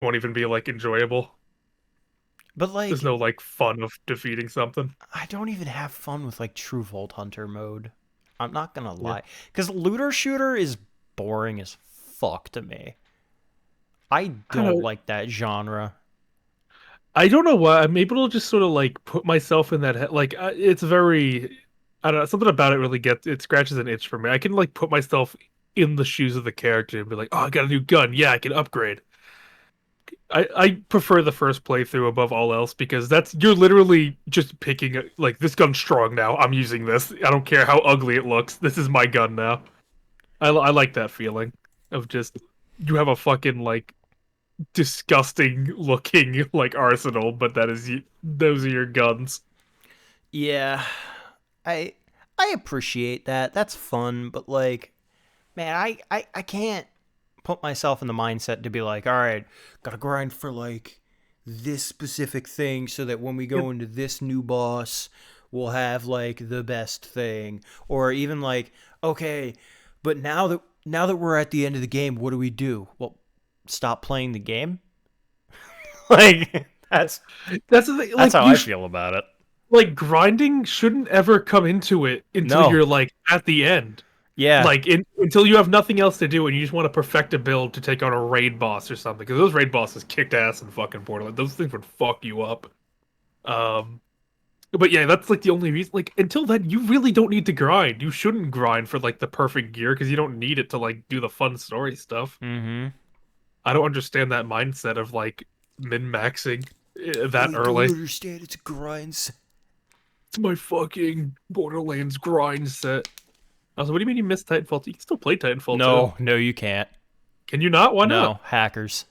Won't even be like enjoyable. But There's like, no like fun of defeating something. I don't even have fun with like true Vault Hunter mode. I'm not gonna Yeah. lie, because looter shooter is boring as fuck to me. I I don't don't know. like that genre. I don't know why. I'm able to just sort of like put myself in that head. Like it's very, I don't know. Something about it really gets it scratches an itch for me. I can like put myself in the shoes of the character and be like, oh, I got a new gun. Yeah, I can upgrade. I prefer the first playthrough above all else because that's you're literally just picking like this gun's strong now. I'm using this. I don't care how ugly it looks. This is my gun now. I like that feeling of just you have a fucking like disgusting looking like arsenal, but those are your guns. Yeah, I I appreciate that. That's fun, but like, man, I can't put myself in the mindset to be like, all right, gotta grind for like this specific thing so that when we Yep. go into this new boss, we'll have like the best thing. Or even like, okay, but now that we're at the end of the game, what do we do? Well, stop playing the game? Like That's the thing. that's Like how I feel about it. like grinding shouldn't ever come into it until No. you're like at the end. Yeah. Like until you have nothing else to do and you just want to perfect a build to take on a raid boss or something. Because those raid bosses kicked ass in fucking Borderlands. Those things would fuck you up. Um, but yeah, that's like the only reason. Like until then, you really don't need to grind. You shouldn't grind for like the perfect gear because you don't need it to like do the fun story stuff. Mm-hmm. I don't understand that mindset of like min maxing Oh, that you don't early. understand. It's grinds. It's my fucking Borderlands grind set. Also, what do you mean you missed Titanfall 2? You can still play Titanfall 2. No, no, you can't. Can you not? Why not? No, hackers.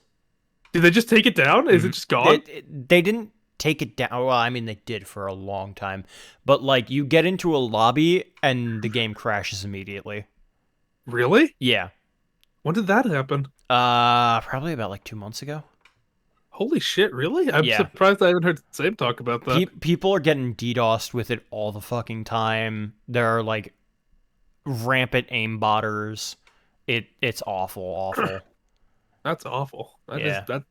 Did they just take it down? Is it Mm-hmm. just gone? They didn't take it down. Well, I mean, they did for a long time, but like you get into a lobby and the game crashes immediately. Really? Yeah. When did that happen? Probably about like 2 months ago. Holy shit, really? I'm Yeah. surprised I haven't heard Sam talk about that. People are getting DDoSed with it all the fucking time. There are like rampant aimbotters. It's awful, awful. That's awful. That is Yeah. that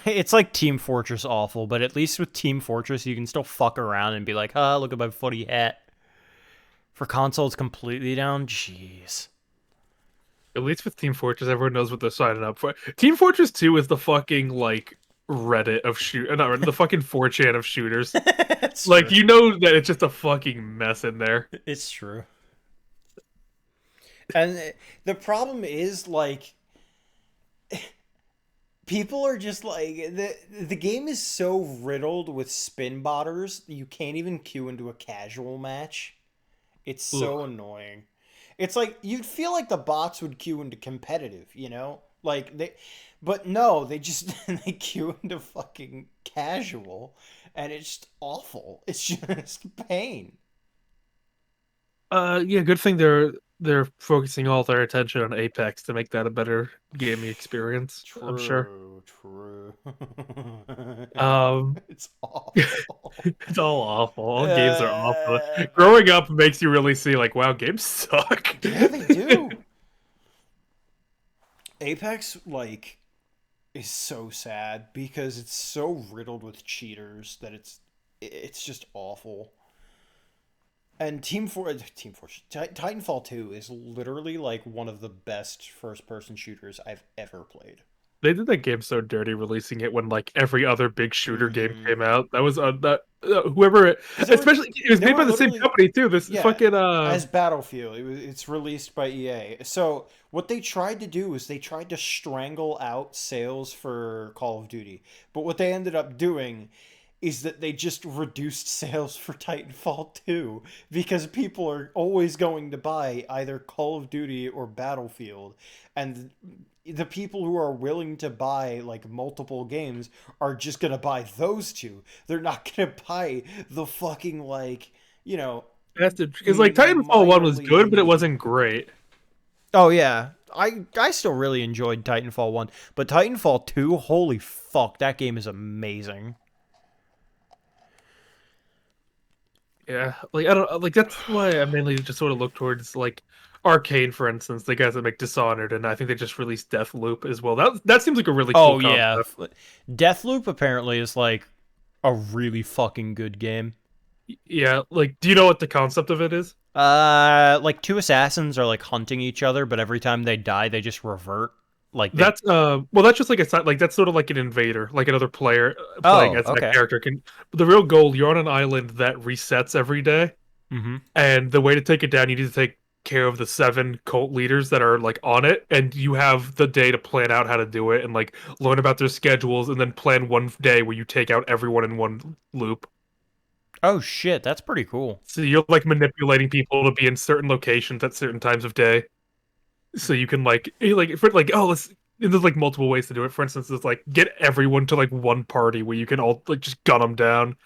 It's like Team Fortress awful, but at least with Team Fortress you can still fuck around and be like, ah, look at my footy hat. For console, it's completely down. Jeez. at least with Team Fortress, everyone knows what they're signing up for. Team Fortress 2 is the fucking like Reddit of not Reddit, the fucking 4chan of shooters. It's Like true. you know that it's just a fucking mess in there. It's true. And the problem is like people are just like the game is so riddled with spin botters you can't even queue into a casual match. It's Ugh. so annoying. It's like you'd feel like the bots would queue into competitive, you know? Like they but no, they just they queue into fucking casual and it's just awful. It's just pain. Yeah, good thing they're focusing all their attention on Apex to make that a better gaming experience, I'm sure. True, true. Um, It's awful. it's all awful. All games are awful. Uh, Growing up makes you really see like, wow, games suck. yeah, they do. Apex, like, is so sad because it's so riddled with cheaters that it's just awful. And Team Fortress Titanfall 2 is literally like one of the best first person shooters I've ever played. They did that game so dirty releasing it when like every other big shooter game Mm-hmm. came out. That was that whoever, Because especially it was they made were by the same literally company too. This yeah, fucking as Battlefield. It's released by EA. So what they tried to do is they tried to strangle out sales for Call of Duty. But what they ended up doing is that they just reduced sales for Titanfall 2 because people are always going to buy either Call of Duty or Battlefield, and the people who are willing to buy like multiple games are just going to buy those two. They're not going to buy the fucking like, you know, that's because like Titanfall 1 was minorly good, but it indie. wasn't great. Oh yeah. I still really enjoyed Titanfall 1, but Titanfall 2, holy fuck, that game is amazing. Yeah, like I don't like that's why I mainly just sort of look towards like Arcane, for instance, the guys that make Dishonored, and I think they just released Deathloop as well. That seems like a really cool Oh yeah, concept. Deathloop apparently is like a really fucking good game. Yeah, like, do you know what the concept of it is? Like two assassins are like hunting each other, but every time they die, they just revert. Like they. That's well, that's just like a like that's sort of like an invader, like another player playing Oh, as that okay. character can. But the real goal, you're on an island that resets every day, Mm-hmm. and the way to take it down, you need to take care of the seven cult leaders that are like on it, and you have the day to plan out how to do it and like learn about their schedules, and then plan one day where you take out everyone in one loop. Oh shit, that's pretty cool. So you're like manipulating people to be in certain locations at certain times of day. So you can like for like oh let's and there's like multiple ways to do it. For instance, it's like get everyone to like one party where you can all like just gun them down,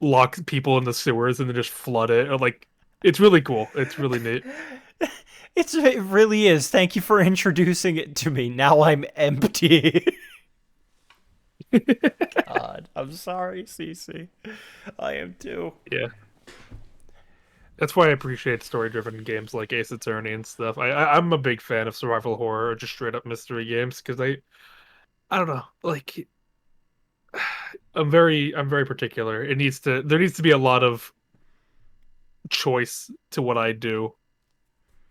lock people in the sewers and then just flood it. Or like it's really cool. It's really neat. It really is. Thank you for introducing it to me. Now I'm empty. God, I'm sorry, Cece. I am too. Yeah, that's why I appreciate story-driven games like Ace Attorney and stuff. I'm a big fan of survival horror or just straight up mystery games because I don't know like I'm very particular. There needs to be a lot of choice to what I do.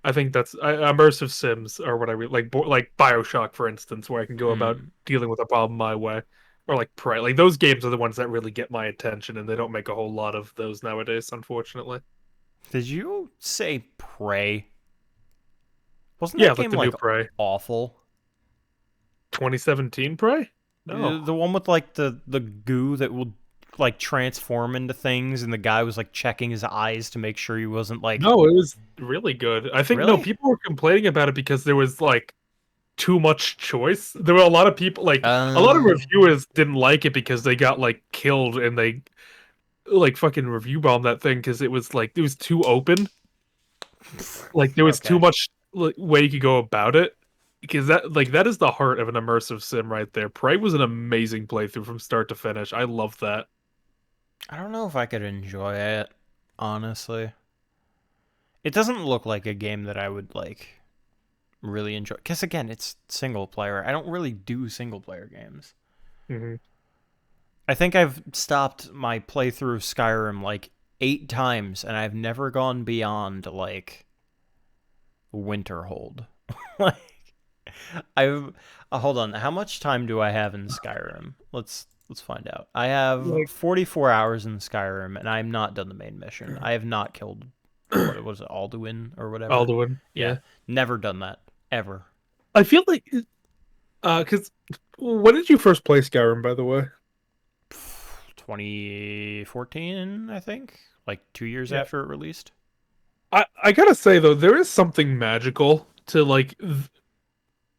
I think immersive sims are what I like BioShock, for instance, where I can go about Mm. dealing with a problem my way, or like Prey. Like those games are the ones that really get my attention, and they don't make a whole lot of those nowadays, unfortunately. Did you say Prey? Wasn't Yeah, that like game the new like Prey, awful? 2017 Prey. No, The one with like the goo that would like transform into things, and the guy was like checking his eyes to make sure he wasn't like no, it was really good. I think no, really. people were complaining about it because there was like too much choice. There were a lot of people like a lot of Uh, reviewers didn't like it because they got like killed and they like fucking review bomb that thing because it was too open. Like there was too okay. much like, way you could go about it. Because that is the heart of an immersive sim right there. Prey was an amazing playthrough from start to finish. I love that. I don't know if I could enjoy it, honestly. It doesn't look like a game that I would like really enjoy. Because again, it's single player. I don't really do single player games. Hmm. I think I've stopped my playthrough of Skyrim like 8 times, and I've never gone beyond like Winterhold. Like I've hold on. How much time do I have in Skyrim? Let's find out. I have Like 44 hours in Skyrim, and I'm not done the main mission. I have not killed what was it, Alduin or whatever. Alduin, Yeah, yeah. never done that ever. I feel like because when did you first play Skyrim, by the way? 2014, I think, like 2 years Yeah. after it released. I gotta say though, there is something magical to like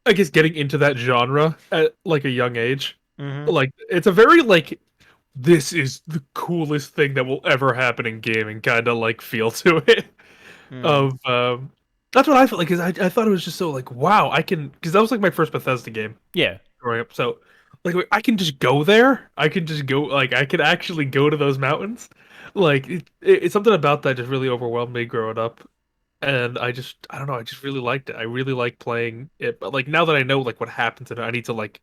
I guess getting into that genre at like a young age. Mm-hmm. Like it's a very like this is the coolest thing that will ever happen in gaming kind of like feel to it. Mm. Of that's what I felt like because I thought it was just so like wow I can because that was like my first Bethesda game Yeah. growing up. So like I can just go there. I can just go like I could actually go to those mountains. Like it's something about that just really overwhelmed me growing up. And I don't know, I just really liked it. I really like playing it. But like now that I know like what happens in it, I need to like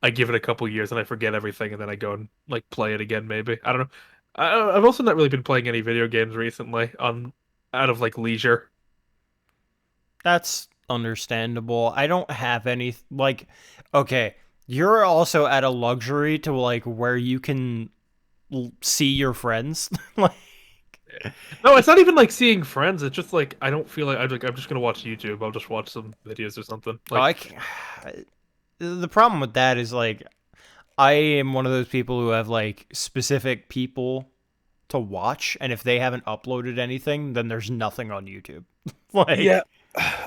I give it a couple years and I forget everything and then I go and like play it again maybe. I don't know. I've also not really been playing any video games recently on out of like leisure. That's understandable. I don't have any like okay, you're also at a luxury to like where you can see your friends. Like No, it's not even like seeing friends. It's just like I don't feel like I'm just gonna watch YouTube. I'll just watch some videos or something. oh, Like the problem with that is like I am one of those people who have like specific people to watch, and if they haven't uploaded anything, then there's nothing on YouTube. yeah, Like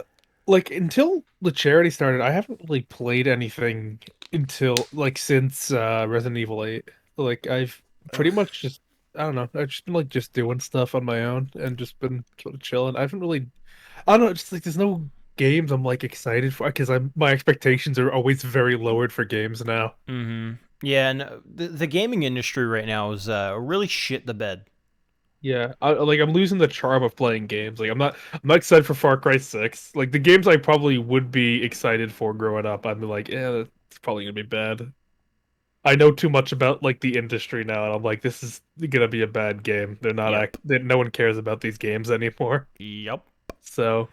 like until the charity started, I haven't really played anything until like since Resident Evil 8. Like I've pretty much just I don't know, I've just been like just doing stuff on my own and just been sort of chilling. I haven't really I don't know, it's like there's no games I'm like excited for because I'm my expectations are always very lowered for games now. yeah, and the gaming industry right now is really shit the bed. Yeah, I'm losing the charm of playing games. I'm not excited for Far Cry 6. Like the games I probably would be excited for growing up, I'm like, yeah, it's probably gonna be bad. I know too much about like the industry now, and I'm like, this is gonna be a bad game. Yep. No one cares about these games anymore. Yep. So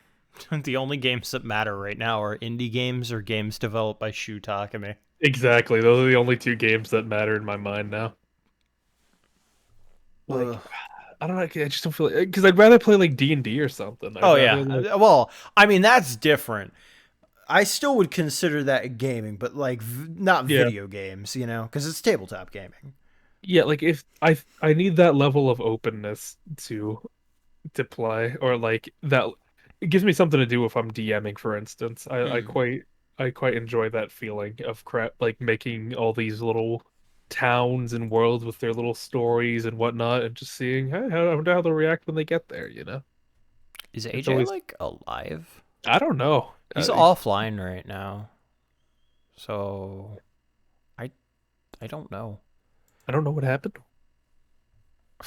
The only games that matter right now are indie games or games developed by Shu Takumi. exactly, those are the only two games that matter in my mind now. Ugh. Like, I don't know, I just don't feel like because I'd rather play like D&D or something. I'd Oh rather yeah. like Well, I mean that's different. I still would consider that gaming, but like not yeah. video games, because it's tabletop gaming. Yeah, like if I need that level of openness to play, or like that it gives me something to do if I'm DMing, for instance. Mm. I quite enjoy that feeling of crap, like making all these little towns and worlds with their little stories and whatnot, and just seeing I wonder how they'll react when they get there, you know? Is It's AJ always like alive? I don't know. He's offline right now, so I I don't know. I don't know what happened.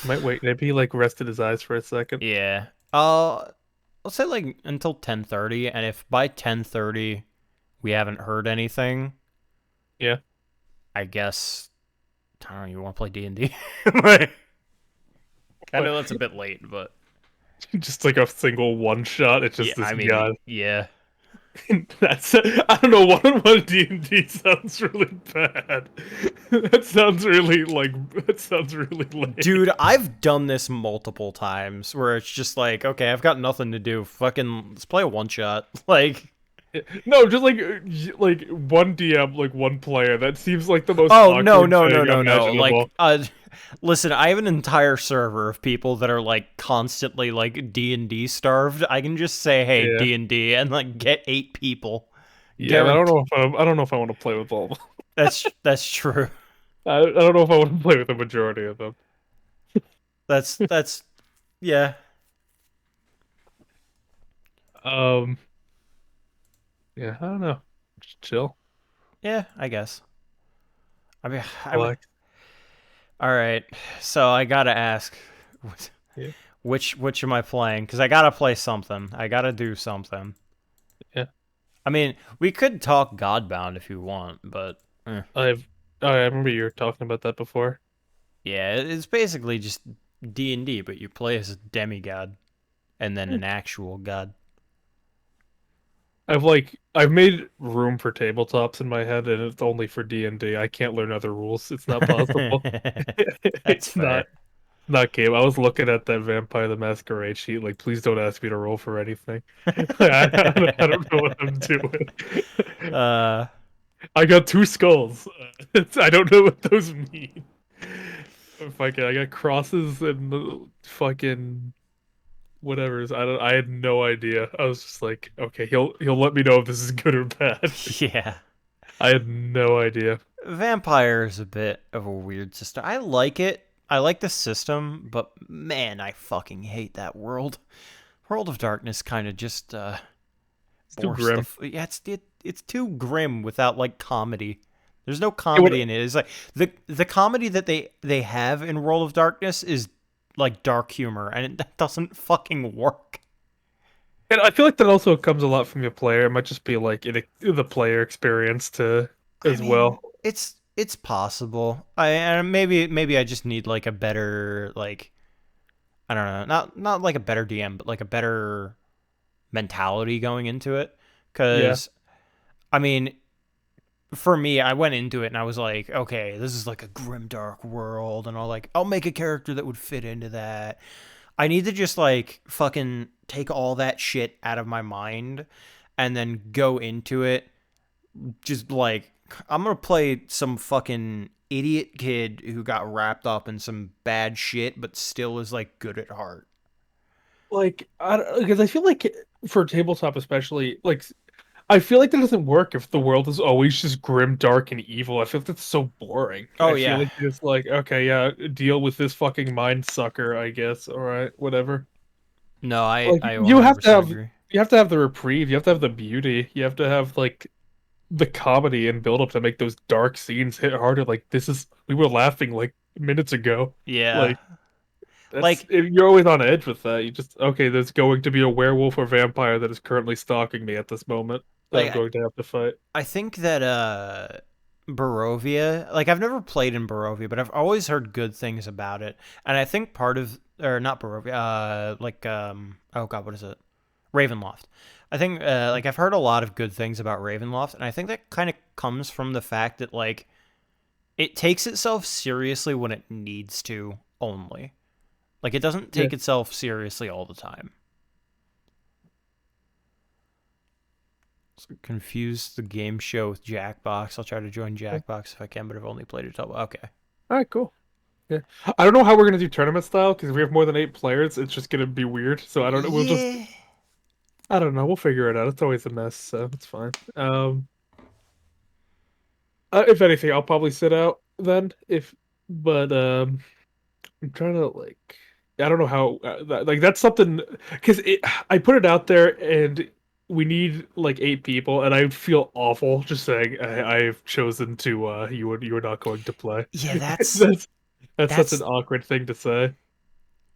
Might wait. Maybe he like rested his eyes for a second. Yeah. Let's say like until 10:30, and if by 10:30 we haven't heard anything, Yeah. I guess I don't know. You want to play D&D? Like, I know that's a bit late, but Just like a single one shot. It's yeah. just this I mean, guy. yeah. That's I don't know. One D&D sounds really bad. That sounds really that sounds really lame. Dude, I've done this multiple times where it's just like, okay, I've got nothing to do. Fucking, let's play a one shot. Like, No, just like one DM, like one player. That seems like the most oh no, awkward no, no, thing no, no. Like, imaginable. listen, I have an entire server of people that are like constantly like D&D starved. I can just say, hey, Yeah, D&D, and like get 8 people. yeah. Guarantee. I don't know if I want to play with all. Of them. That's true. I don't know if I want to play with the majority of them. That's yeah. Um, yeah. I don't know. Just chill, Yeah, I guess. I mean, relax. all right. So I gotta ask, Yeah, which am I playing? Because I gotta play something. I gotta do something. yeah. I mean, we could talk Godbound if you want, but I've I remember you were talking about that before. yeah, it's basically just D&D, but you play as a demigod and then an actual god. I've made room for tabletops in my head, and it's only for D&D. I can't learn other rules. It's not possible. That's It's fair. not game. I was looking at that Vampire the Masquerade sheet. Like, please don't ask me to roll for anything. I don't know what I'm doing. uh, I got two skulls. I don't know what those mean. Fucking, I got crosses and fucking whatever's. I don't. I had no idea. I was just like, okay, he'll let me know if this is good or bad. yeah. I had no idea. Vampire is a bit of a weird system. I like it. I like the system, but man, I fucking hate that world. World of Darkness kind of just It's too forced the grim. yeah, it's too grim without like comedy. There's no It would, comedy in it. It's like the comedy that they have in World of Darkness is like dark humor, and that doesn't fucking work. and I feel like that also comes a lot from your player. It might just be like the player experience to I as mean, well. it's possible. Maybe I just need like a better like I don't know, not like a better DM, but like a better mentality going into it. Yeah, Because I mean, for me, I went into it and I was like, okay, this is like a grim dark world, and I'll make a character that would fit into that. I need to just like fucking take all that shit out of my mind and then go into it just like I'm gonna play some fucking idiot kid who got wrapped up in some bad shit but still is like good at heart. like because I feel like for tabletop especially, like I feel like that doesn't work if the world is always just grim, dark, and evil. I feel like that's so boring. Oh I feel yeah. like it's like, okay, yeah, deal with this fucking mind sucker, I guess. All right, whatever. No, I Like I 100% agree. you have to have the reprieve, you have to have the beauty, you have to have like the comedy and build up to make those dark scenes hit harder. Like we were laughing like minutes ago. Yeah. Like That's Like you're always on edge with that. You just okay. There's going to be a werewolf or vampire that is currently stalking me at this moment that I'm like going to have to fight. I think that Barovia, like I've never played in Barovia, but I've always heard good things about it. And I think part of or not Barovia, oh god, what is it? Ravenloft. I think like I've heard a lot of good things about Ravenloft, and I think that kind of comes from the fact that like it takes itself seriously when it needs to only. Like it doesn't Yeah. take itself seriously all the time. So confuse the game show with Jackbox. I'll try to join Yeah. Jackbox if I can, but I've only played it double. Okay. All right. Cool. Yeah. I don't know how we're gonna do tournament style because if we have more than 8 players. It's just gonna be weird. So I don't know. We'll just Yeah. I don't know. We'll figure it out. It's always a mess, so it's fine. If anything, I'll probably sit out then. If but I'm trying to like I don't know how like that's something because I put it out there and we need like 8 people and I would feel awful just saying I've chosen to you were not going to play. Yeah, That's that's such an that's awkward thing to say.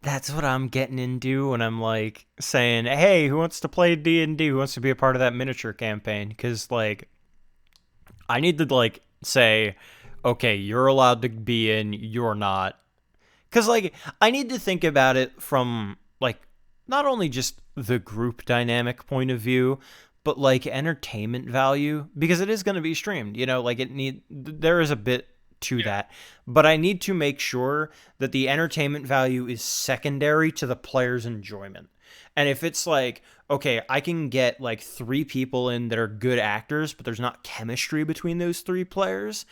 that's what I'm getting into when I'm like saying, "Hey, who wants to play D&D? Who wants to be a part of that miniature campaign?" Cuz like I need to like say, "Okay, you're allowed to be in, you're not." Cuz like I need to think about it from like not only just the group dynamic point of view, but like entertainment value because it is going to be streamed, like there is a bit to Yeah. that, but I need to make sure that the entertainment value is secondary to the player's enjoyment. And if it's like, okay, I can get like 3 people in that are good actors, but there's not chemistry between those 3 players,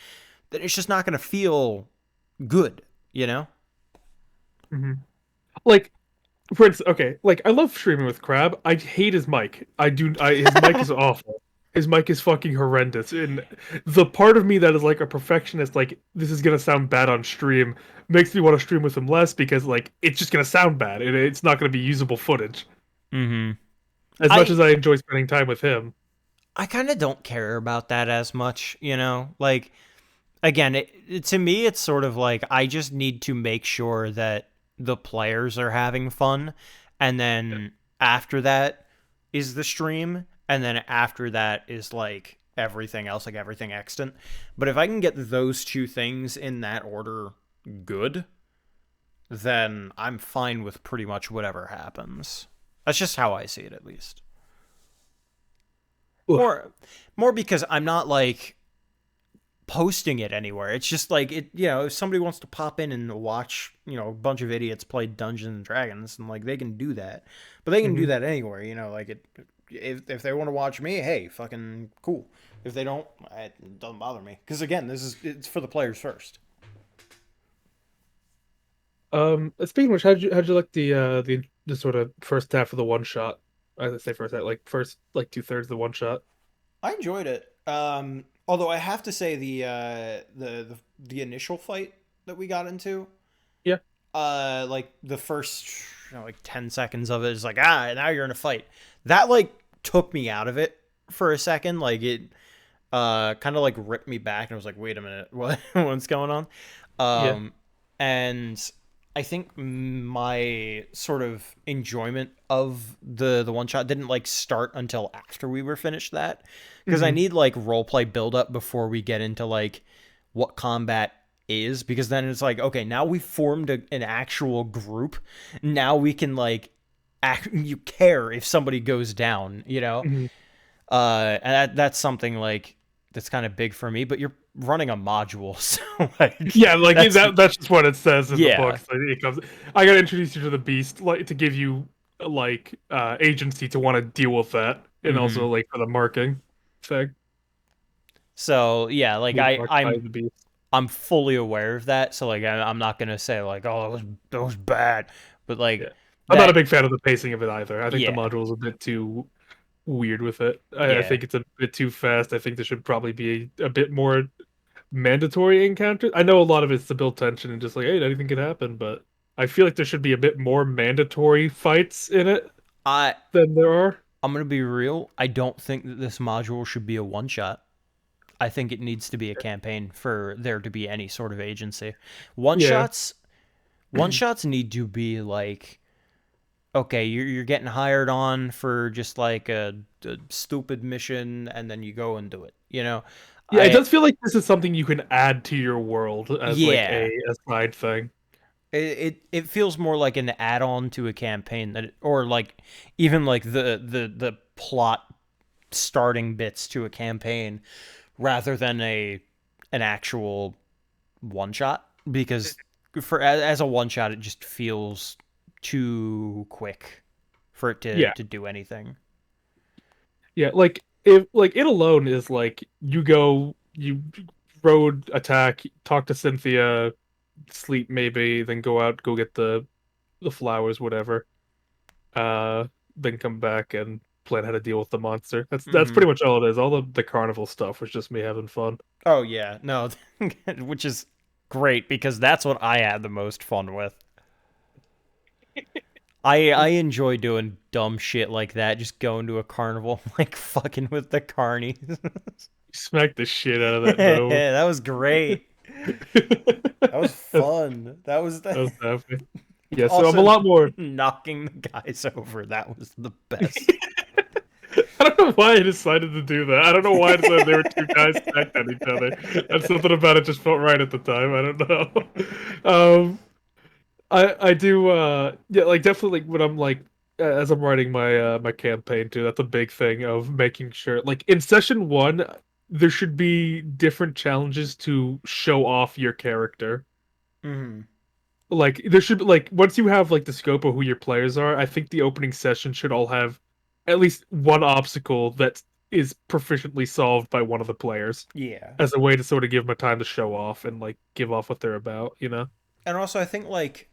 then it's just not going to feel good, you know? Hmm. Like for instance, okay, like I love streaming with Crab. I hate his mic. I do. His mic is awful. His mic is fucking horrendous. And the part of me that is like a perfectionist, like this is gonna sound bad on stream, makes me want to stream with him less because like it's just gonna sound bad and it's not gonna be usable footage. Mhm. As much I as I enjoy spending time with him. I kind of don't care about that as much. Like again, to me it's sort of like I just need to make sure that the players are having fun, and then after that is the stream, and then after that is like everything else, like everything extant. But if I can get those 2 things in that order good, then I'm fine with pretty much whatever happens. That's just how I see it, at least. Ugh. More because I'm not like posting it anywhere. It's just like if somebody wants to pop in and watch, a bunch of idiots play Dungeons and Dragons, and like they can do that. But they can do Mhm. that anywhere, like if they want to watch me, hey, fucking cool. If they don't, it doesn't bother me. Cuz again, it's for the players first. Speaking of which, how'd you like the sort of first half of the one shot? I say first half, like first like 2/3 of the one shot. I enjoyed it. Although I have to say the initial fight that we got into, Yeah. like the first like 10 seconds of it is like, now you're in a fight. That like took me out of it for a second. Like it kind of like ripped me back and I was like, wait a minute, what's going on? Yeah. And I think my sort of enjoyment of the one shot didn't like start until after we were finished that, because I Hmm. need like role play build up before we get into like what combat is, because then it's like, okay, now we formed an actual group. Now we can like you care if somebody goes down. Hmm. And that's something like that's kind of big for me, but you're running a module, so like Yeah, like that's that's just what it says in the yeah. book. So it comes. I gotta introduce you to the beast, like to give you like agency to want to deal with that, and also Hmm. like for the marking thing. So yeah, like Being marked by I'm the beast. I'm fully aware of that. So like I'm not gonna say like, oh, it was bad, but Yeah, like I'm not a that big fan of the pacing of it either. I think the yeah, module is a bit too weird with it. I yeah. think it's a bit too fast. I think there should probably be a bit more mandatory encounters. I know a lot of it's to build tension and just like, hey, anything could happen, but I feel like there should be a bit more mandatory fights in it I than there are. I'm gonna be real. I don't think that this module should be a one shot. I think it needs to be a campaign for there to be any sort of agency. One Yeah. shots One shots need to be like, okay, you're getting hired on for just like a stupid mission, and then you go and do it. You know, Yeah, it I does feel like this is something you can add to your world as like yeah, a side thing. it feels more like an add-on to a campaign that, or like even like the plot starting bits to a campaign rather than an actual one shot, because for as a one shot it just feels too quick for it Yeah, to do anything. yeah. Like if like it alone is like you go, you road attack, talk to Cynthia, sleep maybe, then go out, go get the flowers, whatever. Then come back and plan how to deal with the monster. That's Mm-hmm. pretty much all it is. All the carnival stuff was just me having fun. Oh yeah, no, which is great because that's what I had the most fun with. I enjoy doing dumb shit like that, just going to a carnival, like fucking with the carnies. Smack the shit out of that gnome. That was great. That was That's fun. That was that the was definitely. Yeah, so I'm a also lot more. knocking the guys over. That was the best. I don't know why I decided to do that. I don't know why I decided there were two guys stacked at each other. That's something about it just felt right at the time. I don't know. Um, I do yeah, like definitely when I'm like as I'm writing my campaign too, that's a big thing of making sure like in session one there should be different challenges to show off your character. Hmm. Like there should be like once you have like the scope of who your players are, I think the opening session should all have at least one obstacle that is proficiently solved by one of the players Yeah. as a way to sort of give them a time to show off and like give off what they're about, you know? And also I think like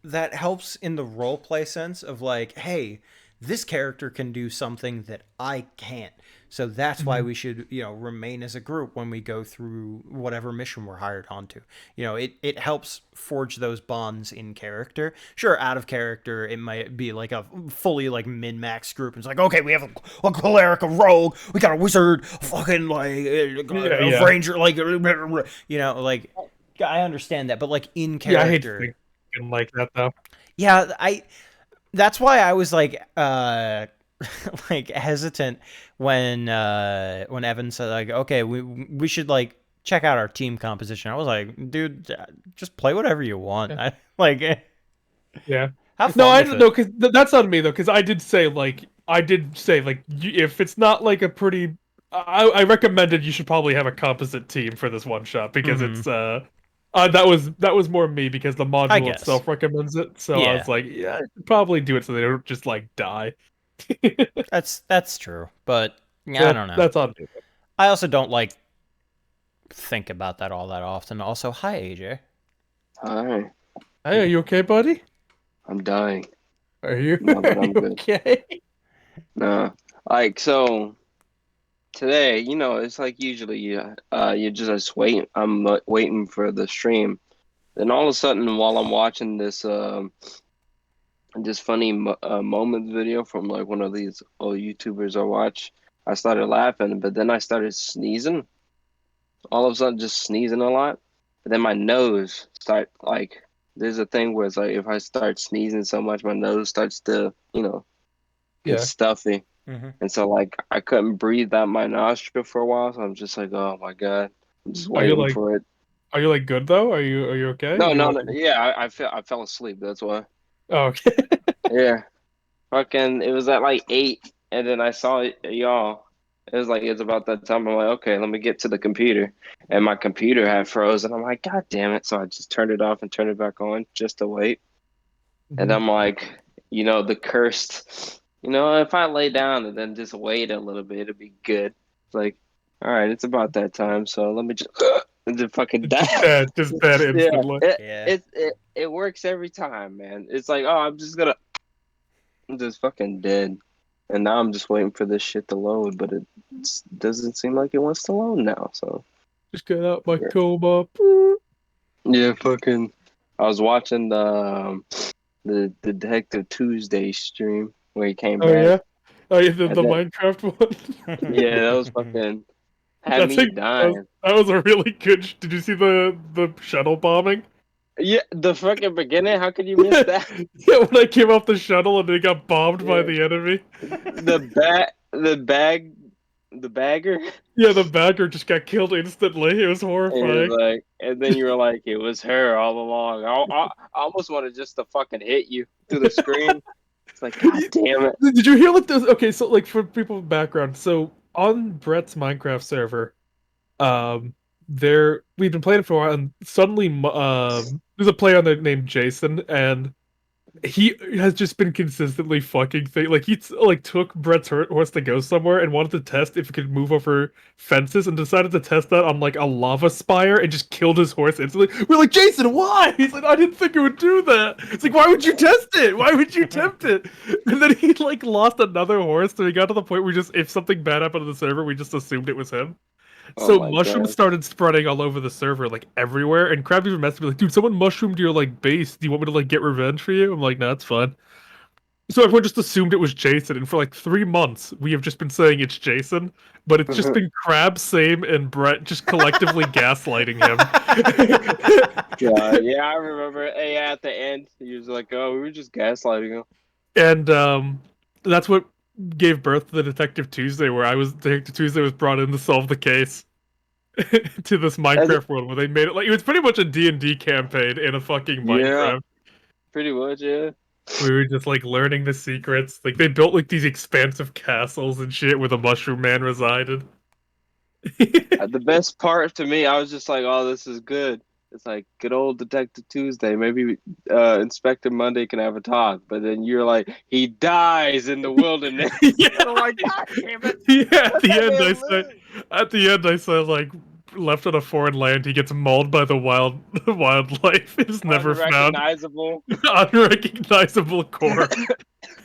that helps in the role play sense of like, hey, this character can do something that I can't. So that's why Mhm. we should, remain as a group when we go through whatever mission we're hired onto. It helps forge those bonds in character. Sure, out of character, it might be like a fully like min max group. It's like, okay, we have a cleric, a rogue, we got a wizard, a fucking like Yeah, a yeah. ranger, like like I understand that, but like in Yeah, I hate to character, think like that though. yeah, I that's why I was like like hesitant when Evan said like, okay, we should like check out our team composition. I was like, dude, just play whatever you want. Yeah. I like Yeah. have No, fun I with don't it. know because that's on me though. Because I did say like if it's not like a pretty, I recommended you should probably have a composite team for this one shot because Hmm. it's that was more me because the I module guess. itself recommends it. So I was Yeah, like, yeah, I should probably do it so they don't just like die. that's true. But yeah, I That don't know. that's on me. I also don't like think about that all that often. Also, hi AJ. Hi, Hey, are you okay, buddy? I'm dying. Are you No, are but I'm you good. okay? Nah, like so today, it's like usually you just wait. I'm waiting for the stream. Then all of a sudden, while I'm watching this funny moments video from like one of these old YouTubers I watch, I started laughing, but then I started sneezing. All of a sudden, just sneezing a lot. But then my nose start like there's a thing where it's like if I start sneezing so much, my nose starts to get Yeah. stuffy. Hmm. And so like I couldn't breathe out my nostril for a while, so I'm just like, oh my God. I'm just Are you waiting like for it. are you like good though? Are you okay? No, You no, want no. Yeah, I fell asleep. That's why. Oh, okay. Yeah. Fucking it was at like 8 and then I saw it, y'all. It was like it's about that time. I'm like, okay, let me get to the computer. And my computer had frozen. I'm like, God damn it. So I just turned it off and turned it back on just to wait. And Mhm. I'm like, the cursed, if I lay down and then just wait a little bit, it'd be good. It's like, all right, it's about that time, so let me just and just fucking die. Just bad Yeah, instantly. Yeah. it works every time, man. It's like, oh, I'm just fucking dead. And now I'm just waiting for this shit to load, but it doesn't seem like it wants to load now. So Just get out my yeah, coma. yeah, fucking. I was watching the Detective Tuesday stream where he came Oh back. yeah. Oh yeah, And the then Minecraft one. yeah, that was fucking had That's me like dying. that was a really good. Did you see the shuttle bombing? Yeah, the fucking beginning. How could you miss that? Yeah, when I came off the shuttle and they got bombed by Yeah, the enemy. the bagger. Yeah, the bagger just got killed instantly. It was And it was horrifying. like, and then you were like, it was her all along. I almost wanted just to fucking hit you through the screen. It's like, God damn it. Did you hear like this? Okay, so like for people with background, so on Brett's Minecraft server, um, there we've been playing it for a while, and suddenly, there's a player on there named Jason, and he has just been consistently fucking like like took Brett's horse to go somewhere and wanted to test if it could move over fences and decided to test that on like a lava spire and just killed his horse instantly. We're like, Jason, why? He's like, I didn't think it would do that. It's like, why would you test it? Why would you tempt it? And then he like lost another horse, so he got to the point where just if something bad happened to the server, we just assumed it was him. Oh So my mushrooms God. started spreading all over the server, like everywhere. And Crab even messaged me like, "Dude, someone mushroomed your like base. Do you want me to like get revenge for you?" I'm like, "No, it's fine." So everyone just assumed it was Jason, and for like 3 months, we have just been saying it's Jason, but it's just been Crab, Same, and Brett just collectively gaslighting him. God, yeah, I remember. Hey, at the end, he was like, "Oh, we were just gaslighting him." And that's what gave birth to the Detective Tuesday, where Detective Tuesday was brought in to solve the case. To this As, Minecraft world where they made it like it was pretty much a D&D campaign in a fucking yeah, Minecraft. pretty much, yeah. We were just like learning the secrets. Like they built like these expansive castles and shit where the Mushroom Man resided. The best part to me, I was just like, "Oh, this is good." It's like good old Detective Tuesday. Maybe Inspector Monday can have a talk, but then you're like, he dies in the wilderness. Yeah, And I'm like, God damn it! yeah. Let that man live. At the end I said like left on a foreign land, he gets mauled by the wildlife. Is never found. Unrecognizable. Unrecognizable corpse.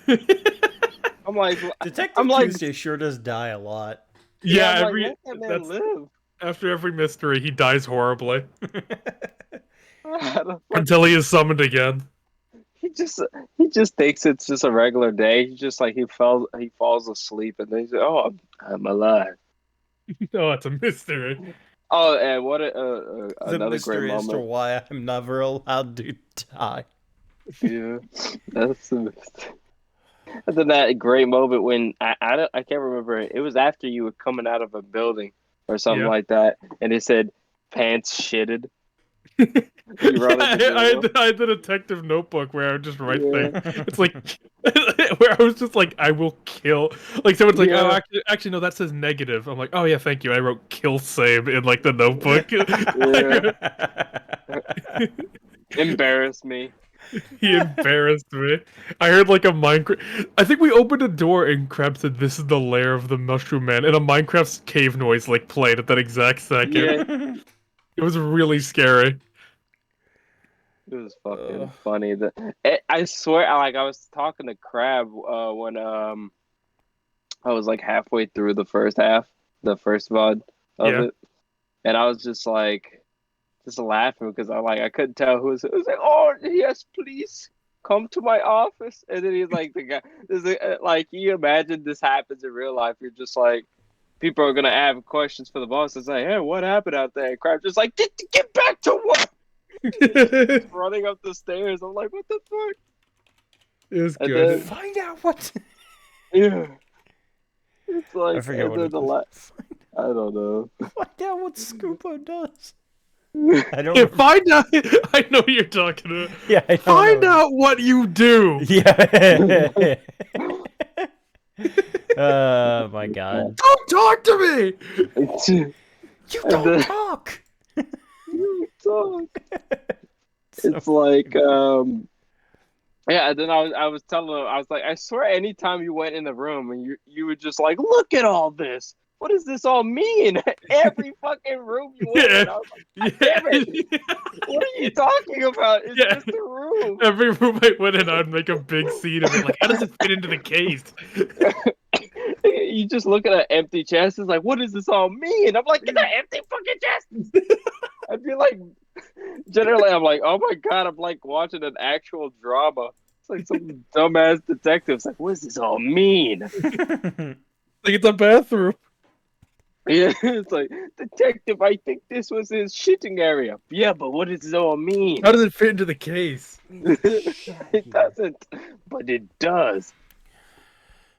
I'm like, I'm Detective like, Tuesday sure does die a lot. yeah, Yeah, I'm like, every let that man that's live. after every mystery, he dies horribly I don't until he fucking, is summoned again. he just he just thinks it's just a regular day. He's just like he falls asleep and then he's like, oh, I'm alive. Oh, it's a mystery. Oh, and what The another great mystery as to moment. why I'm never allowed to die. Yeah, that's the mystery. And then that great moment when I can't remember it. It was after you were coming out of a building or something Yeah. like that, and it said pants shitted. You Yeah, run into Google. I had the detective notebook where I would just write Yeah, things. It's like where I was just like, I will kill. Like someone's like, oh, yeah, actually, no, that says negative. I'm like, oh yeah, thank you. I wrote kill save in like the notebook. yeah. Embarrass me. He embarrassed me. I heard like a Minecraft. I think we opened a door and Crab said, "This is the lair of the Mushroom Man," and a Minecraft's cave noise like played at that exact second. Yeah, It was really scary. it was fucking Ugh. funny. I swear, I was talking to Crab when I was like halfway through the first half, the first VOD of Yeah. it, and I was just like, just laughing because I couldn't tell who was. It was like, oh yes, please come to my office, and then he's like the guy. Like you imagine this happens in real life. You're just like. People are gonna have questions for the boss. It's like, hey, what happened out there? And Crab just like, get back to work. It Running up the stairs. I'm like, what the fuck? was And good. then Find out what. yeah, it's I like, forget and what then it is. I don't know. Find out what Scoopo does. I don't Yeah, remember. find out. I know what you're talking about. Yeah, I don't Find know. out what you do. Yeah. Oh my god. Don't talk to me. You And don't then talk. it's So, like, yeah. And then I was telling him, I was like, I swear, anytime you went in the room and you were just like, look at all this. What does this all mean? Every fucking room you went Yeah. in, I was like, damn it. What are you talking about? It's Yeah. just a room. Every room I went in, I'd make a big scene of it. Like, how does it fit into the case? You just look at an empty chest. It's like, what does this all mean? I'm like, it's an empty fucking chest. I'd be like, generally, I'm like, oh my god, I'm like watching an actual drama. It's like some dumbass detective. It's like, what does this all mean? Like, it's a bathroom. Yeah, it's like, detective, I think this was his shitting area. Yeah, but what does it all mean? How does it fit into the case? It doesn't, but it does.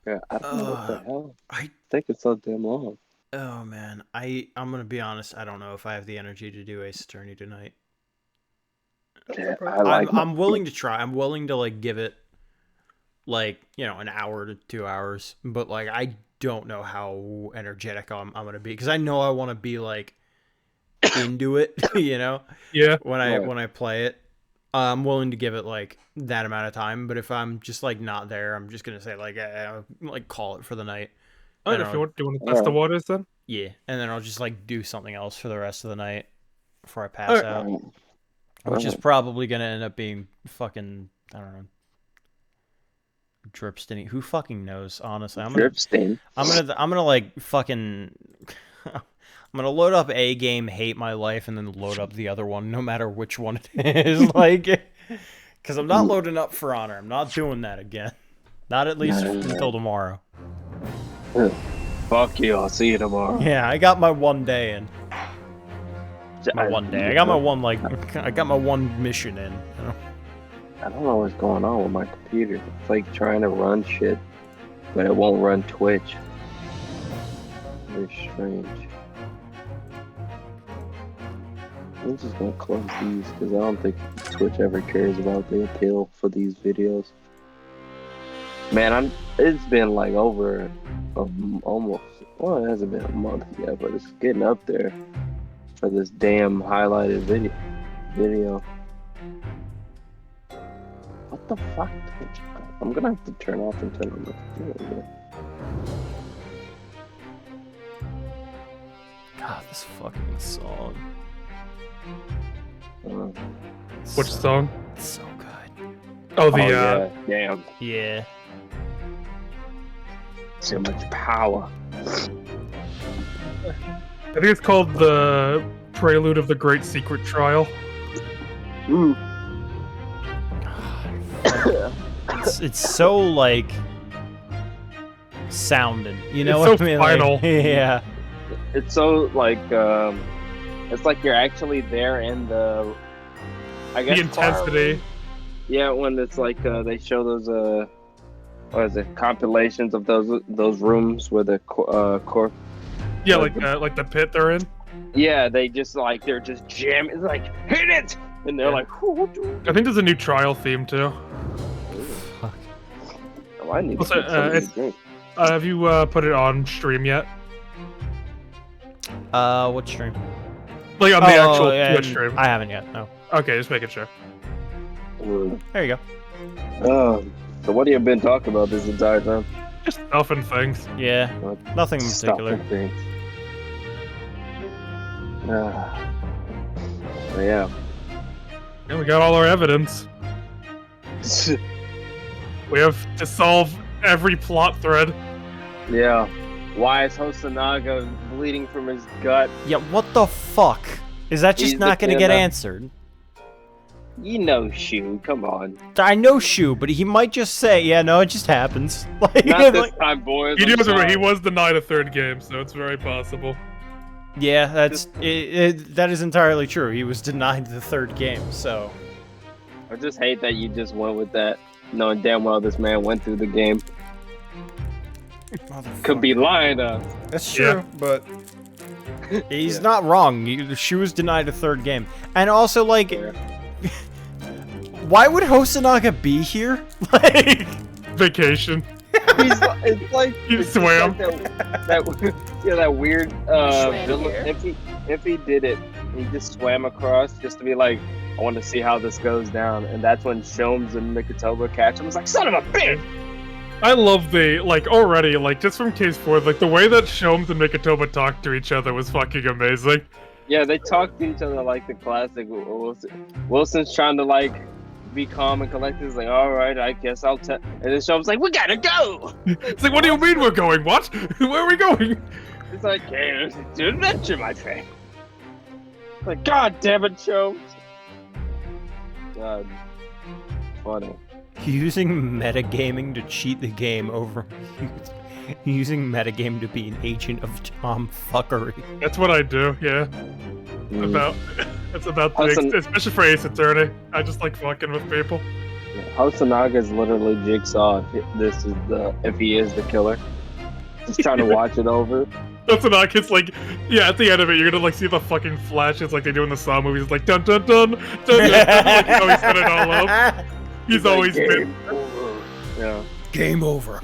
Yeah, I don't know what the Uh, hell. I Think it's so damn long. oh man, I'm gonna be honest. I don't know if I have the energy to do Ace Attorney tonight. Yeah, I I'm like my. I'm willing to try. I'm willing to like give it like an hour to 2 hours, but like I don't know how energetic I'm gonna be because I know I want to be like into it. Yeah. When I Right. when I play it, I'm willing to give it like that amount of time. But if I'm just like not there, I'm just gonna say like call it for the night, All and right, if you I'll want, do you want to All test the right. waters then? yeah, and then I'll just like do something else for the rest of the night before I All pass right. out, All which is right. probably gonna end up being fucking I don't know dripstinny. Who fucking knows? Honestly, Drip stain. I'm gonna like fucking. I'm gonna load up a game, hate my life, and then load up the other one, no matter which one it is. Like, because I'm not loading up For Honor. I'm not doing that again. Not at least until tomorrow. Fuck you. I'll see you tomorrow. Yeah, I got my 1 day in. My 1 day. I got my one I got my one mission in. I don't know what's going on with my computer. It's like trying to run shit, but it won't run Twitch. Very strange. I'm just gonna close these because I don't think Twitch ever cares about the appeal for these videos. Man, it's been like over almost. Well, it hasn't been a month yet, but it's getting up there for this damn highlighted video. What the fuck? I'm gonna have to turn off and turn on the computer. God, this fucking song. Which song? It's so good. Oh, the yeah, damn, Yeah. so much power. I think it's called the Prelude of the Great Secret Trial. Mm. It's so like sounding. You know It's what so I mean? final. Like, yeah. It's so like it's like you're actually there in the. I guess The intensity. Yeah, when it's like they show those what is it, compilations of those rooms where the core. Yeah, like the pit they're in. Yeah, they're just jamming. It's like hit it, and they're like. I think there's a new trial theme too. Fuck. Oh, I need to Also, get something it's- to drink. Have you put it on stream yet? What stream? Like on the actual yeah, Twitch stream? I haven't yet. No. Okay, just making sure. There you go. So what have you been talking about this entire time? Just stuff and things. Yeah. What? Nothing in Stuff particular. and things. Yeah. And we got all our evidence. We have to solve every plot thread. Yeah. Why is Hosanaga bleeding from his gut? Yeah. What the fuck? Is that just He's not the gonna get killer. answered? You know, Shu. Come on. I know Shu, but he might just say, "Yeah, no, it just happens." Like, Not this like- time, boys. He I'm knows sorry. he was denied a third game, so it's very possible. yeah, that is entirely true. He was denied the third game, so. I just hate that you just went with that, knowing damn well this man went through the game. Could be lying though. That's Yeah. true, but he's Yeah. not wrong. She was denied a third game, and also like, Yeah. why would Hosanaga be here? Like, Vacation. It's like He it's just swam. like that weird swam villain. here. If he did it, he just swam across just to be like, I want to see how this goes down, and that's when Sholmes and Mikotoba catch him. It's like, son of a bitch! I love already, just from Case 4, the way that Sholmes and Mikotoba talked to each other was fucking amazing. Yeah, they talk to each other like the classic Wilson's trying to be calm and collected. He's like, all right, I guess I'll tell. And then Sholmes like, we gotta go. It's like, what do you mean we're going? What? Where are we going? It's like, hey, it's an adventure, my friend. It's like, God damn it, Sholmes. God, funny. Using metagaming to cheat the game over using metagame to be an agent of tomfuckery. That's what I do. Yeah. Mm. It's about Listen- especially for Ace Attorney. I just like fucking with people. Hosonaga is literally Jigsaw. If he is the killer, just trying to watch it over. That's not. It's like, yeah. At the end of it, you're gonna like see the fucking flashes like they do in the Saw movies. It's like dun dun dun dun dun. dun. Like he's always set it all up. He's always like, been. Yeah. Game over.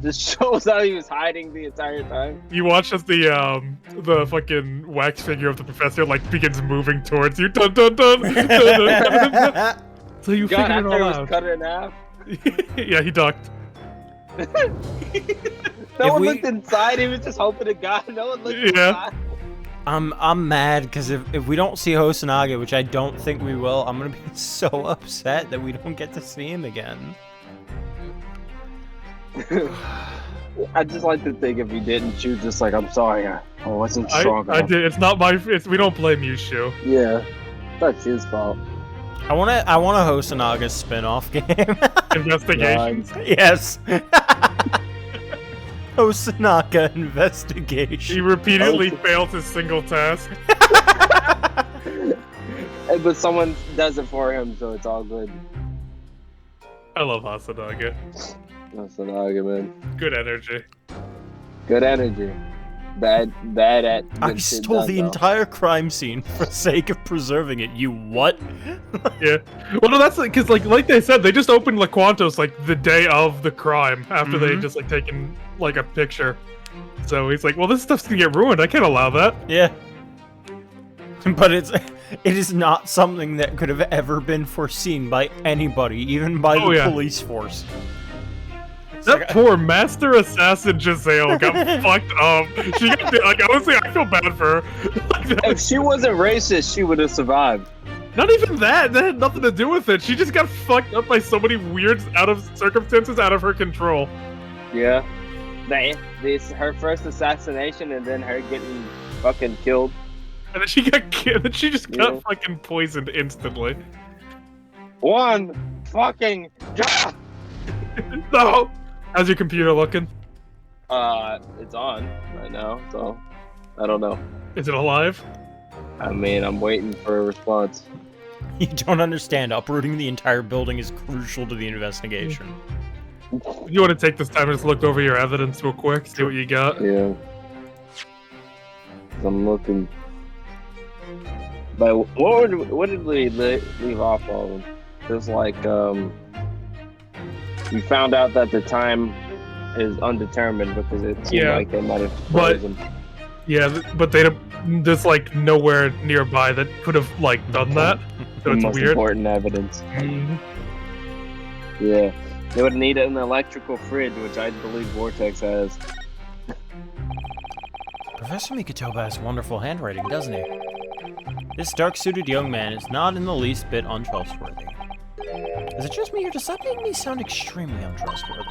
This shows how he was hiding the entire time. You watch as the fucking wax figure of the professor like begins moving towards you. Dun dun dun. dun, dun, dun, dun, dun. So you God, figured it after all it was out. cut in half. Yeah, he ducked. No one we- looked inside. He was just hoping to God. No one looked Yeah. inside. I'm mad because if we don't see Hosonaga, which I don't think we will, I'm gonna be so upset that we don't get to see him again. I'd just like to think if he didn't choose, just like, I'm sorry, I wasn't strong I enough. did. It's not my. We don't blame you, Shu. Yeah, that's his fault. I want a Hosonaga spin-off game. Investigations. Yes. Hosonaga investigation. He repeatedly fails his single task. But someone does it for him, so it's all good. I love Hasanaga. That's an argument. Good energy. Good energy. Bad at. I good shit stole done, the though. entire crime scene for sake of preserving it. You what? Yeah. Well, no, that's because like they said, they just opened La Quantos like the day of the crime after they Mhm. just like taken like a picture. So he's like, well, this stuff's gonna get ruined. I can't allow that. Yeah. But it is not something that could have ever been foreseen by anybody, even by Oh, the yeah. police force. That poor master assassin Giselle got fucked up. She got like honestly, I feel bad for her. Like, If she wasn't racist, she would have survived. not even that. That had nothing to do with it. She just got fucked up by so many weird circumstances out of her control. Yeah. This her first assassination, and then her getting fucking killed. And then she got killed. Then she just got Yeah. fucking poisoned instantly. One fucking job. No. How's your computer looking? It's on right now, so I don't know. Is it alive? I mean, I'm waiting for a response. You don't understand. Uprooting the entire building is crucial to the investigation. You want to take this time and just look over your evidence real quick, see what you got? Yeah. 'Cause I'm looking. But what did we leave off on? Just like we found out that the time is undetermined because it seemed Yeah. like they might have But- frozen. Yeah, but there's like nowhere nearby that could have like done that, so The it's most weird. important evidence. Mhm. Yeah. They would need an electrical fridge, which I believe Vortex has. Professor Mikotoba has wonderful handwriting, doesn't he? This dark-suited young man is not in the least bit untrustworthy. Is it just me, or does that make me sound extremely untrustworthy?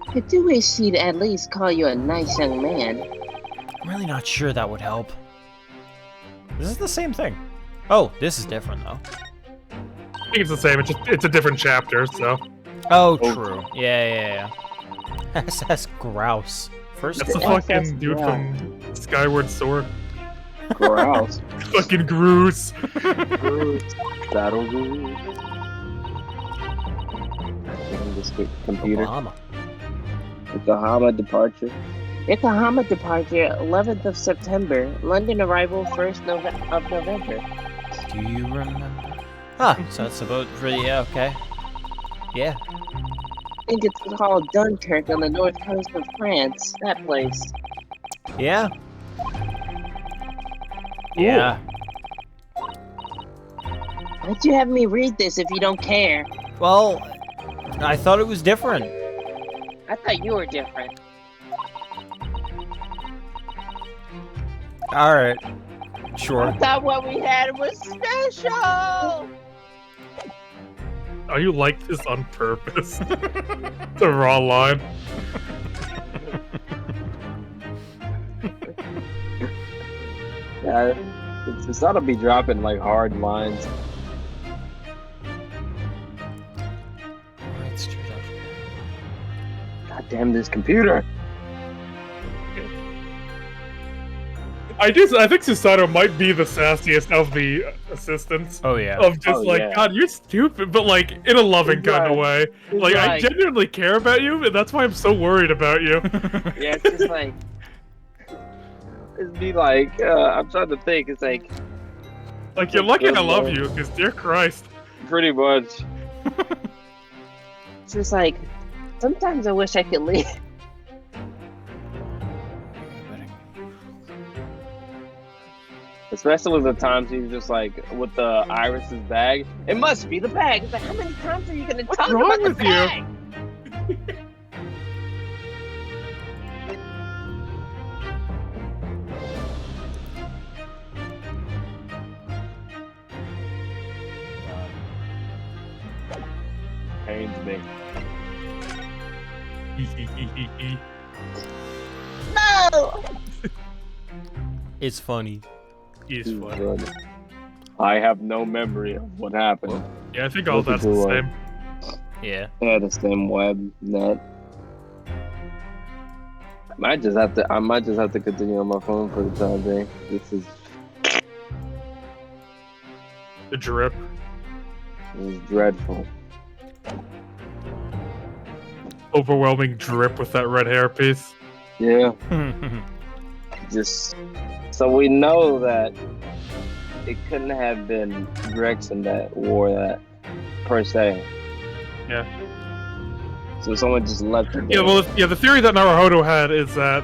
I do wish he'd at least call you a nice young man. I'm really not sure that would help. This is the same thing. Oh, this is different, though. I think it's the same. It's a different chapter. So Oh, true. Yeah. SS Grouse. First that's the Yeah, fucking that's- dude yeah. from Skyward Sword. Grouse. Fucking Groose. Battle Groove. This computer. Obama. Yokohama departure. Yokohama departure 11th of September. London arrival 1st of November. Do you remember? Ah, so that's about pretty, yeah, okay. Yeah. I think it's called Dunkirk on the north coast of France. That place. Yeah. Yeah. Why'd you have me read this if you don't care? Well, I thought it was different. I thought you were different. Alright. I Sure. thought what we had was special! Oh, you like this on purpose? The raw line. Yeah, it's ought to be dropping like hard lines. Damn this computer. I think Susato might be the sassiest of the assistants. Oh yeah. Of just Oh, like, yeah. God, you're stupid, but like in a loving He's kind of like- way. he's Like, I like- genuinely care about you, and that's why I'm so worried about you. Yeah, it's just like it'd be like I'm trying to think. It's like Like, you're lucky I love you, because dear Christ. pretty much. It's just like, sometimes I wish I could leave. Especially with the times he's just like with the Iris's bag. It must be the bag. It's like, how many times are you gonna What's talk wrong about the with you? bag? Pains me. No! It's funny. He's He's funny. good. I have no memory of what happened. Yeah, I think all Look at that's the the web. same. Yeah. Yeah, the same web net. I might just have to continue on my phone for the time being. This is The drip. dreadful. Overwhelming drip with that red hairpiece. Yeah, just so we know that it couldn't have been Gregson that wore that per se. Yeah. So someone just left it Yeah, there. well, the theory that Naruhodo had is that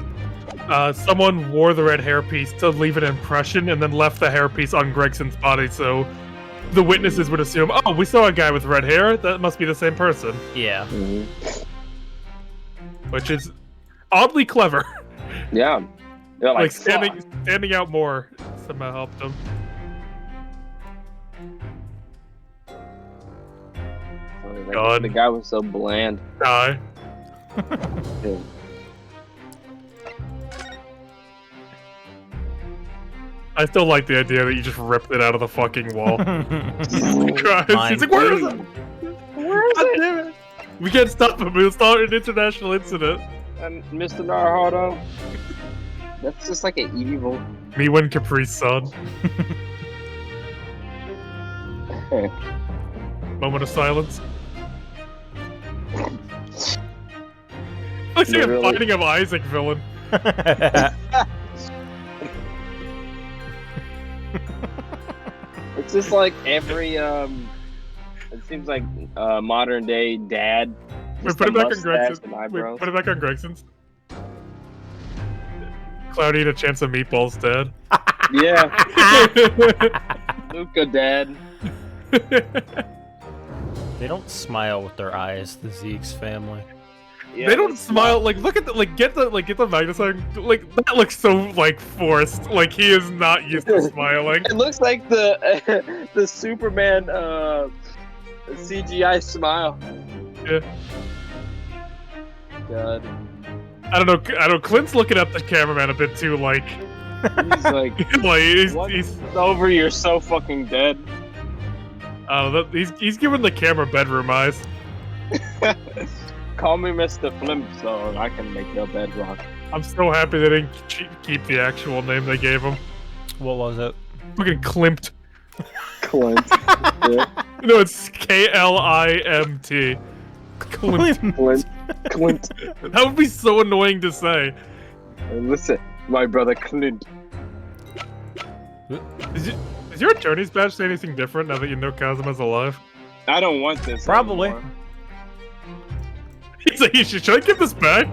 someone wore the red hairpiece to leave an impression and then left the hairpiece on Gregson's body, so the witnesses would assume, oh, we saw a guy with red hair, that must be the same person. Yeah. Mhm. Which is oddly clever. Yeah, they're Like, like, standing out more somehow helped him. "Fuck." God. The guy was so bland. Die. Yeah. I still like the idea that you just ripped it out of the fucking wall. Christ. Mine. He's like, where is it? Where is God it? damn it. We can't stop him. We'll start an international incident. And Mr. Naruhodo, that's just like an evil. Me when Caprice son. Moment of silence. Looks like a Literally. Binding of Isaac villain. It's just like every it seems like modern day dad. Wait, Just put a it back on mustache Gregson's. and Wait, eyebrows. put it back on Gregson's. Cloudy and a chance of meatballs dead. Yeah, Luca dad. They don't smile with their eyes, the Zeke's family. Yeah, They don't smile. Like, look at the get the magnifying. Like, that looks so like forced. Like, he is not used to smiling. It looks like the the Superman CGI smile. Yeah. God, I don't know. Clint's looking at the cameraman a bit too. Like, he's like, like he's "Once it's over, you're so fucking dead." he's giving the camera bedroom eyes. Call me Mr. Flintstone. I can make your bedrock. I'm so happy they didn't keep the actual name they gave him. What was it? Fucking Klimt. Clint. Yeah. No, it's Klimt. Klimt. Clint. That would be so annoying to say. And listen, my brother Clint. Does your attorney's badge say anything different now that you know Kazuma's alive? I don't want this. Probably. anymore. He's like, should I give this back?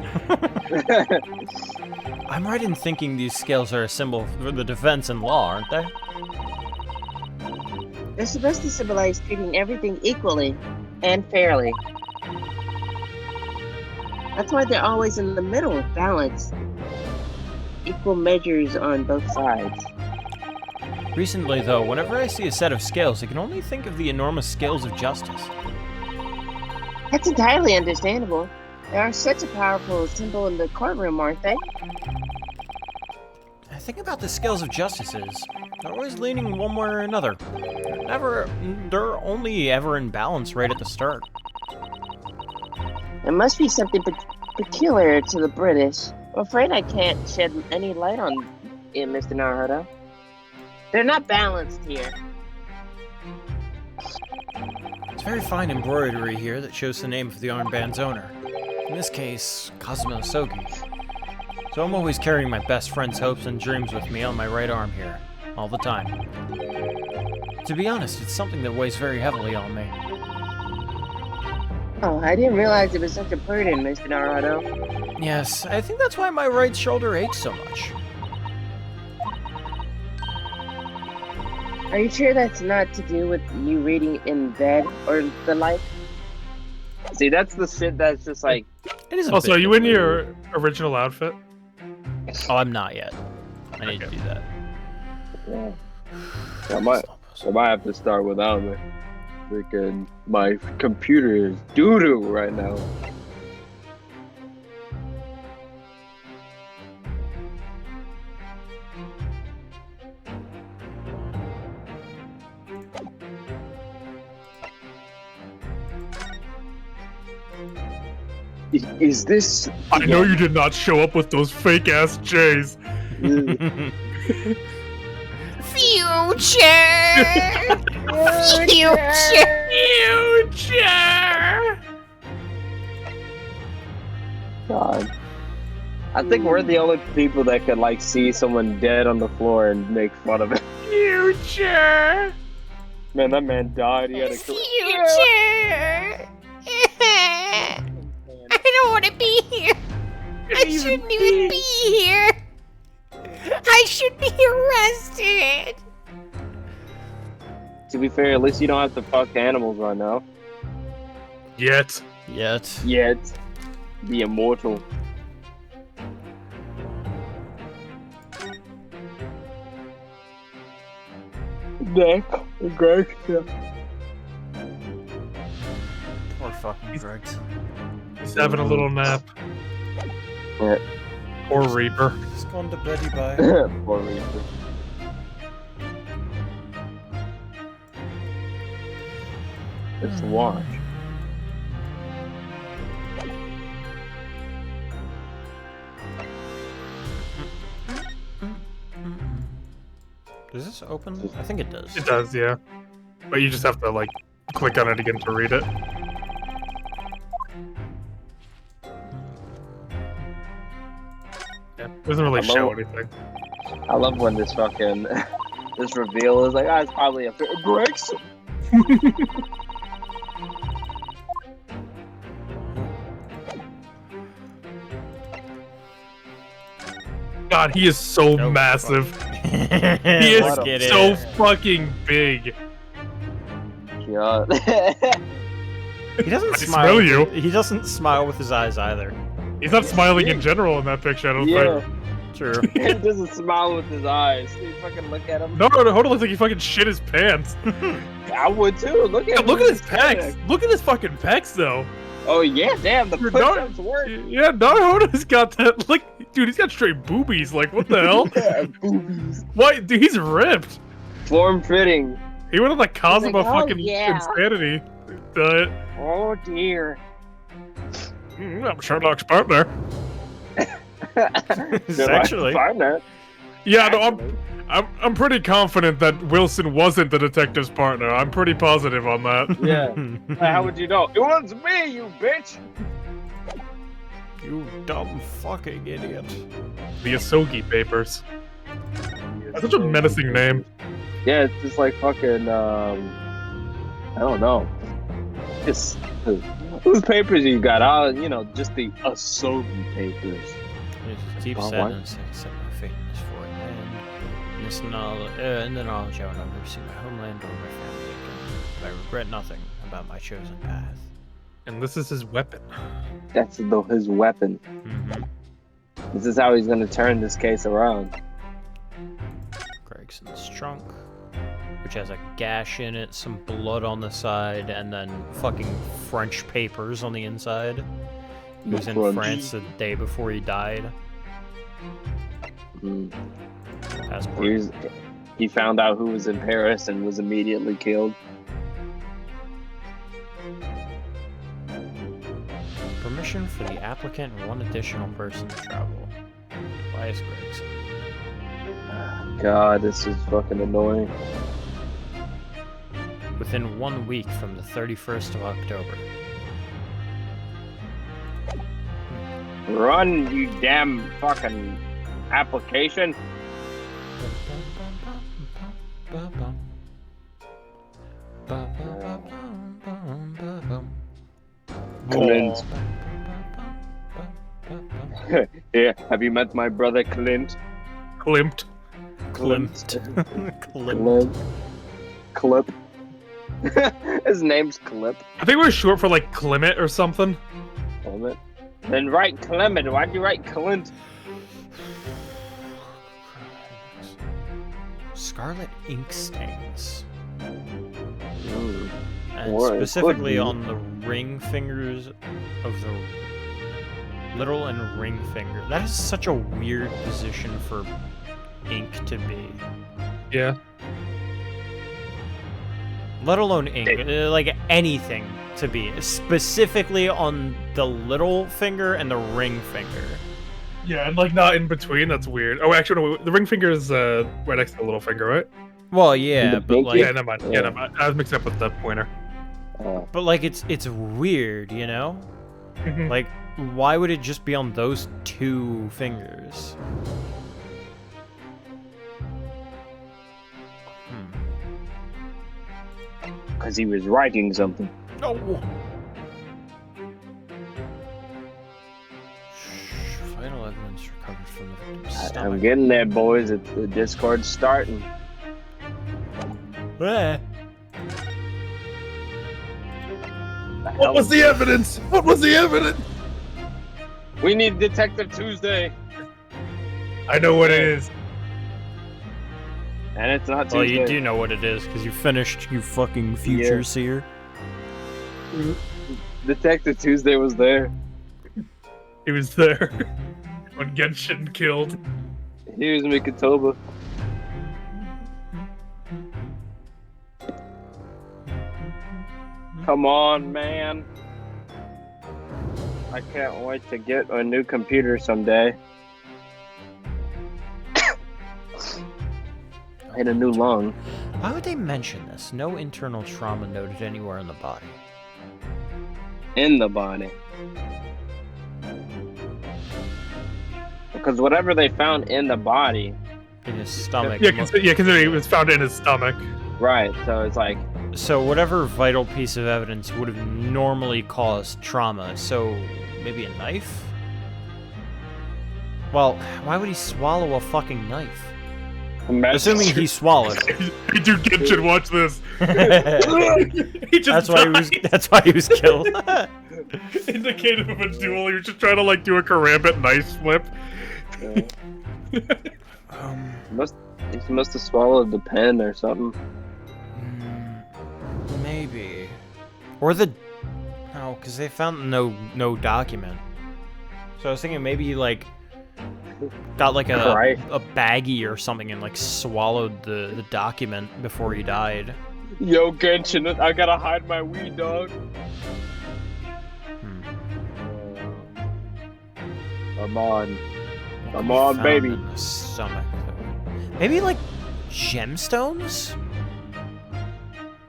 I'm right in thinking these scales are a symbol for the defense and law, aren't they? They're supposed to symbolize treating everything equally and fairly. That's why they're always in the middle, balanced. Equal measures on both sides. Recently, though, whenever I see a set of scales, I can only think of the enormous scales of justice. That's entirely understandable. They are such a powerful symbol in the courtroom, aren't they? The thing about the scales of justice is, they're always leaning one way or another. They're only ever in balance right at the start. There must be something peculiar to the British. I'm afraid I can't shed any light on it, Mr. Naruto. They're not balanced here. It's very fine embroidery here that shows the name of the armband's owner. In this case, Kazuma Sogi. So I'm always carrying my best friend's hopes and dreams with me on my right arm here, all the time. To be honest, it's something that weighs very heavily on me. Oh, I didn't realize it was such a burden, Mr. Naruto. Yes, I think that's why my right shoulder aches so much. Are you sure that's not to do with you reading in bed or the like? See, that's the shit that's just like. It is a Also, bit are you in different. your original outfit? Oh, I'm not yet. I need to do that. Yeah. I might have to start without me. Freaking my computer is doo-doo right now. Is this? I know you did not show up with those fake ass J's. Future! Future! God. I think we're the only people that could like see someone dead on the floor and make fun of it. Future! Man, that man died. He had a Future! I don't want to be here. I shouldn't even be here. I should be arrested. To be fair, at least you don't have to fuck animals right now. Yet. Yet. Yet. Be immortal. Nick, Greg. Poor fucking Greg's. He's having a little nap. Yeah. Poor Reaper. He's gone to beddy bye. Poor Reaper. Let's watch. Does this open? I think it does. It does, yeah. But you just have to, like, click on it again to read it. Yeah, it doesn't really show anything. I love when this fucking this reveal is like, it's probably a Greg's. God, he is so Nope. massive. He is Look at so it. fucking big. God. He doesn't I smile. smell you. He doesn't smile with his eyes either. He's not smiling in general in that picture, I don't Yeah, think. True. he doesn't smile with his eyes. You fucking look at him. No, hold on, looks like he fucking shit his pants. I would too. Look at Yeah, him. look at his pecs. Look at his fucking pecs, though. Oh yeah, damn, the You're push-ups work. Yeah, Naruto's got that. Like, dude, he's got straight boobies. Like, what the hell? Boobies. Why, dude, he's ripped. Form fitting. He went on the Kazuma like, oh, fucking yeah. insanity diet. Oh dear. I'm Sherlock's partner. Actually. Partner. Yeah, no, I'm pretty confident that Wilson wasn't the detective's partner. I'm pretty positive on that. Yeah. How would you know? It was me, you bitch. You dumb fucking idiot. The Asogi Papers. That's such a menacing name. Yeah, it's just like fucking. I don't know. Just whose papers you got? Just the Asogi Papers. Deep Oh, sadness, I set my fate in this foreign land. In the knowledge I will never see my homeland or my family again. But I regret nothing about my chosen path. And this is his weapon. That's his weapon. Mm-hmm. This is how he's gonna turn this case around. Gregson's trunk, which has a gash in it, some blood on the side, and then fucking French papers on the inside. He was in French. France the day before he died. Mm. Passport. He found out who was in Paris and was immediately killed. Permission permission for the applicant and one additional person to travel. Tobias Griggs. God, this is fucking annoying. Within 1 week from the 31st of October. Run, you damn fucking application. Clint. Yeah, have you met my brother Clint? Klimt. Klimt. Clint. Clip. His name's Clip. I think we're short for like Clement or something. Clement. Then write Clement. Why'd you write Clint? Scarlet ink stains. Mm. And Or it could specifically be. on the ring fingers of the little and ring finger. That is such a weird position for ink to be. Yeah. Let alone ink, like anything to be. Specifically on the little finger and the ring finger. Yeah, and like not in between. That's weird. Oh, actually, no. The ring finger is right next to the little finger, right? Well, yeah, The but pinky? like, Yeah, never mind. Yeah, never mind. I was mixed up with the pointer. but like it's weird, you know? Mhm. Like, why would it just be on those two fingers? Because he was writing something. No. Vital evidence recovered from the victim's I'm stomach. getting there, boys. The Discord's starting. Eh. What was the evidence? What was the evidence? We need Detective Tuesday. I know what it is. And it's not Tuesday. Well, you do know what it is because you finished, you fucking future Yeah. seer. Detective Tuesday was there. He was there when Genshin killed. He was Mikitoba. Come on, man. I can't wait to get a new computer someday. And a new lung. Why would they mention this? No internal trauma noted anywhere in the body. In the body. Because whatever they found in the body, In his stomach. Yeah, considering it was found in his stomach. right, so it's like, So whatever vital piece of evidence would have normally caused trauma. So maybe a knife? Well, why would he swallow a fucking knife? Assuming he swallowed it. Hey, dude, Genshin, watch this. He just That's why he was. died. That's why he was killed. Indicative of a duel. He was just trying to like do a karambit knife flip. He must have swallowed the pen or something. Maybe. Or the. No, because they found no document. So I was thinking maybe he like got like Right. a baggie or something and like swallowed the document before he died. Yo, Genshin, I gotta hide my weed, dog. Come on. Come on, Found baby. in the stomach, though. Maybe like gemstones?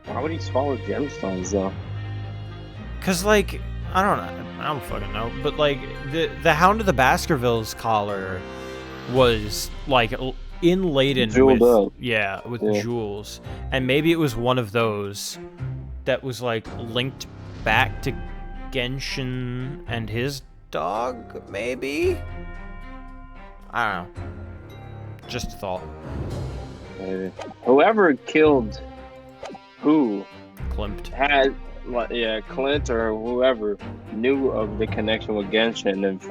Why would he swallow gemstones, though? Cause like I don't fucking know, but like the Hound of the Baskervilles collar was like inladen Jeweled with up. with Yeah. jewels, and maybe it was one of those that was like linked back to Genshin and his dog, maybe. I don't know. Just a thought. Maybe. Whoever killed who Klimt. had, Clint or whoever knew of the connection with Genshin, and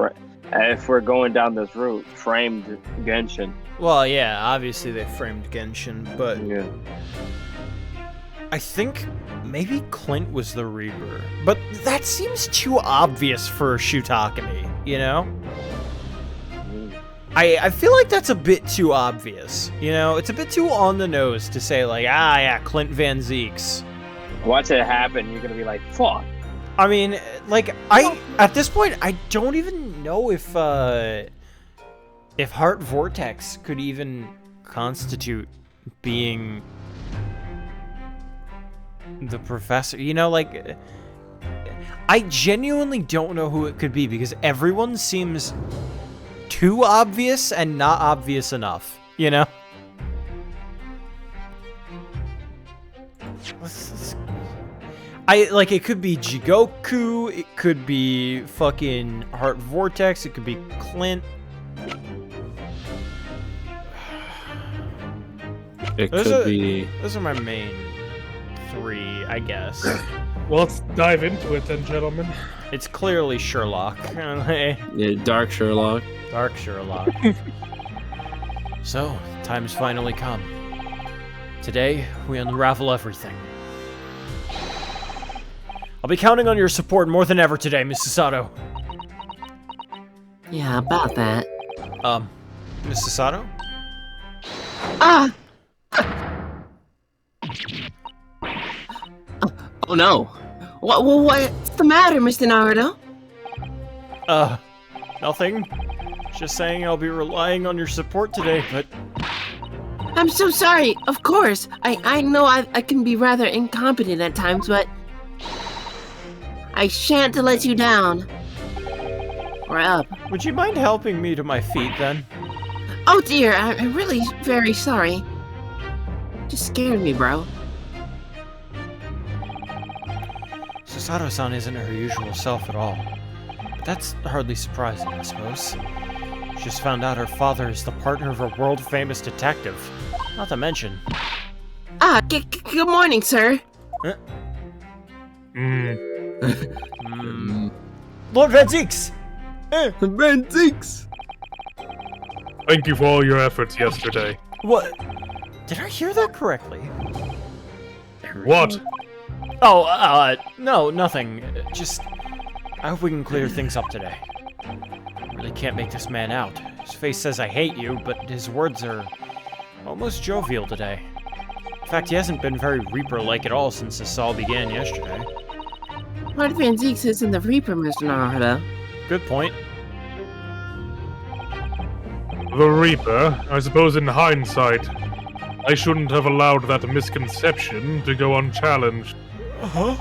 if we're going down this route, framed Genshin. Well, yeah, obviously they framed Genshin, but Yeah. I think maybe Clint was the Reaper. But that seems too obvious for Shutakami, you know? I feel like that's a bit too obvious, you know? It's a bit too on the nose to say like, ah, yeah, Clint Van Zeeks. Watch it happen. You're gonna be like, fuck. I mean, like, at this point, I don't even know if Heart Vortex could even constitute being the professor. You know, like, I genuinely don't know who it could be because everyone seems too obvious and not obvious enough, you know? It could be Jigoku, it could be fucking Heart Vortex, it could be Clint. Those are my main three, I guess. Well, let's dive into it then, gentlemen. It's clearly Sherlock. Yeah, Dark Sherlock. Dark Sherlock. So, time's finally come. Today, we unravel everything. I'll be counting on your support more than ever today, Mrs. Sato. Yeah, about that. Mrs. Sato? Ah! Oh no. What's the matter, Mr. Naruto? Nothing. Just saying I'll be relying on your support today, but... I'm so sorry, of course. I know I can be rather incompetent at times, but... I shan't let you down. Or up. Would you mind helping me to my feet, then? Oh dear, I'm really very sorry. Just scared me, bro. Susato-san isn't her usual self at all. But that's hardly surprising, I suppose. She just found out her father is the partner of a world-famous detective. Not to mention... Ah, good morning, sir. Lord Van Zeeks! Van Zeeks! Thank you for all your efforts yesterday. What? Did I hear that correctly? What? Oh, no, nothing. Just... I hope we can clear things up today. I really can't make this man out. His face says I hate you, but his words are almost jovial today. In fact, he hasn't been very Reaper-like at all since this all began yesterday. Lord Van Zeeks isn't the Reaper, Mr. Naruto. Good point. The Reaper? I suppose in hindsight, I shouldn't have allowed that misconception to go unchallenged. Uh-huh.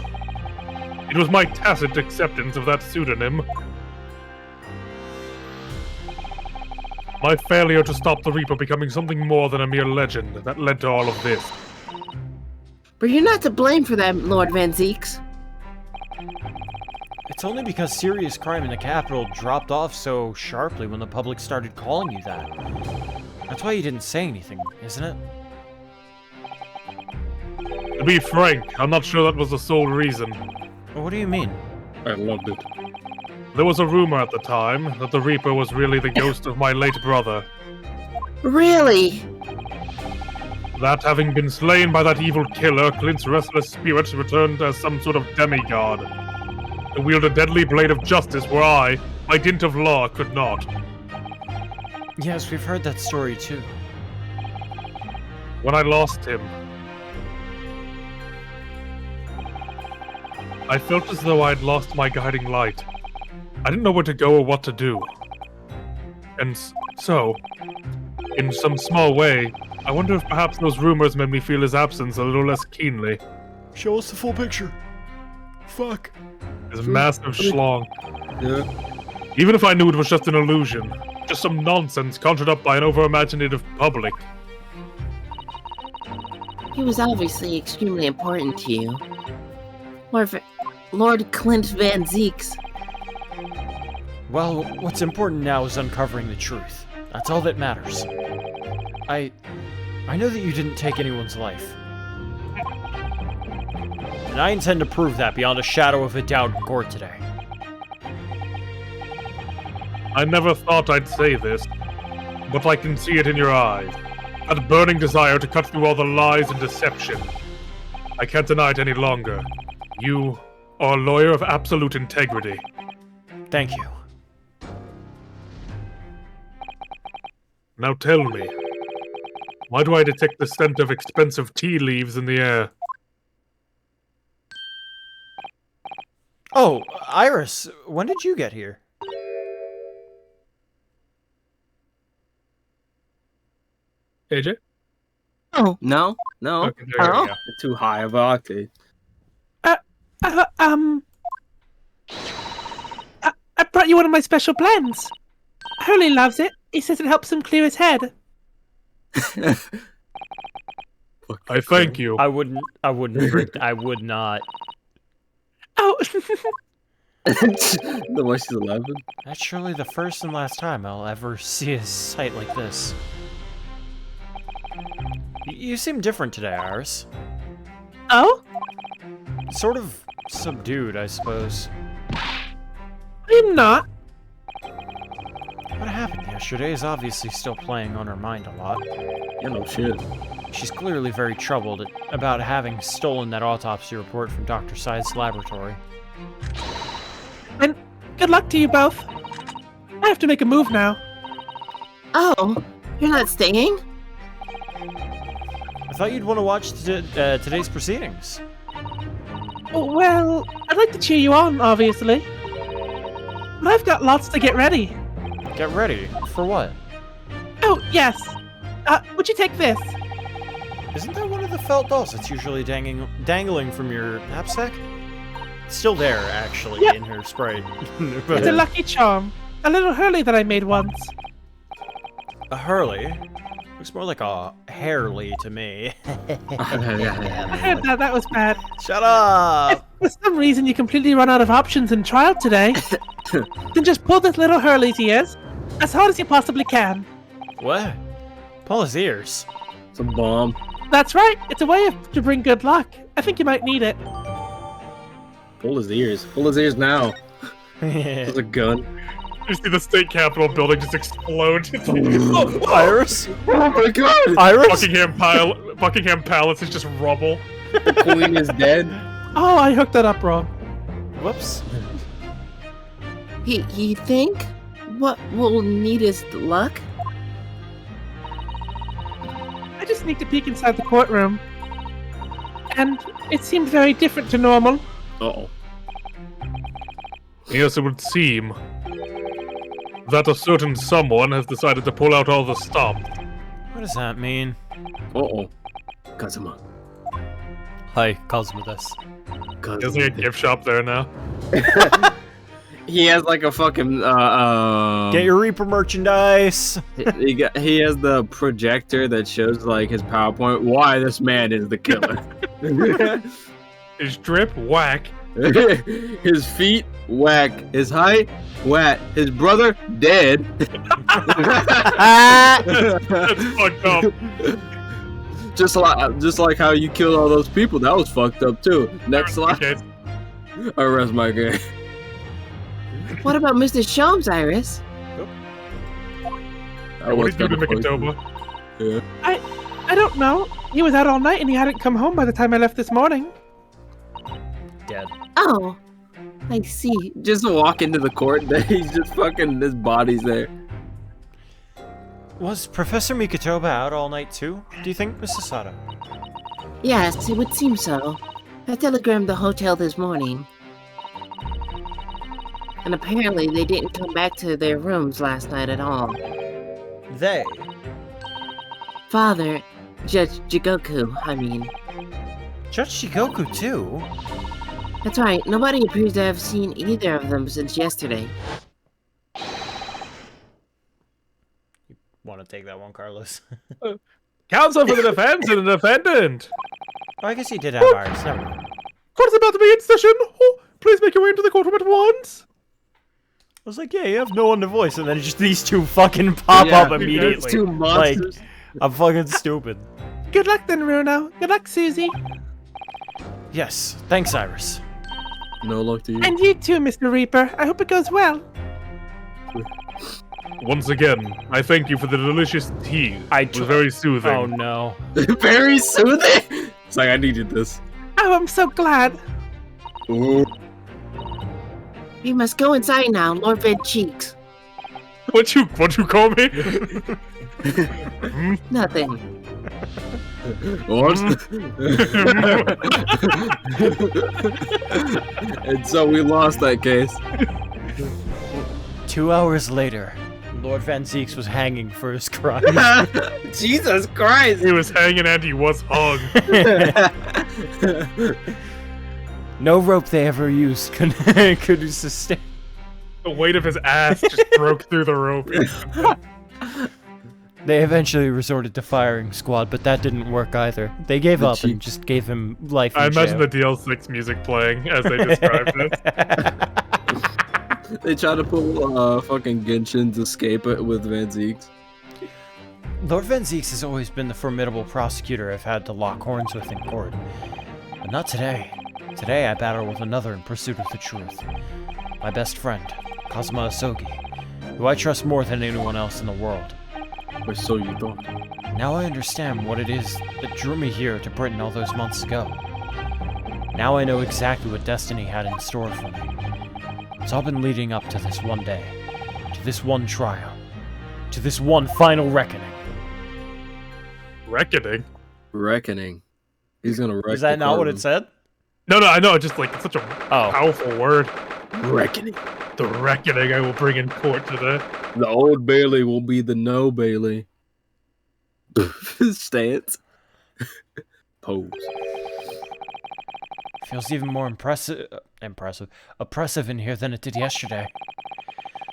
It was my tacit acceptance of that pseudonym. My failure to stop the Reaper becoming something more than a mere legend that led to all of this. But you're not to blame for that, Lord Van Zeeks. It's only because serious crime in the capital dropped off so sharply when the public started calling you that. That's why you didn't say anything, isn't it? To be frank, I'm not sure that was the sole reason. Well, what do you mean? I loved it. There was a rumor at the time that the Reaper was really the ghost of my late brother. Really? That having been slain by that evil killer, Clint's restless spirit returned as some sort of demigod. To wield a deadly blade of justice where I, by dint of law, could not. Yes, we've heard that story too. When I lost him, I felt as though I had lost my guiding light. I didn't know where to go or what to do. And so, in some small way, I wonder if perhaps those rumors made me feel his absence a little less keenly. Show us the full picture. Fuck. His massive schlong. Yeah. Even if I knew it was just an illusion, just some nonsense conjured up by an over-imaginative public. He was obviously extremely important to you. Lord Clint Van Zeeks. Well, what's important now is uncovering the truth. That's all that matters. I know that you didn't take anyone's life. And I intend to prove that beyond a shadow of a doubt in court today. I never thought I'd say this, but I can see it in your eyes. That burning desire to cut through all the lies and deception. I can't deny it any longer. You are a lawyer of absolute integrity. Thank you. Now tell me, why do I detect the scent of expensive tea leaves in the air? Oh, Iris, when did you get here? AJ? Oh, No, no. Okay, there we Oh. go. Too high of octane. Uh, I brought you one of my special blends. Hurley loves it. He says it helps him clear his head. I thank you. I wouldn't drink. I would not. Oh, The way she's 11. That's surely the first and last time I'll ever see a sight like this. You seem different today, Iris. oh, Sort of subdued, I suppose. I'm not. What happened yesterday is obviously still playing on her mind a lot. Yeah, no shit. She's clearly very troubled about having stolen that autopsy report from Dr. Syde's laboratory. And good luck to you both. I have to make a move now. Oh, you're not staying? I thought you'd want to watch today's proceedings. Oh, well, I'd like to cheer you on, obviously. But I've got lots to get ready. Get ready. For what? Oh, yes. Would you take this? Isn't that one of the felt dolls that's usually dangling from your knapsack? It's still there, actually, Yeah. in her sprite. It's a lucky charm. A little Hurley that I made once. A Hurley? Looks more like a Hairley to me. I heard that was bad. Shut up! If for some reason you completely run out of options in trial today, then just pull this little Hurley's ears as hard as you possibly can. What? Pull his ears. It's a bomb. That's right. It's a way to bring good luck. I think you might need it. Pull his ears. Pull his ears now. There's a gun. You see the state capitol building just explode. Iris? Oh my god! Iris? Buckingham Palace is just rubble. The queen is dead. Oh, I hooked that up wrong. Whoops. You think? What will need is luck? I just sneaked a peek inside the courtroom. And it seemed very different to normal. Uh-oh. Yes, it would seem that a certain someone has decided to pull out all the stops. What does that mean? Uh-oh. Kazuma. Hi, Cosmodus. There's like a gift shop there now. He has like a fucking Get your Reaper merchandise! he has the projector that shows like his PowerPoint why this man is the killer. His drip, whack. His feet, whack. His height, whack. His brother, dead. That's fucked up. Just like how you killed all those people. That was fucked up too. Next slide. Okay. Arrest my guy. What about Mr. Sholmes, Iris? What did you do to Mikitoba? Yeah. I don't know. He was out all night and he hadn't come home by the time I left this morning. Dead. Oh, I see. Just walk into the court. He's just fucking. His body's there. Was Professor Mikotoba out all night too, do you think, Mrs. Sato? Yes, it would seem so. I telegrammed the hotel this morning. And apparently they didn't come back to their rooms last night at all. They? Father, Judge Jigoku, I mean. Judge Shigoku too? That's right, nobody appears to have seen either of them since yesterday. Want to take that one, Carlos? Counsel for the defense and the defendant. Oh, I guess he did have Iris. Never mind. Court is about to be in session. Oh, please make your way into the courtroom at once. I was like, yeah, you have no one to voice, and then just these two fucking pop up immediately. It's two monsters. Like, I'm fucking stupid. Good luck then, Runo. Good luck, Susie. Yes, thanks, Iris. No luck to you. And you too, Mr. Reaper. I hope it goes well. Once again, I thank you for the delicious tea. It was very soothing. Oh no. Very soothing. It's like I needed this. Oh, I'm so glad. Ooh. We must go inside now, Lord Red Cheeks. What you call me? Nothing. What? And so we lost that case. 2 hours later, Lord Van Zeeks was hanging for his crime. Jesus Christ! He was hanging and he was hung. No rope they ever used could sustain. The weight of his ass just broke through the rope. They eventually resorted to firing squad, but that didn't work either. They gave up and just gave him life in I imagine jail. the DL6 music playing as they described it. They tried to pull fucking Genshin's Escape it with Van Zeeks. Lord Van Zeeks has always been the formidable prosecutor I've had to lock horns with in court. But not today. Today I battle with another in pursuit of the truth. My best friend, Kazuma Asogi, who I trust more than anyone else in the world. Or so you thought. Now I understand what it is that drew me here to Britain all those months ago. Now I know exactly what destiny had in store for me. It's all been leading up to this one day, to this one trial, to this one final reckoning. Reckoning? Reckoning. He's gonna wreck Is that the not what courtroom. it said? No, I know. Just like it's such a powerful word. Reckoning. The reckoning I will bring in court today. The old Bailey will be the no Bailey. Stance. Pose. Feels even more oppressive in here than it did yesterday.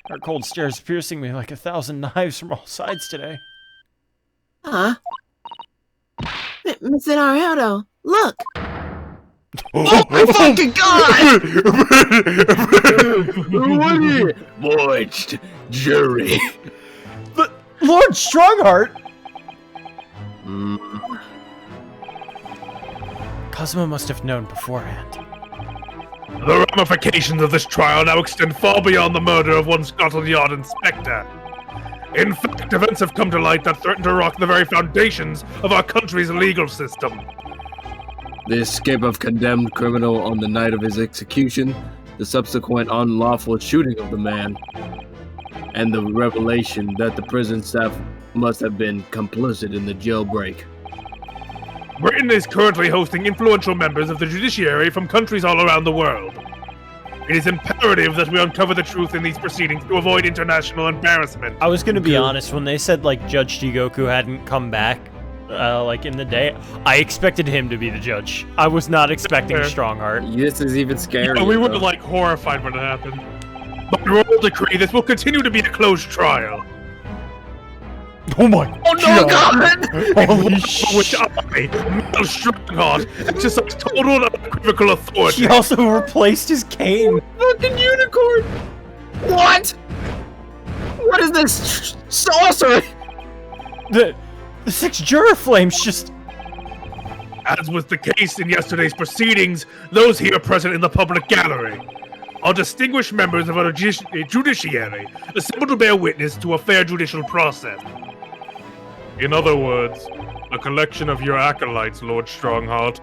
Her cold stare is piercing me like 1,000 knives from all sides today. Huh? Mr. Naruto, look! Oh my fucking god! Moist jury. Lord Strongheart! Kazuma must have known beforehand. The ramifications of this trial now extend far beyond the murder of one Scotland Yard inspector. In fact, events have come to light that threaten to rock the very foundations of our country's legal system. The escape of condemned criminal on the night of his execution, the subsequent unlawful shooting of the man, and the revelation that the prison staff must have been complicit in the jailbreak. Britain is currently hosting influential members of the judiciary from countries all around the world. It is imperative that we uncover the truth in these proceedings to avoid international embarrassment. I was gonna be honest, when they said, like, Judge Jigoku hadn't come back, like, in the day, I expected him to be the judge. I was not expecting Strongheart. This is even scarier. Yeah, we were, though. like, horrified when it happened. By royal decree, this will continue to be a closed trial. Oh my God! Holy Which I, Mel Strongheart, exercise total and unequivocal authority. He also replaced his cane. Fucking unicorn! What? What is this sorcery? The 6 juror flames just... As was the case in yesterday's proceedings, those here present in the public gallery are distinguished members of our judiciary, assembled to bear witness to a fair judicial process. In other words, a collection of your acolytes, Lord Strongheart.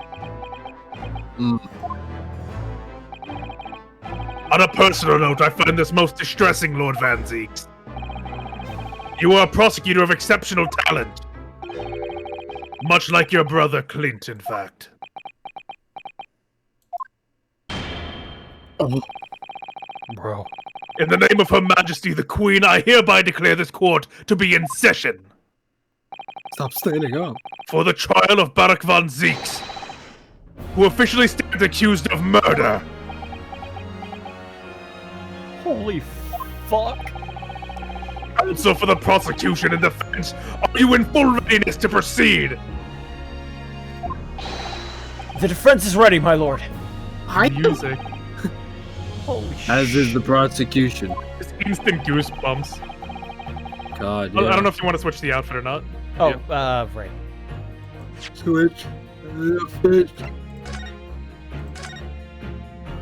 On a personal note, I find this most distressing, Lord Van Zeeks. You are a prosecutor of exceptional talent. Much like your brother Clint, in fact. Bro. In the name of Her Majesty the Queen, I hereby declare this court to be in session. Stop standing up. For the trial of Barak Van Zeeks, who officially stands accused of murder. Holy fuck. Also for the prosecution and defense, are you in full readiness to proceed? The defense is ready, my lord. Music. Holy shit. As is the prosecution. Just instant goosebumps. God, I yeah. don't know if you want to switch the outfit or not. Oh, Yeah. right. Switch. Switch.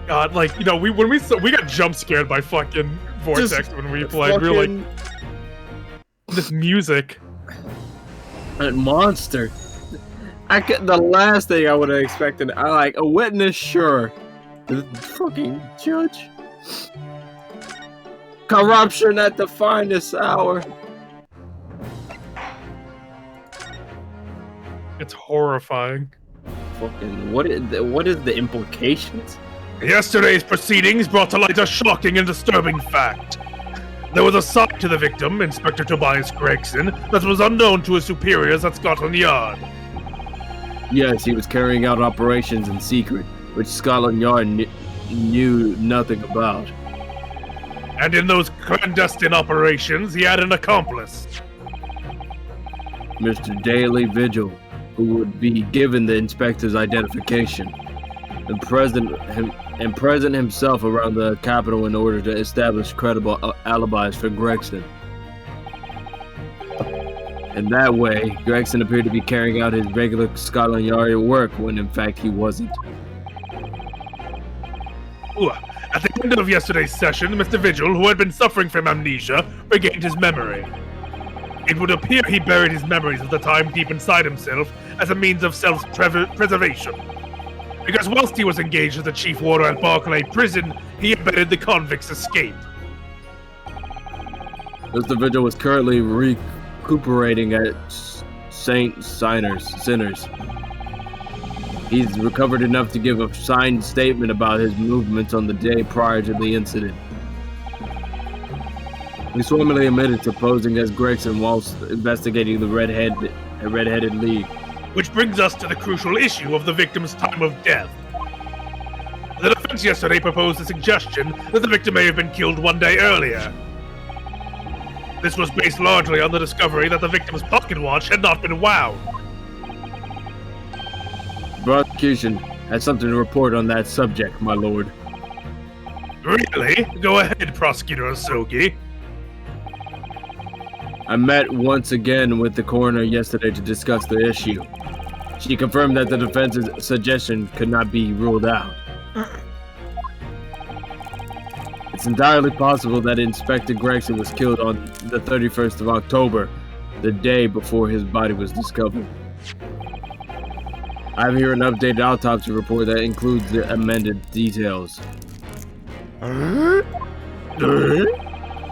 God, like, you know, we got jump scared by fucking Vortex when we played. We were like, this music. That monster. The last thing I would have expected. I like a witness, sure. The fucking judge. Corruption at the finest hour. It's horrifying. Fucking what is the implications? Yesterday's proceedings brought to light a shocking and disturbing fact. There was a side to the victim, Inspector Tobias Gregson, that was unknown to his superiors at Scotland Yard. Yes, he was carrying out operations in secret, which Scotland Yard knew nothing about. And in those clandestine operations, he had an accomplice. Mr. Daily Vigil, who would be given the inspector's identification, and present himself around the capital in order to establish credible alibis for Gregson. In that way, Gregson appeared to be carrying out his regular Scotland Yard work when in fact he wasn't. Ooh, at the end of yesterday's session, Mr. Vigil, who had been suffering from amnesia, regained his memory. It would appear he buried his memories of the time deep inside himself as a means of self-preservation. Because whilst he was engaged as the chief warder at Barclay Prison, he abetted the convict's escape. Mr. Vigil was currently recuperating at St. Sinners. He's recovered enough to give a signed statement about his movements on the day prior to the incident. He swimmingly admitted to posing as Gregson whilst investigating the Red-Headed League. Which brings us to the crucial issue of the victim's time of death. The defense yesterday proposed a suggestion that the victim may have been killed one day earlier. This was based largely on the discovery that the victim's pocket watch had not been wound. Prosecution has something to report on that subject, my lord. Really? Go ahead, Prosecutor Osogi. I met once again with the coroner yesterday to discuss the issue. She confirmed that the defense's suggestion could not be ruled out. It's entirely possible that Inspector Gregson was killed on the 31st of October, the day before his body was discovered. I have here an updated autopsy report that includes the amended details.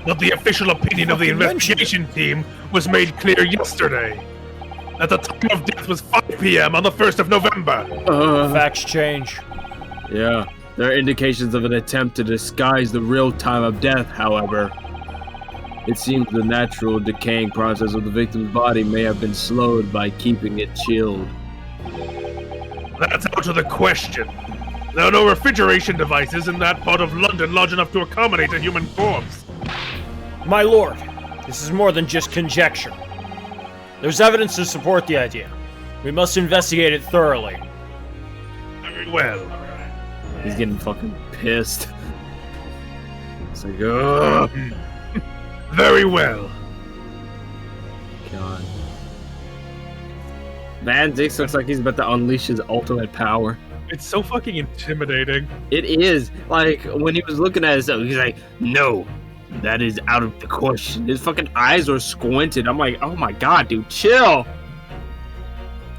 But the official opinion of the investigation team was made clear yesterday. That the time of death was 5 p.m. on the 1st of November. Facts change. Yeah, there are indications of an attempt to disguise the real time of death, however. It seems the natural decaying process of the victim's body may have been slowed by keeping it chilled. That's out of the question. There are no refrigeration devices in that part of London large enough to accommodate a human corpse. My lord, this is more than just conjecture. There's evidence to support the idea. We must investigate it thoroughly. Very well. He's getting fucking pissed. It's like, ugh. Very well. God. Man, Dix looks like he's about to unleash his ultimate power. It's so fucking intimidating. It is. Like, when he was looking at himself, he's like, no, that is out of the question. His fucking eyes are squinted. I'm like, oh my god, dude, chill.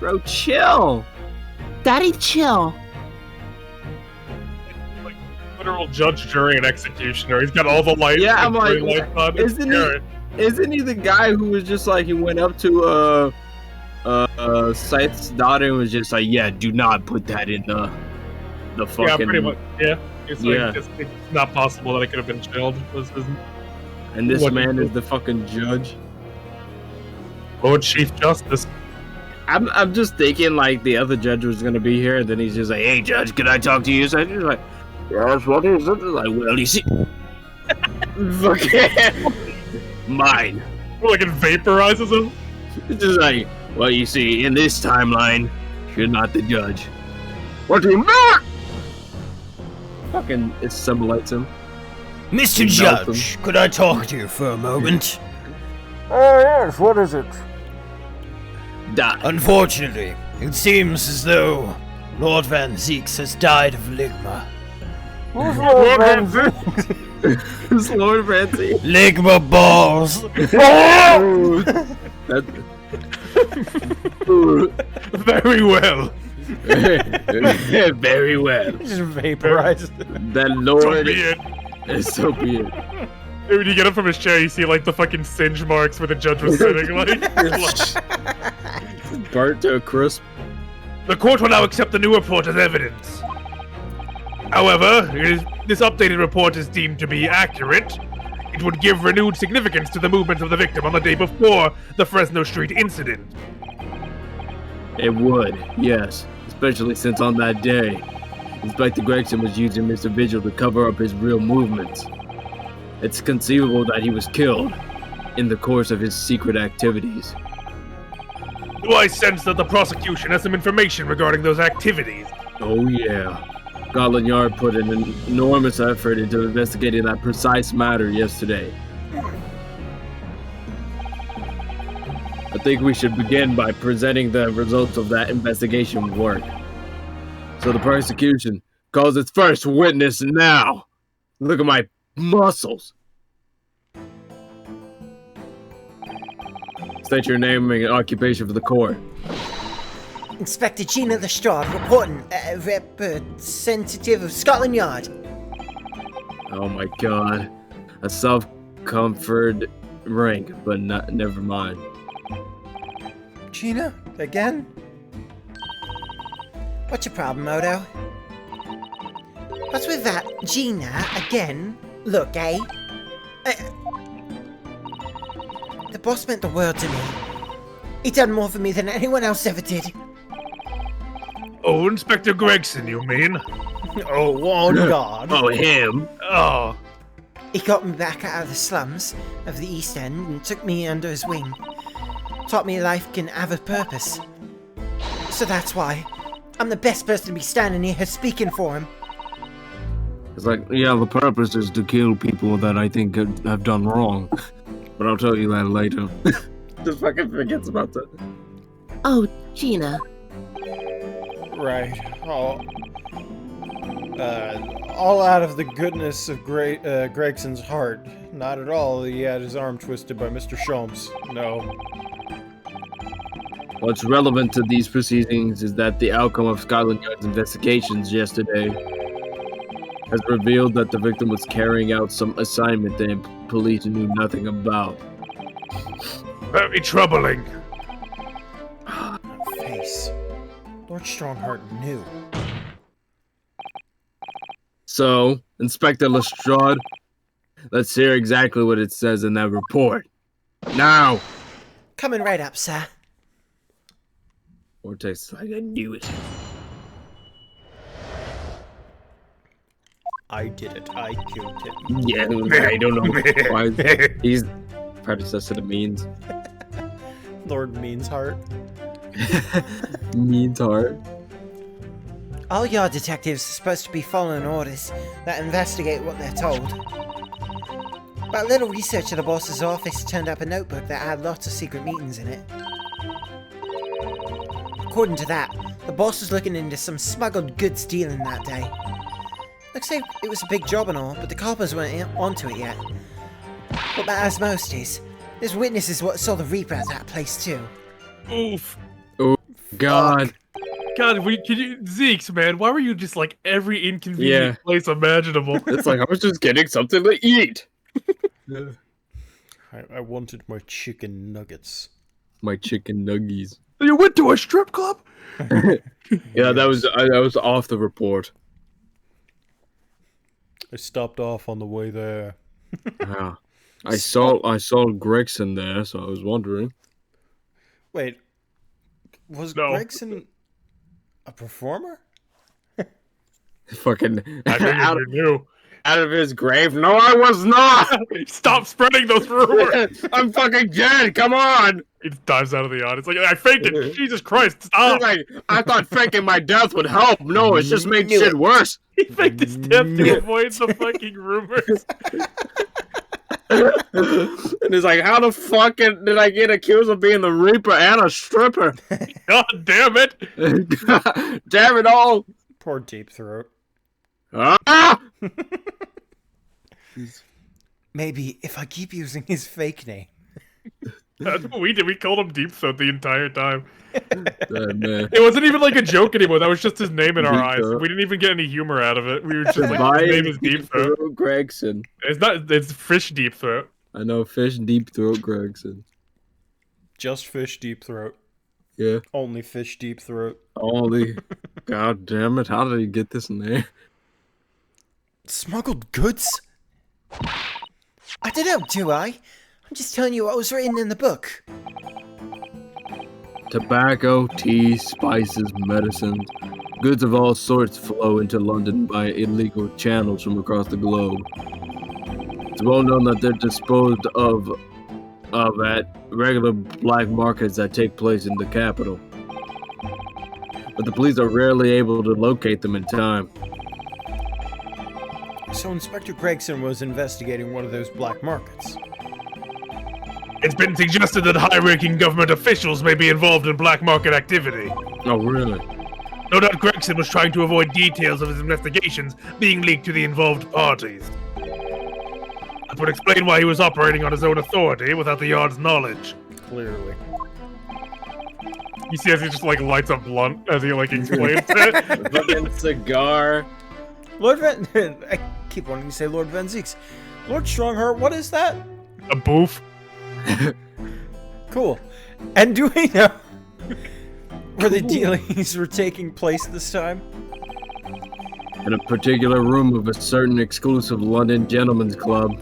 Bro, chill. Daddy, chill. Like, literal judge, jury, and executioner. He's got all the lights. Yeah, I'm like, lights on. isn't he the guy who was just like, he went up to, Scythe's daughter and was just like, yeah, do not put that in the fucking... Yeah, pretty much, yeah. It's like, Yeah. it's not possible that it could have been chilled. And this man is the fucking judge. Lord Chief Justice. I'm just thinking like the other judge was gonna be here, and then he's just like, "Hey, judge, can I talk to you?" So he's like, "Yes, what is it?" Like, well, you see, fucking mine. Like it vaporizes him. It's just like, well, you see, in this timeline, you're not the judge. What do you mean? Fucking assimilates him. Mr. Melts Judge, could I talk to you for a moment? Oh, yes, what is it? Die. Unfortunately, it seems as though Lord Van Zeeks has died of ligma. Who's Lord Van Zeek? It's Lord Fancy. Ligma balls! Very well. Very well. Just vaporized. That So Lord be it. is so be it. When you get up from his chair, you see like the fucking singe marks where the judge was sitting. Like, Burnt to a crisp. The court will now accept the new report as evidence. However, this updated report is deemed to be accurate. It would give renewed significance to the movements of the victim on the day before the Fresno Street incident. It would, yes. Especially since on that day, Inspector Gregson was using Mr. Vigil to cover up his real movements. It's conceivable that he was killed in the course of his secret activities. Do I sense that the prosecution has some information regarding those activities? Oh yeah. Scotland Yard put an enormous effort into investigating that precise matter yesterday. I think we should begin by presenting the results of that investigation work. So the prosecution calls its first witness now. Look at my muscles. State your name and occupation for the court. Inspector Gina Lestrade reporting, representative of Scotland Yard. Oh my god. A self-comfort rank, but never mind. Gina? Again? What's your problem, Odo? What's with that? Gina, again? Look, eh? The boss meant the world to me. He done more for me than anyone else ever did. Oh, Inspector Gregson, you mean? Oh, on God. Oh, him? Oh. He got me back out of the slums of the East End and took me under his wing. Taught me life can have a purpose. So that's why I'm the best person to be standing here speaking for him. It's like, yeah, the purpose is to kill people that I think have done wrong. But I'll tell you that later. Just fucking forgets about that. Oh, Gina. Right. All out of the goodness of Gregson's heart. Not at all. He had his arm twisted by Mr. Sholmes. No. What's relevant to these proceedings is that the outcome of Scotland Yard's investigations yesterday has revealed that the victim was carrying out some assignment that police knew nothing about. Very troubling. Face. Lord Strongheart knew. So, Inspector Lestrade, let's hear exactly what it says in that report. Now! Coming right up, sir. Vortex, like I knew it. I did it. I killed him. Yeah, I don't know why. He's predecessor to Means. Lord Mean's heart. Means heart. All your detectives are supposed to be following orders that investigate what they're told. But a little research at the boss's office turned up a notebook that had lots of secret meetings in it. According to that, the boss was looking into some smuggled goods dealing that day. Looks like it was a big job and all, but the coppers weren't onto it yet. What matters most is, there's witnesses what saw the Reaper at that place too. Oof. Oh, God. God, can you, Zeeks, man, why were you just like every inconvenient place imaginable? It's like I was just getting something to eat. I wanted my chicken nuggets. My chicken nuggies. You went to a strip club? Yeah, that was off the report. I stopped off on the way there. Yeah. I saw Gregson there, so I was wondering. Wait, was Gregson a performer? Fucking I knew. Out of his grave. No, I was not. Stop spreading those rumors. I'm fucking dead. Come on. He dives out of the audience. Like, I faked it. Jesus Christ, stop. Like, I thought faking my death would help. No, it's just made shit worse. He faked his death to avoid the fucking rumors. And he's like, how the fuck did I get accused of being the Reaper and a stripper? God damn it. God damn it all. Poor Deep Throat. Ah! Maybe if I keep using his fake name. That's what we did. We called him Deep Throat the entire time. Man. It wasn't even like a joke anymore. That was just his name in our Deep eyes. Throat. We didn't even get any humor out of it. We were just like, his name is Deep Throat. Gregson. It's Fish Deep Throat. I know, Fish Deep Throat Gregson. Just Fish Deep Throat. Yeah. Only fish deep throat. Only. God damn it! How did he get this name? Smuggled goods? I don't know, do I? I'm just telling you what was written in the book. Tobacco, tea, spices, medicines. Goods of all sorts flow into London by illegal channels from across the globe. It's well known that they're disposed of at regular black markets that take place in the capital. But the police are rarely able to locate them in time. So Inspector Gregson was investigating one of those black markets. It's been suggested that high-ranking government officials may be involved in black market activity. Oh, really? No doubt Gregson was trying to avoid details of his investigations being leaked to the involved parties. That would explain why he was operating on his own authority without the Yard's knowledge. Clearly. You see as he just, like, lights a blunt as he, like, explains it. Fucking cigar. Lord Van... I keep wanting to say Lord Van Zeeks. Lord Strongheart, what is that? A boof. Cool. And do we know where the dealings were taking place this time? In a particular room of a certain exclusive London gentleman's club.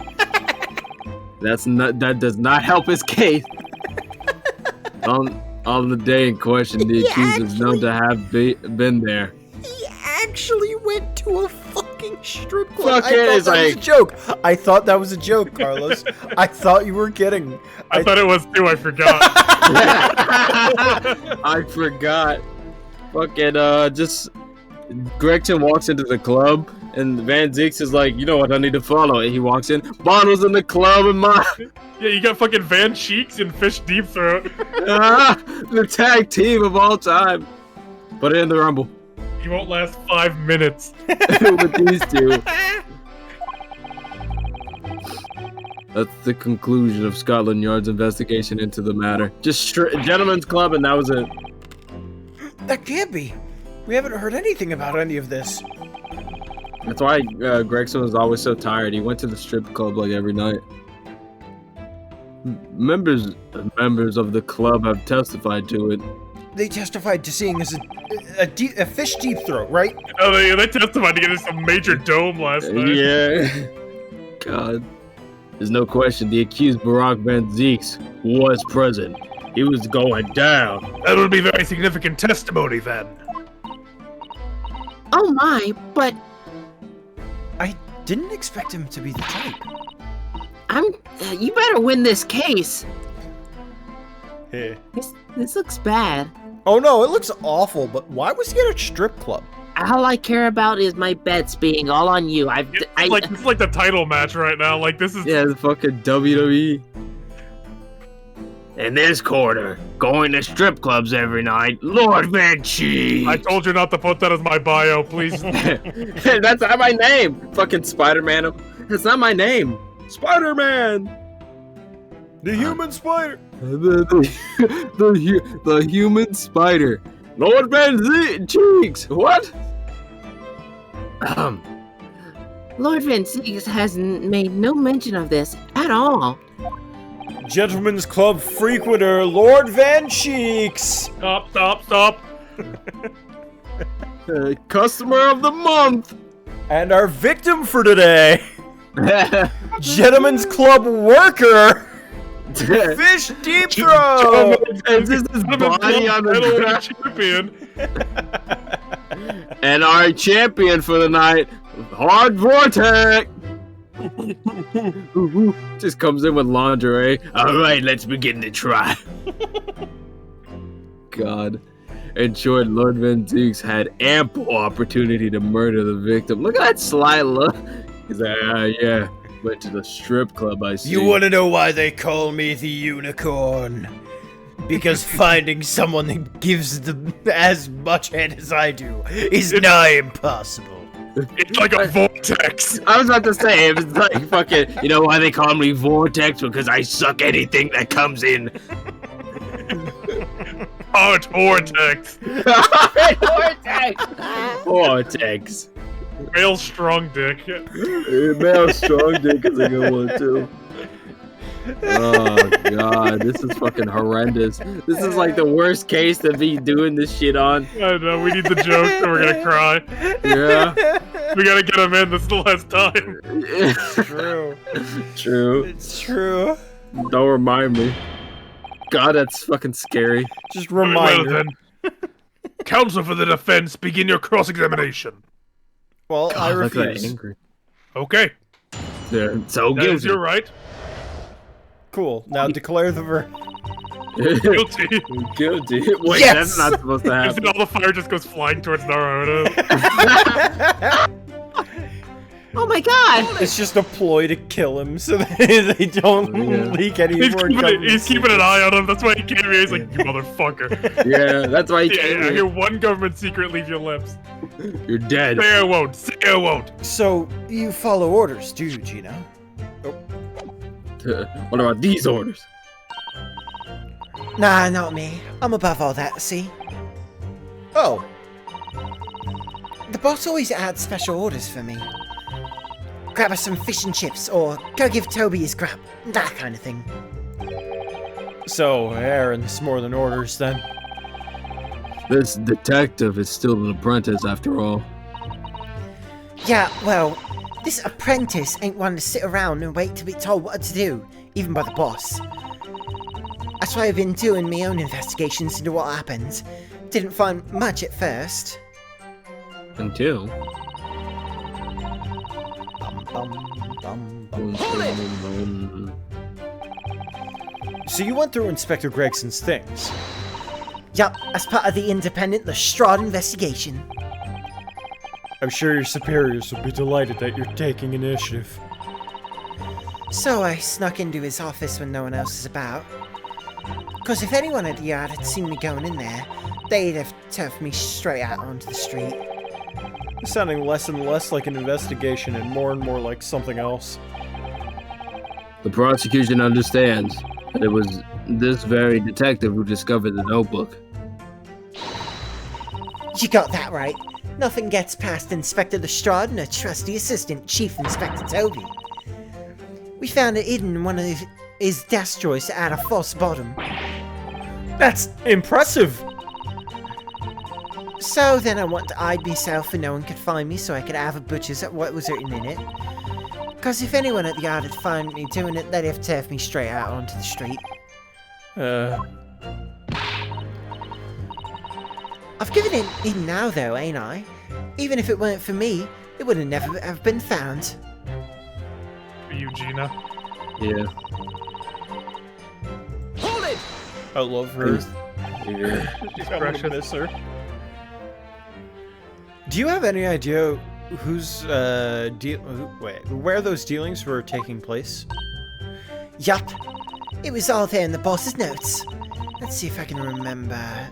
That does not help his case. On the day in question, the accused is known to have been there. He actually went to a fucking strip club. Fuck it, I it's thought that was like- a joke. I thought that was a joke, Carlos. I thought you were kidding. I thought it was too, I forgot. I forgot. Fucking, just... Gregson walks into the club, and Van Zeeks is like, you know what, I need to follow it. He walks in, Bono's in the club, and Yeah, you got fucking Van Cheeks and Fish Deep Throat. the tag team of all time. Put it in the Rumble. You won't last 5 minutes. With these two. That's the conclusion of Scotland Yard's investigation into the matter. Just gentleman's club, and that was it. That can't be. We haven't heard anything about any of this. That's why Gregson was always so tired. He went to the strip club like every night. Members of the club have testified to it. They testified to seeing us a fish deep throat, right? Oh, they testified to getting some major dome last night. Yeah. God. There's no question the accused Barack Van Zeeks was present. He was going down. That would be very significant testimony then. Oh my, but I didn't expect him to be the type. you better win this case. Hey. This looks bad. Oh no, it looks awful, but why was he at a strip club? All I care about is my bets being all on you. This is like the title match right now. Like, this is... Yeah, the fucking WWE. In this corner, going to strip clubs every night, Lord Van Cheese. I told you not to put that as my bio, please. That's not my name. Fucking Spider-Man. That's not my name. Spider-Man. The human spider. The human spider. Lord Van Cheeks. What? Lord Van Zeeks has made no mention of this at all. Gentlemen's Club frequenter, Lord Van Cheeks. Stop. Customer of the month. And our victim for today, Gentlemen's Club worker, Fish Deep Throat. Is this his body on the champion. And our champion for the night, Hard Vortex. Just comes in with lingerie. All right, let's begin the trial. God. In short, Lord Van Zeeks had ample opportunity to murder the victim. Look at that sly look. He's like, yeah, went to the strip club, I see. You want to know why they call me the unicorn? Because finding someone that gives them as much head as I do is nigh impossible. It's like a vortex. I was about to say, it's like fucking, you know why they call me Vortex? Because I suck anything that comes in. Hard vortex. Vortex. Real strong dick. Male strong dick is a good one, too. Oh god, this is fucking horrendous. This is like the worst case to be doing this shit on. I know, we need the jokes or we're gonna cry. Yeah. We gotta get him in, this is the last time. True. True. It's true. Don't remind me. God, that's fucking scary. Just Well reminder. then. Counsel for the defense, begin your cross-examination. Well, I God, look at that refuse. angry. Okay, They're so that is guilty. your right. Cool. Now declare the verdict. Guilty. Guilty. Wait, Yes! that's not supposed to And happen. all the fire just goes flying towards Naruto. Oh my god! It's just a ploy to kill him so that they don't Yeah. leak any He's more keeping, government he's keeping an secrets. eye on him, that's why he came here. He's like, you motherfucker. Yeah, that's why you Yeah, can't. I hear one government secret leave your lips. You're dead. Say I won't, say I won't. So, you follow orders, do you, Gina? What about these orders? Nah, not me. I'm above all that, see? Oh, The boss always adds special orders for me. Grab us some fish and chips, or go give Toby his grub. That kind of thing. so Aaron's more than orders then. This detective is still an apprentice after all. Yeah, well, this apprentice ain't one to sit around and wait to be told what to do, even by the boss. That's why I've been doing my own investigations into what happened. Didn't find much at first. Until. So you went through Inspector Gregson's things. Yup, as part of the independent Lestrade investigation. I'm sure your superiors will be delighted that you're taking initiative. So I snuck into his office when no one else is about. Cause if anyone at the yard had seen me going in there, they'd have turfed me straight out onto the street. It's sounding less and less like an investigation and more like something else. The prosecution understands that it was this very detective who discovered the notebook. You got that right. Nothing gets past Inspector Lestrade and a trusty assistant, Chief Inspector Toby. We found it hidden in one of his desk drawers to add a false bottom. That's impressive! So then I wanted to hide myself and no one could find me so I could have a butcher's at what was written in it. Cause if anyone at the yard had found me doing it, they'd have turfed me straight out onto the street. I've given it in now though, ain't I? Even if it weren't for me, it would have never have been found. For you, Gina. Yeah. I love her. Yeah. She's I'm gonna precious. miss her. Do you have any idea who's where those dealings were taking place? Yup. It was all there in the boss's notes. Let's see if I can remember.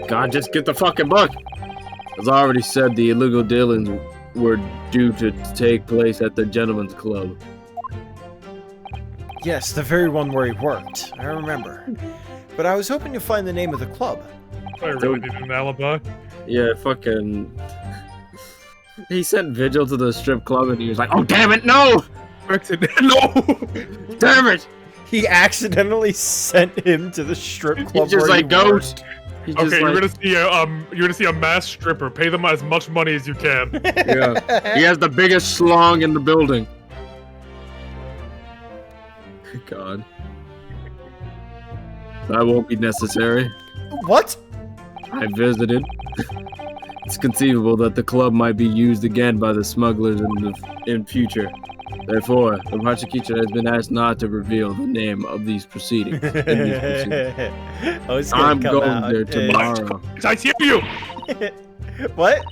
God, just get the fucking book! As I already said, the illegal dealings were due to take place at the Gentleman's Club. Yes, the very one where he worked. I remember. But I was hoping to find the name of the club. I really need an alibi. Yeah, fucking... He sent Vigil to the strip club and he was like, oh damn it, no! Brexit, no! Damn it! He accidentally sent him to the strip club. He's just where like, he go! worked. He's just Okay, like, you're gonna see a mass stripper. Pay them as much money as you can. yeah. He has the biggest schlong in the building. God. That won't be necessary. What? I visited. It's conceivable that the club might be used again by the smugglers in future. Therefore, the prosecution has been asked not to reveal the name of these proceedings. Oh, it's gonna I'm come going out. there tomorrow. I hear you! What?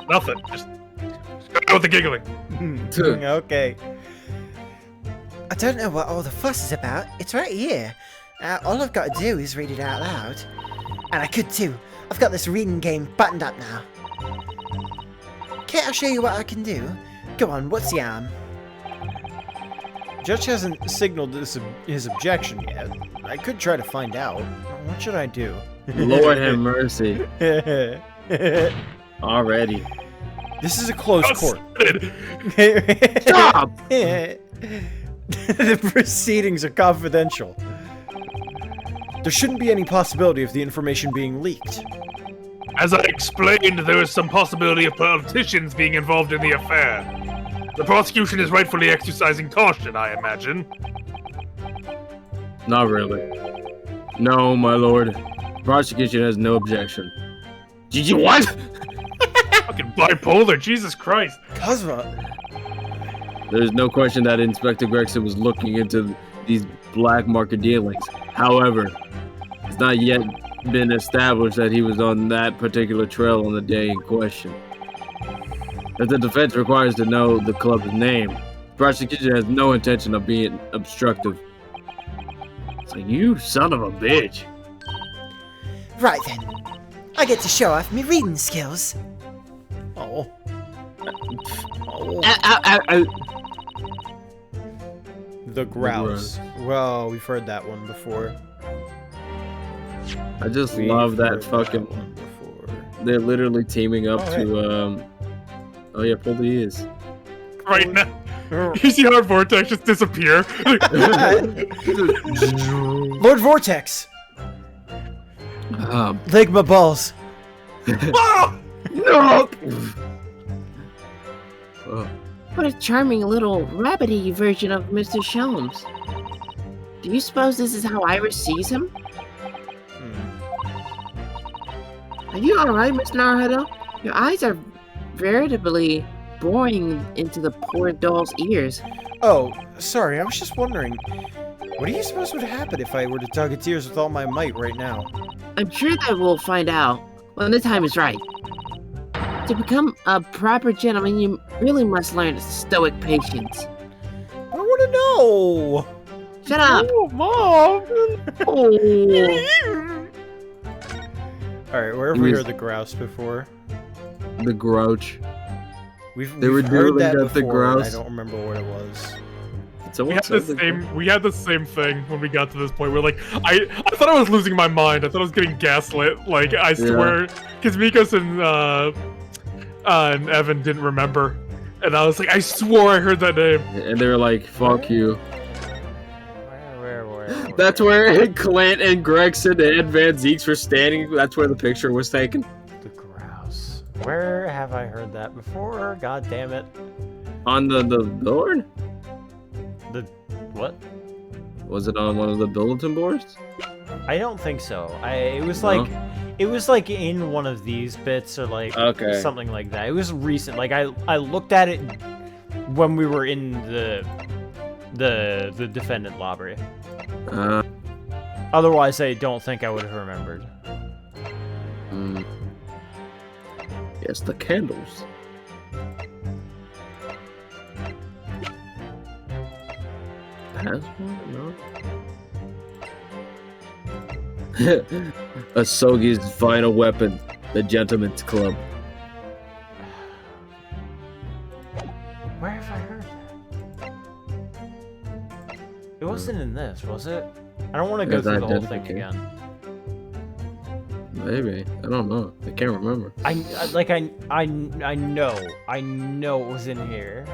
Nothing. Just go out with the giggling. Okay. I don't know what all the fuss is about. It's right here. All I've got to do is read it out loud. And I could too. I've got this reading game buttoned up now. Can't I show you what I can do? Go on, what's the arm? Judge hasn't signaled his objection yet. I could try to find out. What should I do? Lord have mercy. Already. This is a close court. Stop! The proceedings are confidential. There shouldn't be any possibility of the information being leaked. As I explained, there is some possibility of politicians being involved in the affair. The prosecution is rightfully exercising caution, I imagine. Not really. No, my lord. Prosecution has no objection. Gigi, what? Fucking bipolar, Jesus Christ. Cosmo, There's no question that Inspector Gregson was looking into these black market dealings. However, it's not yet been established that he was on that particular trail on the day in question. If the defense requires to know the club's name, the prosecution has no intention of being obstructive. It's like, you son of a bitch. Right then. I get to show off me reading skills. oh. The grouse. Well, we've heard that one before. I just We've love that heard fucking... one before. They're literally teaming up Oh, to, Oh yeah, pull the ears. Right now. You see how our vortex just disappear? Lord Vortex! Um, Leg my balls. Ah! no! Oh, What a charming little rabbity version of Mr. Sholmes. Do you suppose this is how Iris sees him? Are you alright, Miss Naruto? Your eyes are veritably boring into the poor doll's ears. Oh, sorry, I was just wondering. What do you suppose would happen if I were to tug its ears with all my might right now? I'm sure that we'll find out when the time is right. To become a proper gentleman, you really must learn stoic patience. I want to know! Shut up! Oh, Mom! Oh. Alright, where have we heard the grouse before? the grouch. We've were heard doing that that the before, and I grouse. don't remember what it was. We had the same thing when we got to this point. Where like I thought I was losing my mind. I thought I was getting gaslit. Like I swear, because Mikos and Evan didn't remember, and I was like, I swore I heard that name. And they were like, fuck you. Where? That's where Clint and Gregson and Van Zeeks were standing. That's where the picture was taken. The grouse. Where have I heard that before? God damn it. On the billboard? The what? Was it on one of the bulletin boards? I don't think so. It was like in one of these bits or like Okay. something like that. It was recent. Like I looked at it when we were in the defendant lobby. Otherwise, I don't think I would have remembered. Yes, the candles. Has one? No. Asogi's final weapon, the Gentleman's Club. Where have I heard that? It wasn't in this, was it? I don't want to go His through the whole thing identification. again. Maybe. I don't know. I can't remember. I know it was in here.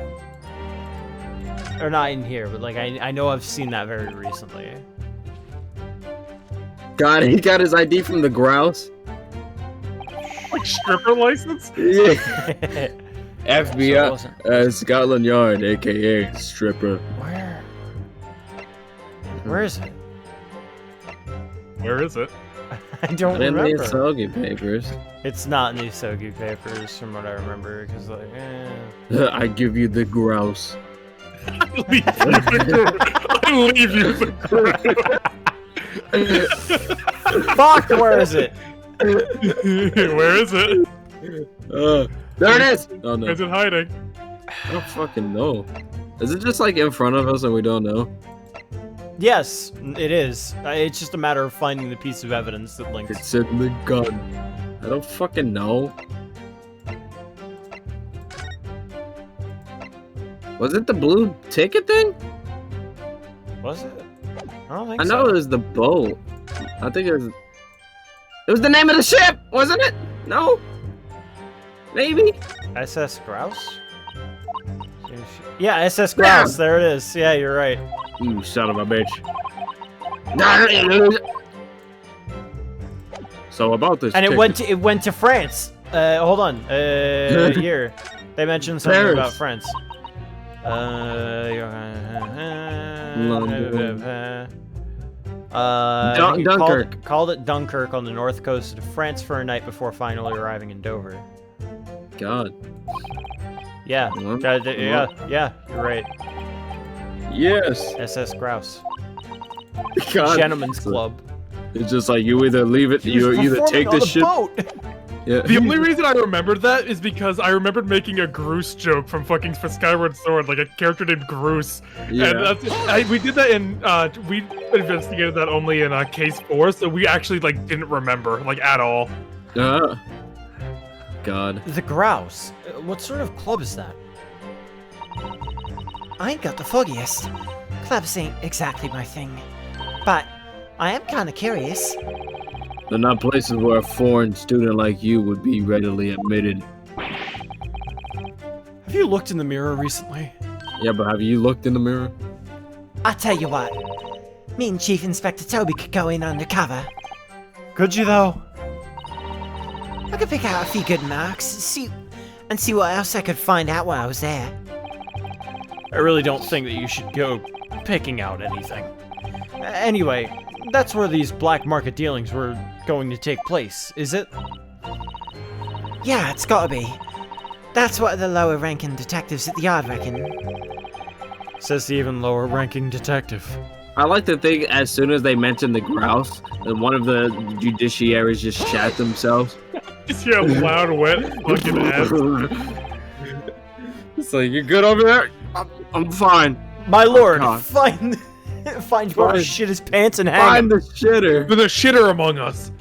Or not in here, but like I know I've seen that very recently. God, he got his ID from the grouse. Like stripper license? Yeah. So it FBI, Scotland Yard, aka stripper. Where is it? Where is it? I don't In the remember. Asogi papers. It's not in the Sogi papers from what I remember, because like, I give you the grouse. I leave you the fuck, where is it? Where is it? There it is! Oh no. Where's it hiding? I don't fucking know. Is it just like in front of us and we don't know? Yes, it is. It's just a matter of finding the piece of evidence that links. It's in the gun. I don't fucking know. Was it the blue ticket thing? Was it? I don't think I so. know it was the boat. I think it was the name of the ship, wasn't it? No? Maybe? SS Grouse? Yeah, SS Grouse. There it is. Yeah, you're right. You son of a bitch. So about this And it ticket- went to France. Hold on. Here, they mentioned something Paris. about France. He Dunkirk. called it Dunkirk on the north coast of France for a night before finally arriving in Dover. God. Yeah, yeah, you're right. Yes. SS Grouse. God. Gentlemen's Club. It's just like you either leave it, He was you either performing take on the the ship. boat. Yeah. The only reason I remembered that is because I remembered making a Groose joke from fucking for Skyward Sword, like a character named Groose. Yeah. And we did that in, we investigated that only in case 4, so we actually like didn't remember, like at all. God. The Grouse. What sort of club is that? I ain't got the foggiest. Clubs ain't exactly my thing. But I am kinda curious. They're not places where a foreign student like you would be readily admitted. Have you looked in the mirror recently? Yeah, but have you looked in the mirror? I tell you what, me and Chief Inspector Toby could go in undercover. Could you though? I could pick out a few good marks, see what else I could find out while I was there. I really don't think that you should go picking out anything. Anyway, that's where these black market dealings were going to take place, is it? Yeah, it's gotta be. That's what the lower ranking detectives at the yard reckon. Says the even lower ranking detective. I like to think as soon as they mentioned the grouse, that one of the judiciaries just shat themselves. Just hear a loud, wet fucking ass. It's like, you good over there? I'm fine. My lord, God. find whoever shit his pants and hang Find him. the shitter. There's a shitter among us.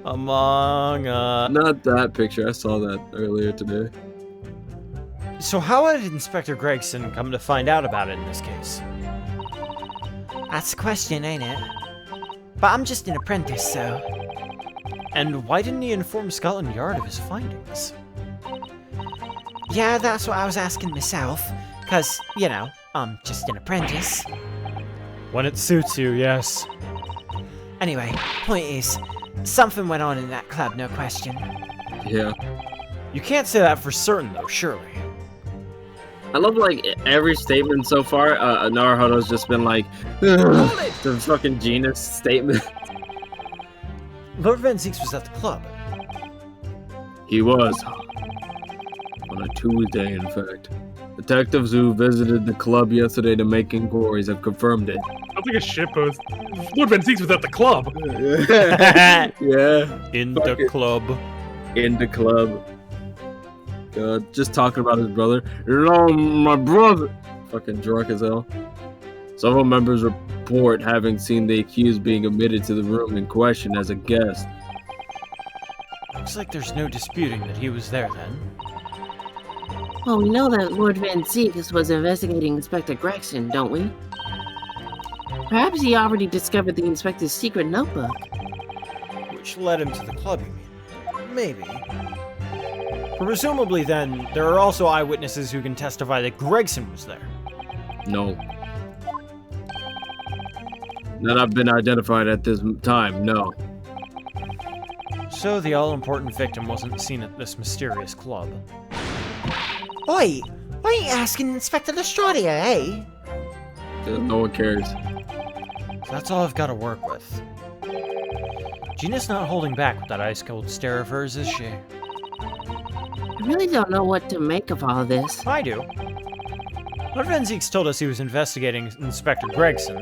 Among Not that picture. I saw that earlier today. So how did Inspector Gregson come to find out about it in this case? That's the question, ain't it? But I'm just an apprentice, so... And why didn't he inform Scotland Yard of his findings? Yeah, that's what I was asking myself. Cause, you know, I'm just an apprentice. When it suits you, yes. Anyway, point is, something went on in that club, no question. Yeah. You can't say that for certain, though, surely. I love, like, every statement so far. Naruhodo's just been like, the fucking genus statement. Lord Van Zeeks was at the club. He was. On a Tuesday, in fact. Detectives who visited the club yesterday to make inquiries have confirmed it. Sounds like a shitpost. Lord Van Zeeks was at the club. Yeah. In Fuck the it. club. In the club. God, just talking about his brother. You know, my brother. Fucking drunk as hell. Several members report having seen the accused being admitted to the room in question as a guest. Looks like there's no disputing that he was there then. Well, we know that Lord Van Zeeks was investigating Inspector Gregson, don't we? Perhaps he already discovered the inspector's secret notebook. Which led him to the club, you mean? Maybe. Presumably then, there are also eyewitnesses who can testify that Gregson was there. No. None have been identified at this time, no. So the all-important victim wasn't seen at this mysterious club. Oi! Why ain't you asking Inspector Lestrade, eh? No one cares. So that's all I've got to work with. Gina's not holding back with that ice-cold stare of hers, is she? I really don't know what to make of all of this. I do. Lord Van Zeeks told us he was investigating Inspector Gregson,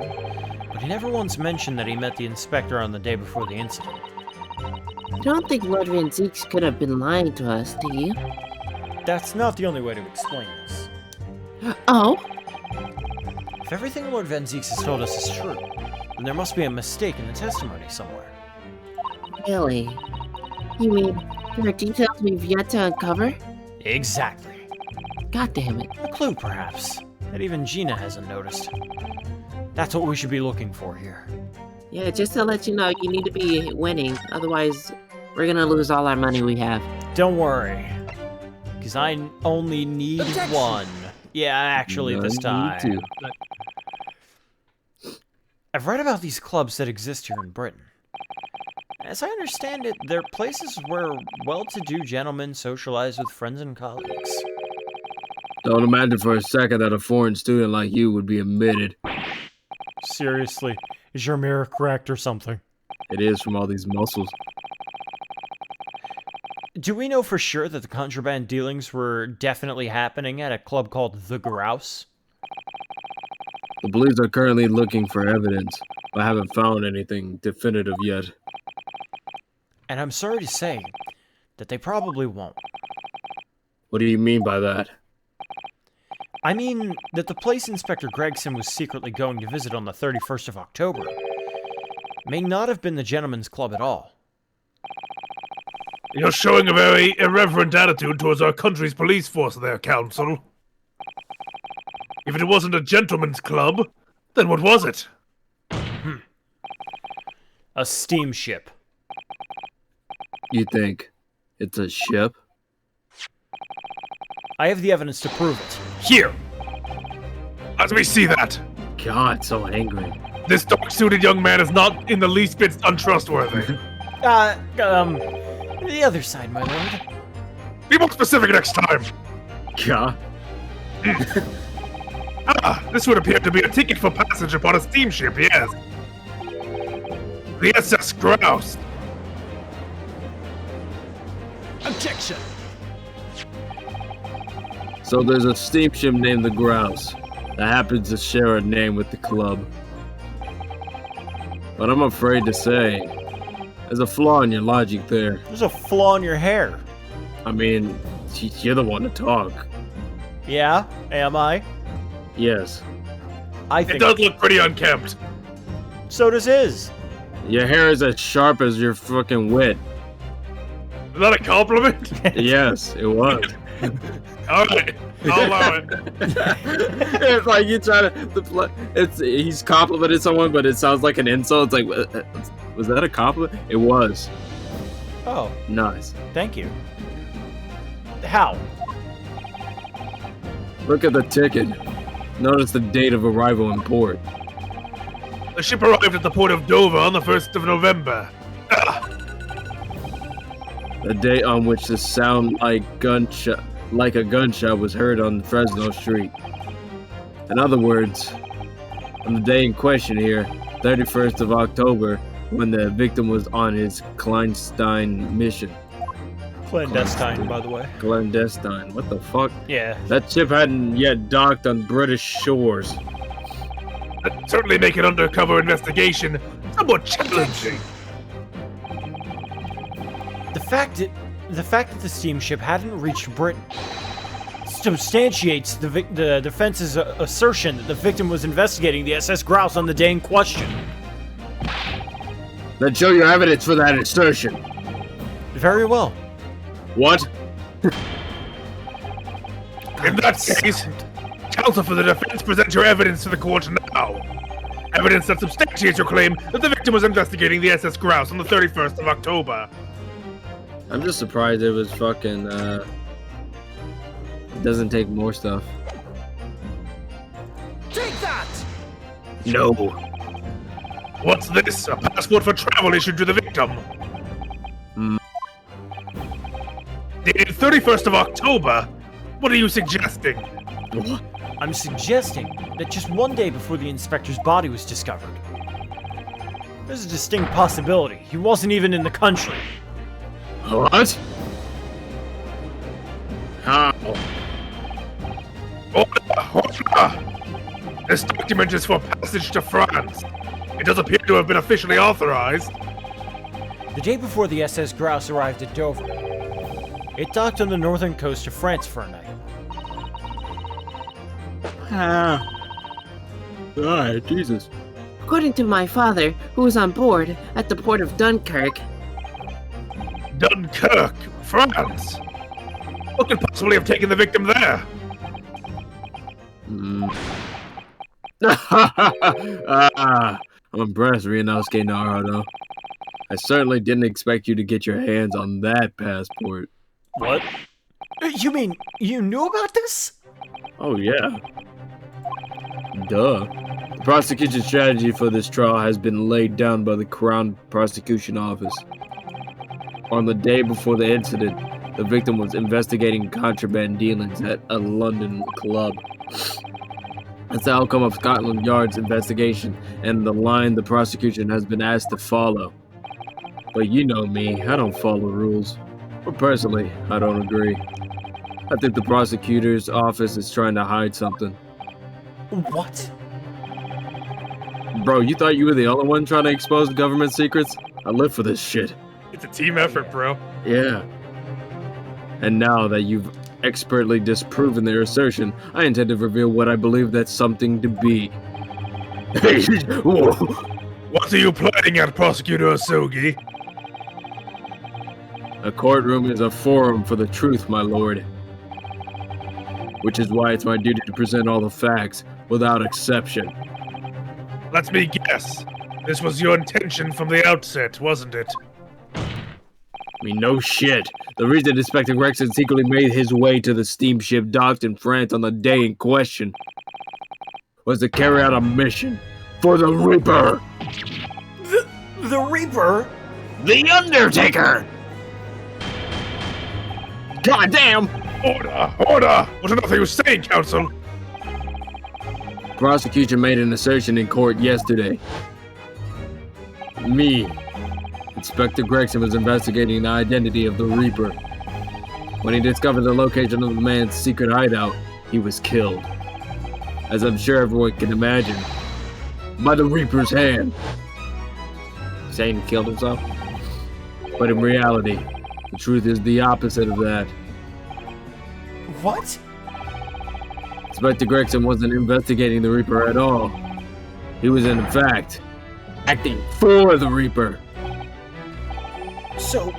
but he never once mentioned that he met the inspector on the day before the incident. I don't think Lord Van Zeeks could have been lying to us, do you? That's not the only way to explain this. Oh? If everything Lord Van Zeeks has told us is true, then there must be a mistake in the testimony somewhere. Really? You mean there are details we've yet to uncover? Exactly. God damn it. A clue, perhaps, that even Gina hasn't noticed. That's what we should be looking for here. Yeah, just to let you know, you need to be winning. Otherwise, we're gonna lose all our money we have. Don't worry, because I only need one. Yeah, actually, this None, me time. too. I've read about these clubs that exist here in Britain. As I understand it, they're places where well-to-do gentlemen socialize with friends and colleagues. Don't imagine for a second that a foreign student like you would be admitted. Seriously, is your mirror cracked or something? It is from all these muscles. Do we know for sure that the contraband dealings were definitely happening at a club called The Grouse? The police are currently looking for evidence, but haven't found anything definitive yet. And I'm sorry to say that they probably won't. What do you mean by that? I mean that the place Inspector Gregson was secretly going to visit on the 31st of October may not have been the gentleman's club at all. You're showing a very irreverent attitude towards our country's police force there, Counsel. If it wasn't a gentleman's club, then what was it? A steamship. You think it's a ship? I have the evidence to prove it. Here! Let me see that! God, so angry. This dark-suited young man is not in the least bit untrustworthy. The other side, my lord. Be more specific next time! God. This would appear to be a ticket for passage upon a steamship, yes. The SS Grouse. Objection! So there's a steamship named the Grouse that happens to share a name with the club. But I'm afraid to say, there's a flaw in your logic there. There's a flaw in your hair. I mean, you're the one to talk. Yeah? Am I? Yes. I It think does look pretty unkempt. so does his. Your hair is as sharp as your fucking wit. Is that a compliment? Yes, it was. Alright, I'll allow it. It's like you try to. He's complimented someone, but it sounds like an insult. It's like, was that a compliment? It was. Oh, Nice. thank you. How? Look at the ticket. Notice the date of arrival in port. The ship arrived at the port of Dover on the 1st of November. The date on which the sound like a gunshot was heard on Fresno Street. In other words, on the day in question here, 31st of October, when the victim was on his clandestine mission. Clandestine, by the way. Clandestine. What the fuck? Yeah. That ship hadn't yet docked on British shores. That'd certainly make an undercover investigation somewhat challenging. The fact that the steamship hadn't reached Britain substantiates the defense's assertion that the victim was investigating the SS Grouse on the day in question. Then show your evidence for that assertion. Very well. What? In that case, counsel for the defense, present your evidence to the court now. Evidence that substantiates your claim that the victim was investigating the SS Grouse on the 31st of October. I'm just surprised it was fucking, it doesn't take more stuff. Take that! No. What's this? A passport for travel issued to the victim. Hmm. Dated 31st of October? What are you suggesting? What? I'm suggesting that just one day before the inspector's body was discovered, there's a distinct possibility he wasn't even in the country. What? How? This document is for passage to France. It does appear to have been officially authorized. The day before the SS Grouse arrived at Dover, it docked on the northern coast of France for a night. Alright, Jesus. According to my father, who was on board at the port of Dunkirk, Dunkirk, France. What could possibly have taken the victim there? I'm impressed, Ryunosuke Naruto. I certainly didn't expect you to get your hands on that passport. What? You mean you knew about this? Oh, yeah. Duh. The prosecution strategy for this trial has been laid down by the Crown Prosecution Office. On the day before the incident, the victim was investigating contraband dealings at a London club. That's the outcome of Scotland Yard's investigation and the line the prosecution has been asked to follow. But you know me, I don't follow rules. But personally, I don't agree. I think the prosecutor's office is trying to hide something. What? Bro, you thought you were the only one trying to expose government secrets? I live for this shit. It's a team effort, bro. Yeah. And now that you've expertly disproven their assertion, I intend to reveal what I believe that something to be. What are you planning at, Prosecutor Asogi? A courtroom is a forum for the truth, my lord. Which is why it's my duty to present all the facts, without exception. Let me guess. This was your intention from the outset, wasn't it? I mean, no shit. The reason Inspector Gregson secretly made his way to the steamship docked in France on the day in question was to carry out a mission for the Reaper! The Reaper? The Undertaker! God damn! Order! Order! What on earth are you saying, Counsel? Prosecution made an assertion in court yesterday. Me, Inspector Gregson, was investigating the identity of the Reaper. When he discovered the location of the man's secret hideout, he was killed. As I'm sure everyone can imagine, by the Reaper's hand. Saying he killed himself? But in reality, the truth is the opposite of that. What? Inspector Gregson wasn't investigating the Reaper at all. He was, in fact, acting for the Reaper. So,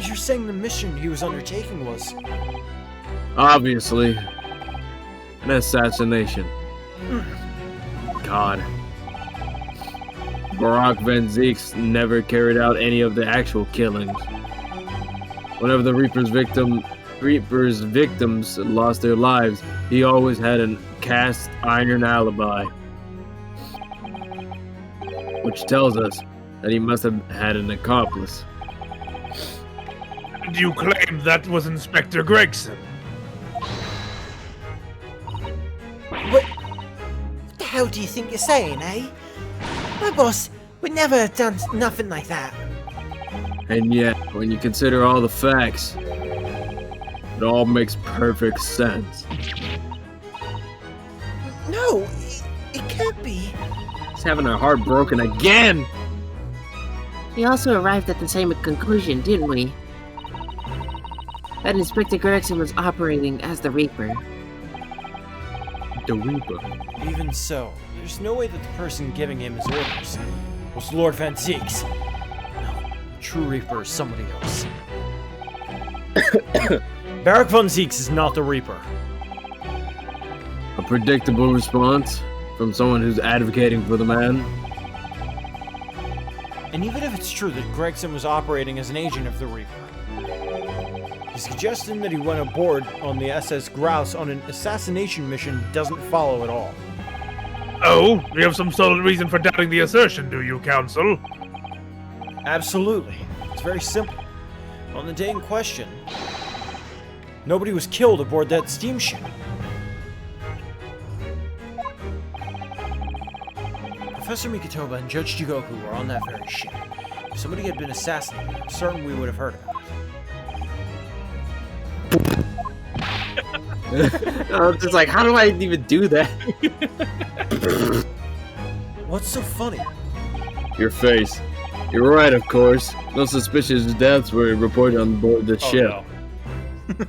you're saying the mission he was undertaking was... Obviously, an assassination. God. Barack Van Zeeks never carried out any of the actual killings. Whenever the Reaper's victims lost their lives, he always had a cast iron alibi. Which tells us that he must have had an accomplice. And you claim that was Inspector Gregson? What the hell do you think you're saying, eh? My boss would never have done nothing like that. And yet, when you consider all the facts, it all makes perfect sense. No, it can't be. He's having our heart broken again! We also arrived at the same conclusion, didn't we? That Inspector Gregson was operating as the Reaper. The Reaper. Even so, there's no way that the person giving him his orders was Lord Van Zeeks. No, the true Reaper is somebody else. Barak Van Zeeks is not the Reaper. A predictable response from someone who's advocating for the man. And even if it's true that Gregson was operating as an agent of the Reaper, the suggestion that he went aboard on the SS Grouse on an assassination mission doesn't follow at all. Oh, you have some solid reason for doubting the assertion, do you, Counsel? Absolutely. It's very simple. On the day in question, nobody was killed aboard that steamship. Professor Mikotoba and Judge Jigoku were on that very ship. If somebody had been assassinated, I'm certain we would have heard about it. I was just like, how do I even do that? What's so funny? Your face. You're right, of course. No suspicious deaths were reported on board the ship.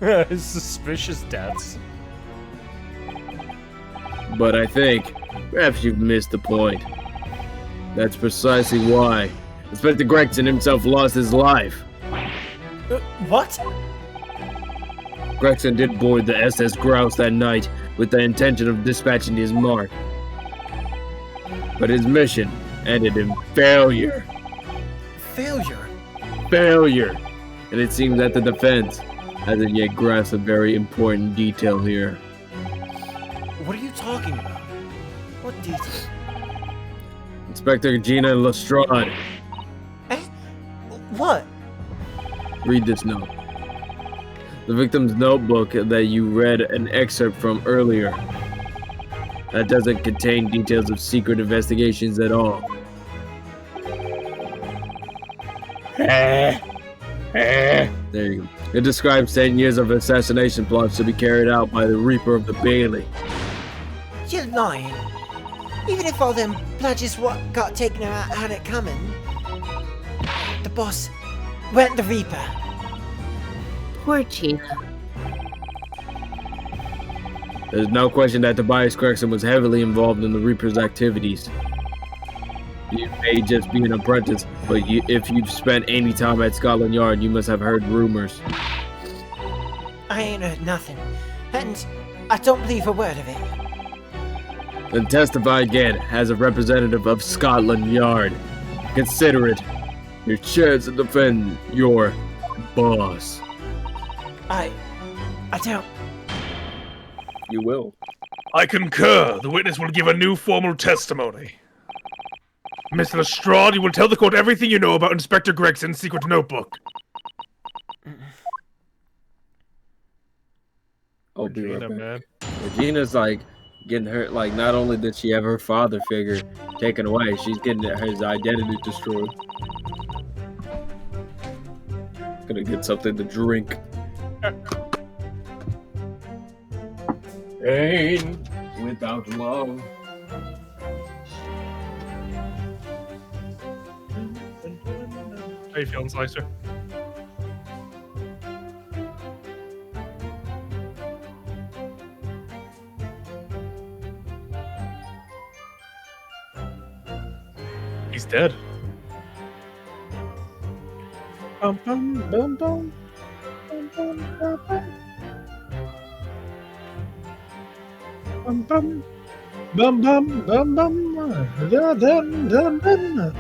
No. Suspicious deaths. But I think perhaps you've missed the point. That's precisely why Inspector Gregson himself lost his life. What? Gregson did board the SS Grouse that night with the intention of dispatching his mark. But his mission ended in failure. Failure? Failure! And it seems that the defense hasn't yet grasped a very important detail here. What are you talking about? What duty? Inspector Gina Lestrade. Eh? What? Read this note. The victim's notebook that you read an excerpt from earlier. That doesn't contain details of secret investigations at all. There you go. It describes 10 years of assassination plots to be carried out by the Reaper of the Bailey. You're lying. Even if all them bludgers what got taken out had it coming, the boss weren't the Reaper. Poor Gina. There's no question that Tobias Gregson was heavily involved in the Reaper's activities. You may just be an apprentice, but if you've spent any time at Scotland Yard, you must have heard rumors. I ain't heard nothing, and I don't believe a word of it. Then testify again as a representative of Scotland Yard. Consider it your chance to defend your boss. I don't. You will. I concur. The witness will give a new formal testimony. Mr. Lestrade, you will tell the court everything you know about Inspector Gregson's secret notebook. I'll be right Regina, back. man. Regina's like getting hurt. Like, not only did she have her father figure taken away, she's getting his identity destroyed. Gonna get something to drink. Pain without love. How you feeling, Slicer? He's dead. Bum, bum, bum, bum. Bum, bum, bum, bum. Bum, bum. Bum, bum, bum, bum. Da, dum, dum, dum.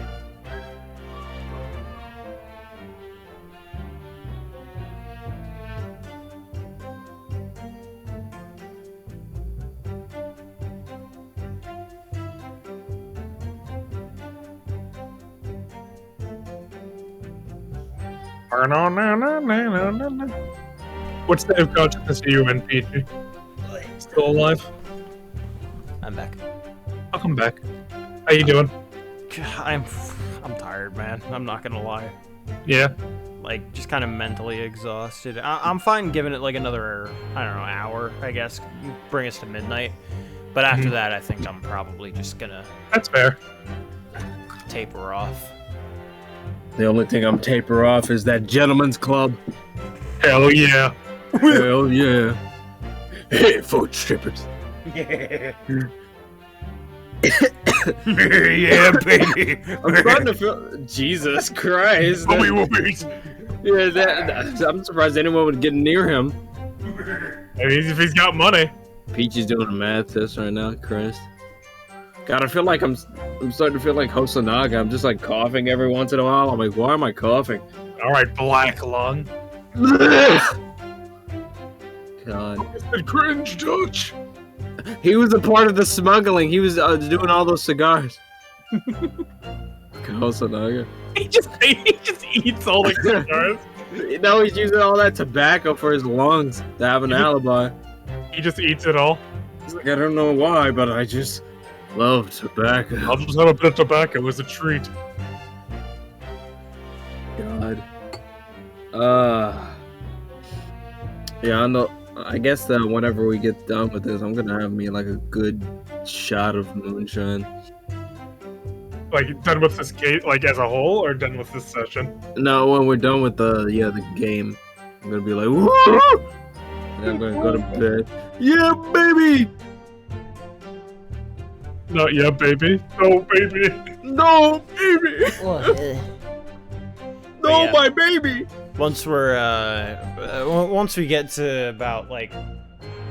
What state of consciousness are you in, PG? Still alive? I'm back. I'll come back. How you doing? I'm tired, man. I'm not gonna lie. Yeah. Like, just kind of mentally exhausted. I'm fine giving it like another, I don't know, hour, I guess. Bring us to midnight. But after that, I think I'm probably just gonna That's fair. taper off. The only thing I'm taper off is that gentleman's club. Hell yeah. Hell yeah. Hey, foot strippers. Yeah, baby. I'm starting to feel. Jesus Christ. Whoopee whoopies. Yeah, I'm surprised anyone would get near him. I mean, if he's got money. Peach is doing a math test right now. Christ. God, I feel like I'm starting to feel like Hosonaga. I'm just like coughing every once in a while. I'm like, why am I coughing? All right, black lung. God. The cringe touch. He was a part of the smuggling. He was doing all those cigars. Hosonaga. He just eats all the cigars. No, he's using all that tobacco for his lungs to have an alibi. He just eats it all. He's like, I don't know why, but I just love tobacco. I'll just have a bit of tobacco as a treat. God. Yeah, I know. I guess that whenever we get done with this, I'm gonna have me like a good shot of moonshine. Like done with this game, like as a whole, or done with this session? No, when we're done with the game, I'm gonna be like, woo! And I'm gonna go to bed. Yeah, baby! Not yet, baby. No, baby. No, baby! No, yeah. my baby! Once once we get to about like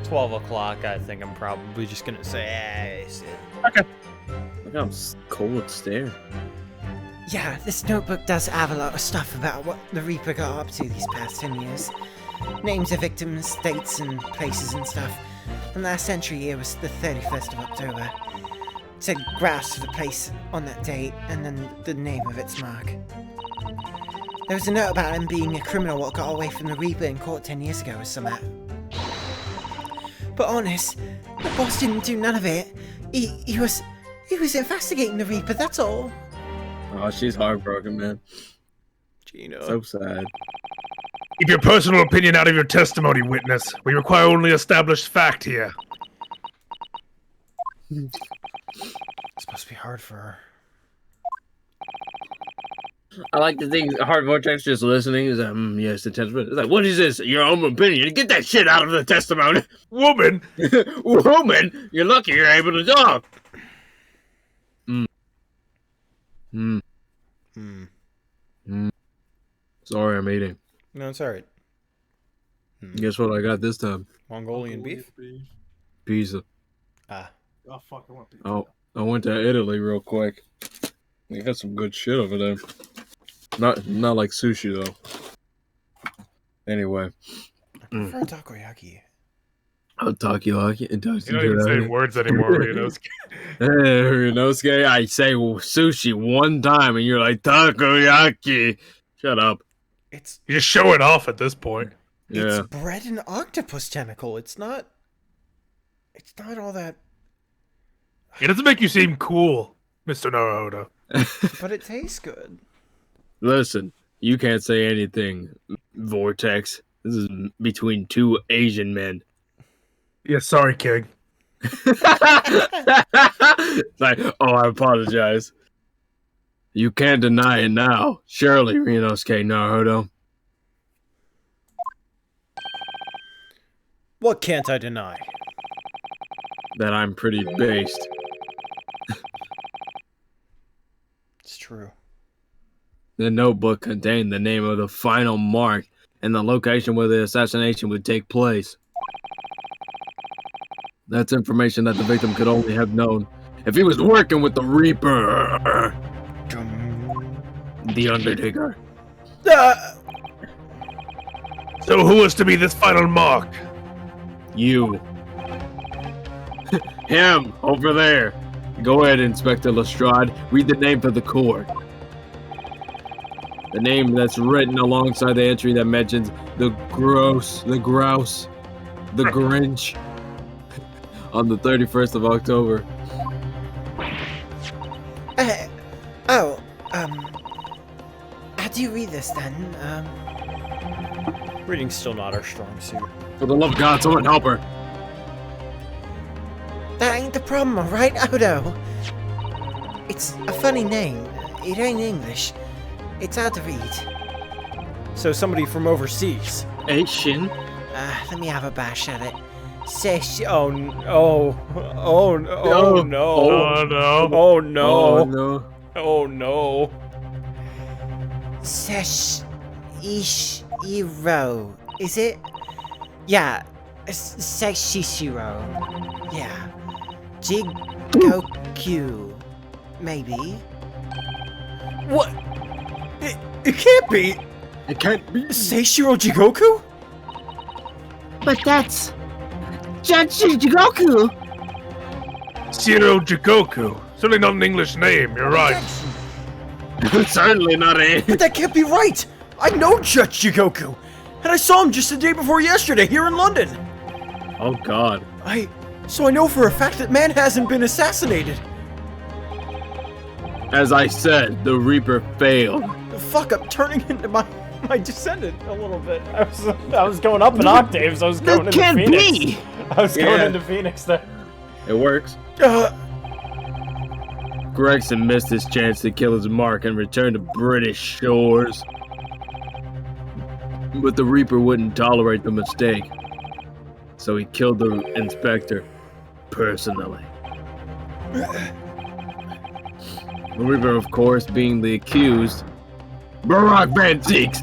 12 o'clock, I think I'm probably just gonna say, hey, sit. Okay. Look how cold stare. Yeah, this notebook does have a lot of stuff about what the Reaper got up to these past 10 years. Names of victims, dates, and places and stuff. And last entry here was the 31st of October. It said grass to the place on that date, and then the name of its mark. There was a note about him being a criminal what got away from the Reaper in court 10 years ago or something. But honest, the boss didn't do none of it. He was investigating the Reaper, that's all. Oh, she's heartbroken, man. Gina. So sad. Keep your personal opinion out of your testimony, witness. We require only established fact here. It's supposed to be hard for her. I like to think Hard Vortex just listening is like, yes, the testimony. It's like, what is this? Your own opinion. Get that shit out of the testimony. Woman! Woman! You're lucky you're able to talk. Sorry, I'm eating. No, it's alright. Guess what I got this time? Mongolian beef? Pizza. Ah. Oh, fuck, I want pizza. Oh, I went to Italy real quick. They got some good shit over there. Not like sushi though. Anyway. I prefer takoyaki. Oh, takoyaki. You don't even say words anymore, Ryunosuke. Hey, Ryunosuke, I say sushi one time and you're like, takoyaki. Shut up. You're just showing off at this point. Yeah. It's bread and octopus tentacle. It's not all that. It doesn't make you seem cool, Mr. Naruhodo. But it tastes good. Listen, you can't say anything, Vortex. This is between two Asian men. Yeah, sorry, King. It's like, oh, I apologize. You can't deny it now. Surely, Ryunosuke Naruhodo. What can't I deny? That I'm pretty based. It's true. The notebook contained the name of the final mark and the location where the assassination would take place. That's information that the victim could only have known if he was working with the Reaper. The Undertaker. So who is to be this final mark? You. Him, over there. Go ahead, Inspector Lestrade. Read the name for the court. The name that's written alongside the entry that mentions the grouse, the Grinch, on the 31st of October. How do you read this then? Reading's still not our strong suit. For the love of God, someone help her. That ain't the problem, alright, Odo? It's a funny name. It ain't English. It's hard to read. So somebody from overseas. Asian? Let me have a bash at it. Oh no! Oh no! Oh no! Oh no! Oh no! Oh no! Sesh Ishiro, is it? Yeah, Seshishiro. Yeah. Jigoku, maybe. What? It can't be! It can't be. Seishiro Jigoku? But that's Jigoku. Shiro Jigoku. Certainly not an English name, you're right. Certainly not a. But that can't be right! I know Judge Jigoku! And I saw him just the day before yesterday here in London! Oh God. So I know for a fact that man hasn't been assassinated! As I said, the Reaper failed. Fuck, I'm turning into my descendant a little bit. I was going up in octaves, I was going into Can't Phoenix. be. I was going into Phoenix there. It works. Gregson missed his chance to kill his mark and return to British shores. But the Reaper wouldn't tolerate the mistake. So he killed the inspector personally. The Reaper, of course, being the accused, Barack Van Zeeks.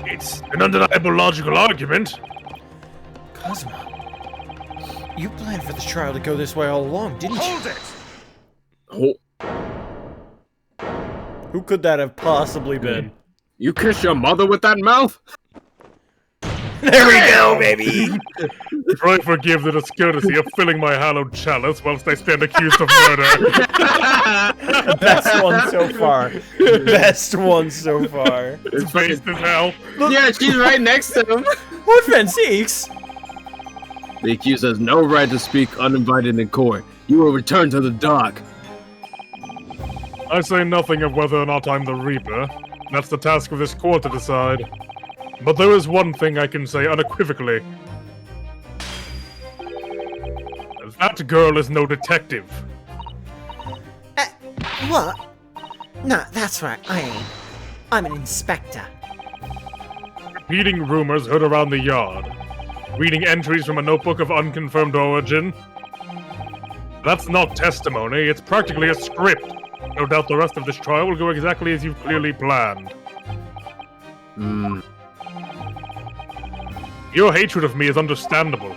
It's an undeniable logical argument. Cosmo, you planned for the trial to go this way all along, didn't you? Hold it! Oh, Who could that have possibly been? you kiss your mother with that mouth? There we go, baby. Try forgive the discourtesy of filling my hallowed chalice whilst I stand accused of murder. Best one so far. Best one so far. It's based as hell. Yeah, she's right next to him. What offense seeks? The accused has no right to speak uninvited in court. You will return to the dock. I say nothing of whether or not I'm the Reaper. That's the task of this court to decide. But there is one thing I can say unequivocally. That girl is no detective. What? No, that's right, I ain't. I'm an inspector. Repeating rumors heard around the yard. Reading entries from a notebook of unconfirmed origin. That's not testimony, it's practically a script. No doubt the rest of this trial will go exactly as you've clearly planned. Your hatred of me is understandable.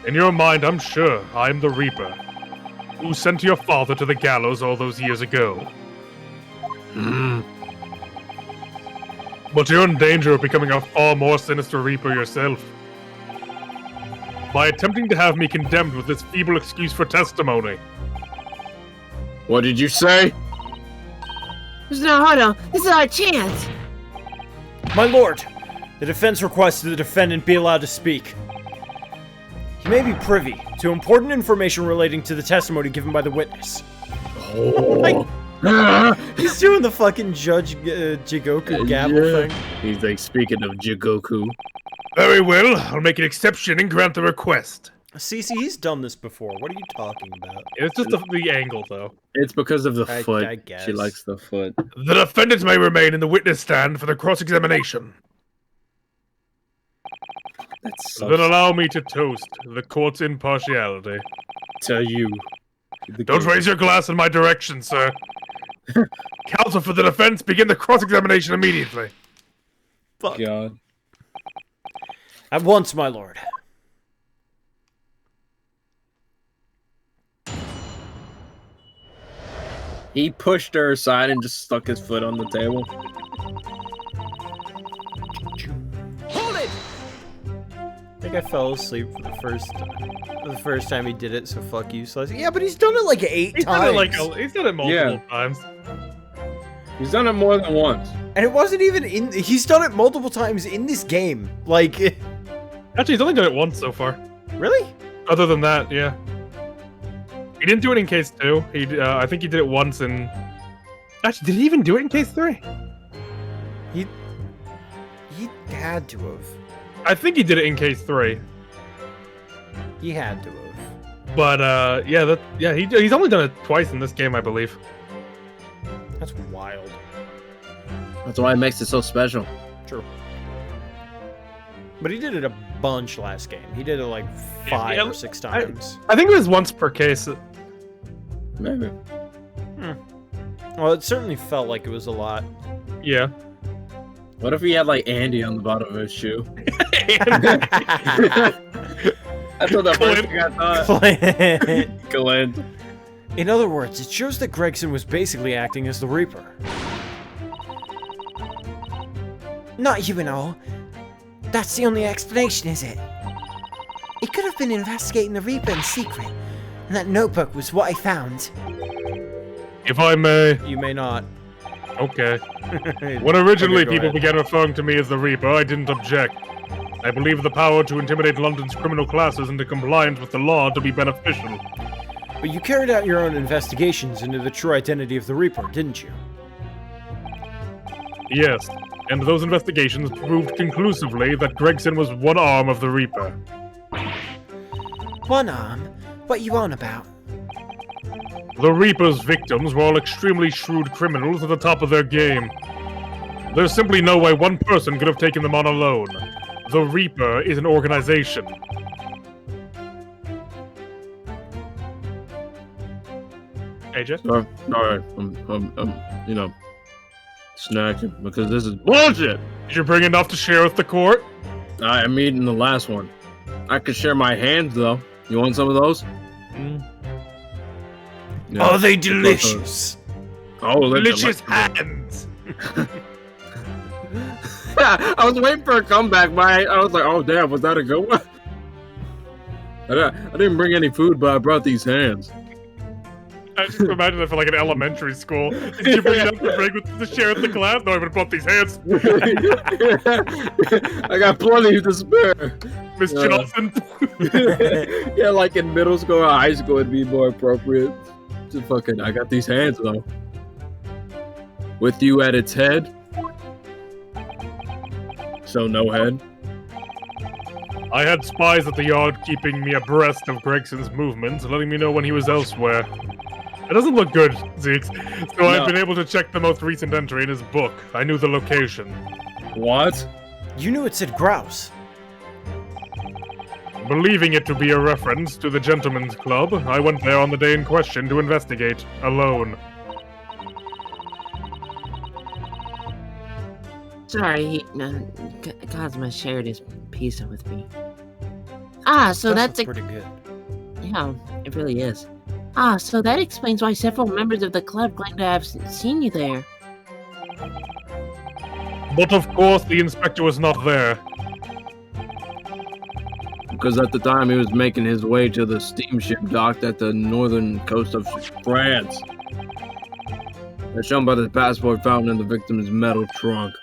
In your mind, I'm sure I'm the Reaper, who sent your father to the gallows all those years ago. But you're in danger of becoming a far more sinister Reaper yourself. By attempting to have me condemned with this feeble excuse for testimony. What did you say? No, hold on. This is our chance. My lord, the defense requests that the defendant be allowed to speak. He may be privy to important information relating to the testimony given by the witness. Oh. He's doing the fucking Judge Jigoku gavel thing. He's like, speaking of Jigoku. Very well, I'll make an exception and grant the request. Cece, he's done this before. What are you talking about? It's just the angle, though. It's because of the foot. I guess. She likes the foot. The defendant may remain in the witness stand for the cross-examination. That's so Then allow me to toast the court's impartiality. to you. Don't raise your glass in my direction, sir. Counsel for the defense, begin the cross-examination immediately. Fuck. God. At once, my lord. He pushed her aside and just stuck his foot on the table. Hold it! I think I fell asleep for the first time he did it, so fuck you, Slice. Yeah, but he's done it like 8 He's times. he's done it multiple times. He's done it more than once. And it wasn't even in. He's done it multiple times in this game. Like. Actually, he's only done it once so far. Really? Other than that, yeah. He didn't do it in case 2. I think he did it once in... Actually, did he even do it in case 3? He had to have. I think he did it in case 3. He had to have. But, he's only done it twice in this game, I believe. That's wild. That's why it makes it so special. True. But he did it a bunch last game. He did it like 5 or 6 times. I think it was once per case. Maybe. Well, it certainly felt like it was a lot. Yeah. What if he had like Andy on the bottom of his shoe? That's what the first thing I thought. Glenn. In other words, it shows that Gregson was basically acting as the Reaper. Not you and all. That's the only explanation, is it? He could have been investigating the Reaper in secret, and that notebook was what I found. If I may. You may not. Okay. When originally Okay, people ahead. began referring to me as the Reaper, I didn't object. I believe the power to intimidate London's criminal classes into compliance with the law to be beneficial. But you carried out your own investigations into the true identity of the Reaper, didn't you? Yes, and those investigations proved conclusively that Gregson was one arm of the Reaper. One arm? What you on about? The Reaper's victims were all extremely shrewd criminals at the top of their game. There's simply no way one person could have taken them on alone. The Reaper is an organization. AJ? Alright, I'm snacking because this is bullshit. Did you bring enough to share with the court? I'm eating the last one. I could share my hands though. You want some of those? Yeah. Are they delicious? Oh, they're Delicious delectable. hands! I was waiting for a comeback, but I was like, oh damn, was that a good one? I didn't bring any food, but I brought these hands. I just imagine that for like an elementary school. Did you bring it up to break with the share with the class? No, I would have brought these hands. I got plenty to spare. Miss Johnson. Yeah, like in middle school or high school, it'd be more appropriate. Just fucking, I got these hands though. With you at its head. So no head. I had spies at the yard keeping me abreast of Gregson's movements, letting me know when he was elsewhere. It doesn't look good, Zeke. So I've been able to check the most recent entry in his book. I knew the location. What? You knew it said grouse. Believing it to be a reference to the Gentleman's Club, I went there on the day in question to investigate, alone. Sorry, Cosmo shared his pizza with me. So that's pretty good. Yeah, it really is. So that explains why several members of the club claim to have seen you there. But of course, the inspector was not there. Because at the time he was making his way to the steamship docked at the northern coast of France. As shown by the passport found in the victim's metal trunk.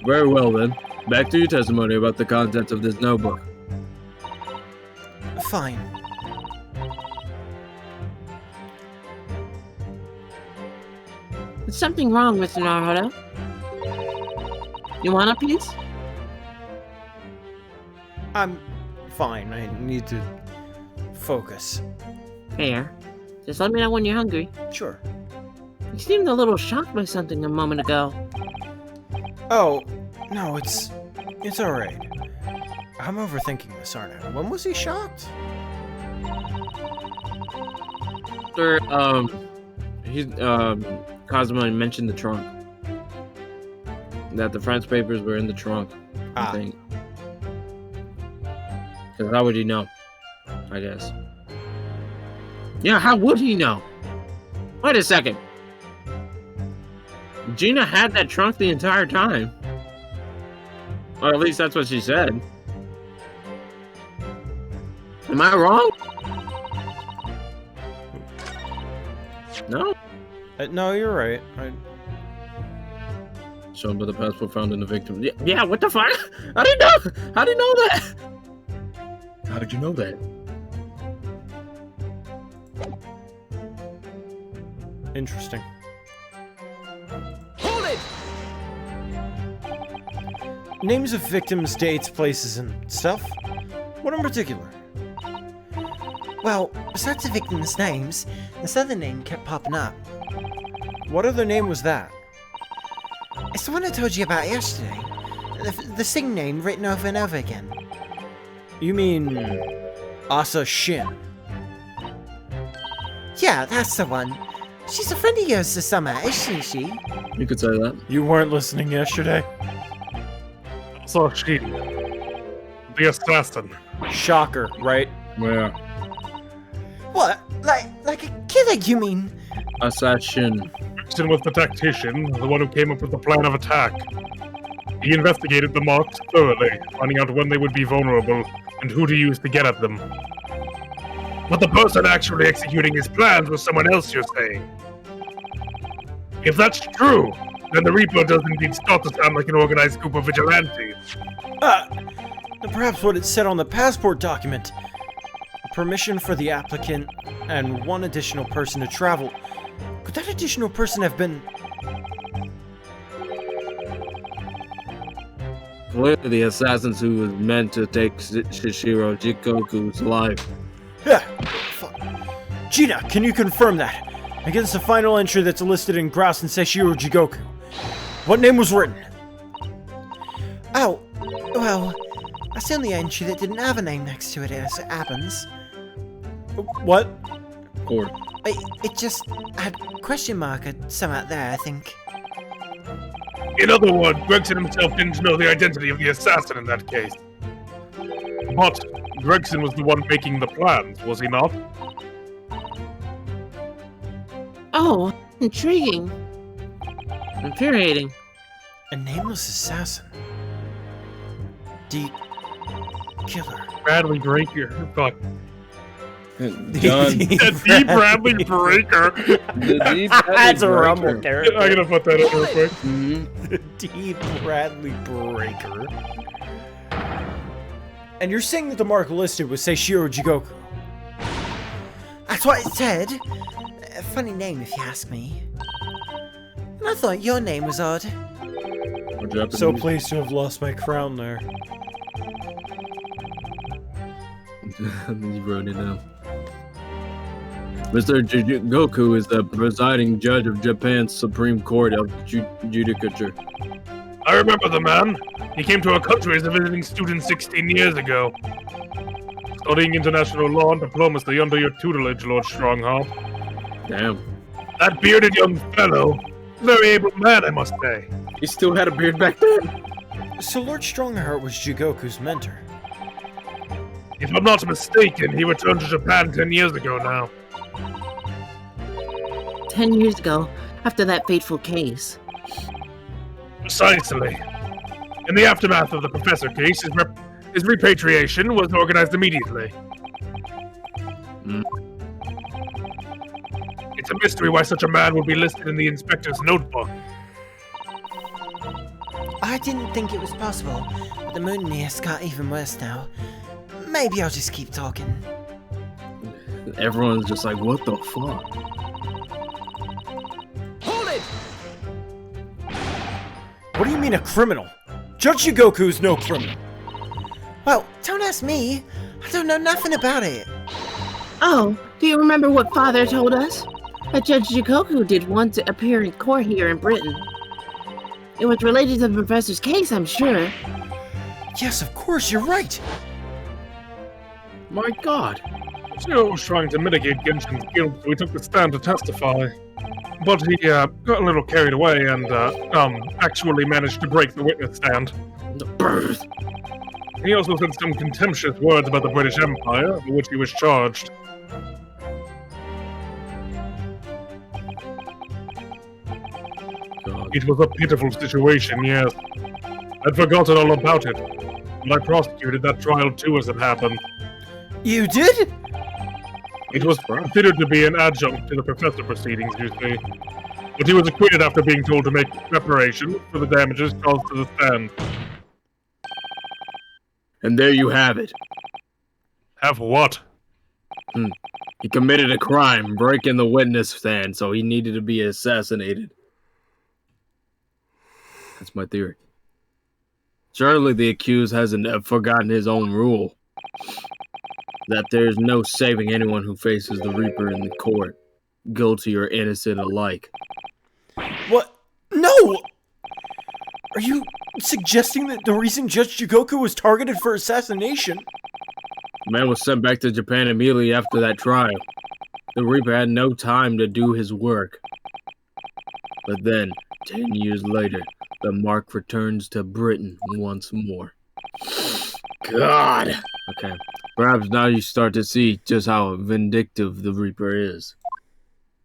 Very well then. Back to your testimony about the contents of this notebook. Fine. There's something wrong, Mr. Naruto. You want a piece? I'm fine. I need to focus. Fair. Just let me know when you're hungry. Sure. You seemed a little shocked by something a moment ago. Oh, no, it's alright. I'm overthinking this, aren't I? When was he shocked? Sir, Cosmo mentioned the trunk. That the France papers were in the trunk, I think. Because how would he know? I guess. Yeah, how would he know? Wait a second. Gina had that trunk the entire time. Or at least that's what she said. Am I wrong? No? No, you're right. Shown by the passport found in the victim. Yeah, what the fuck? I didn't know! How did you know that? How did you know that? Interesting. Hold it! Names of victims, dates, places, and stuff? What in particular? Well, besides the victims' names, this other name kept popping up. What other name was that? It's the one I told you about yesterday. The same name written over and over again. You mean... Asa Shin? Yeah, that's the one. She's a friend of yours this summer, isn't she? You could say that. You weren't listening yesterday? So she... The assassin. Shocker, right? Where? What? Like a killer, you mean? Assassin. Gregson was the tactician, the one who came up with the plan of attack. He investigated the marks thoroughly, finding out when they would be vulnerable and who to use to get at them. But the person actually executing his plans was someone else, you're saying? If that's true, then the Reaper does indeed start to sound like an organized group of vigilantes. And perhaps what it said on the passport document. Permission for the applicant and one additional person to travel. Could that additional person have been... Clearly the assassins who was meant to take Shishiro Jikoku's life. Yeah, fuck. Gina, can you confirm that? Against the final entry that's listed in Grouse and Seishiro Jigoku. What name was written? Oh, well, that's the only entry that didn't have a name next to it as it happens. What? Court. It just had question mark or something out there, I think. In other words, Gregson himself didn't know the identity of the assassin in that case. But Gregson was the one making the plans, was he not? Oh, intriguing. Infuriating. A nameless assassin. Deep killer. Bradley Breaker. Fuck. John, The D. Bradley Breaker. the deep That's a Breaker. Rumble character. I'm gonna put that in real quick. Mhm. The D. Bradley Breaker. And you're saying that the mark listed was Seishiro Jigoku? That's what it said. A funny name, if you ask me. And I thought your name was odd. Or Japanese. So pleased to have lost my crown there. You wrote it down. Mr. Jigoku is the presiding judge of Japan's Supreme Court of Judicature. I remember the man. He came to our country as a visiting student 16 years ago. Studying international law and diplomacy under your tutelage, Lord Strongheart. Damn. That bearded young fellow. Very able man, I must say. He still had a beard back then? So Lord Strongheart was Jigoku's mentor. If I'm not mistaken, he returned to Japan 10 years ago now. 10 years ago, after that fateful case. Precisely. In the aftermath of the professor case, his repatriation was organized immediately. Mm. It's a mystery why such a man would be listed in the inspector's notebook. I didn't think it was possible, but the moon near's got even worse now. Maybe I'll just keep talking. Everyone's just like, what the fuck? Hold it! What do you mean a criminal? Judge Jigoku's no criminal. Well, don't ask me. I don't know nothing about it. Oh, do you remember what Father told us? That Judge Jigoku did once appear in court here in Britain. It was related to the professor's case, I'm sure. Yes, of course, you're right. My god. Shiro was trying to mitigate Genshin's guilt, so he took the stand to testify. But he got a little carried away and actually managed to break the witness stand. He also said some contemptuous words about the British Empire, for which he was charged. God. It was a pitiful situation, yes. I'd forgotten all about it, but I prosecuted that trial too as it happened. You did? It was considered to be an adjunct to the professor proceedings, you see. But he was acquitted after being told to make reparation for the damages caused to the stand. And there you have it. Have what? He committed a crime, breaking the witness stand, so he needed to be assassinated. That's my theory. Surely the accused hasn't forgotten his own rule. That there's no saving anyone who faces the Reaper in the court, guilty or innocent alike. What? No! Are you suggesting that the reason Judge Jigoku was targeted for assassination? The man was sent back to Japan immediately after that trial. The Reaper had no time to do his work. But then, 10 years later, the mark returns to Britain once more. God! Okay, perhaps now you start to see just how vindictive the Reaper is.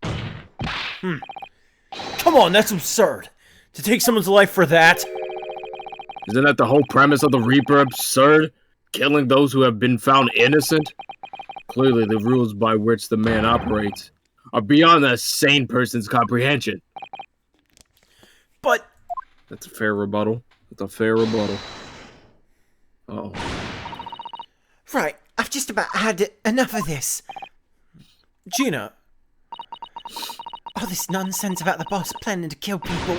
Come on, that's absurd. To take someone's life for that? Isn't that the whole premise of the Reaper absurd? Killing those who have been found innocent? Clearly, the rules by which the man operates are beyond a sane person's comprehension. But... That's a fair rebuttal. That's a fair rebuttal. Uh-oh. Right, I've just about had enough of this. Gina, All this nonsense about the boss planning to kill people.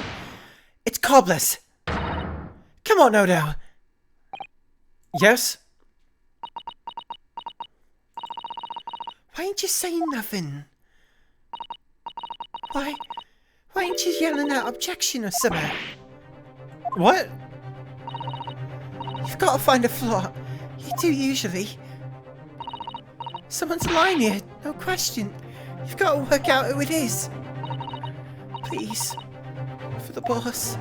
It's cobblers. Come on, Odo. yes? Why ain't you saying nothing? Why ain't you yelling out objection or something? What? You've got to find a flaw. You do usually. Someone's lying here, no question. You've got to work out who it is. Please. For the boss.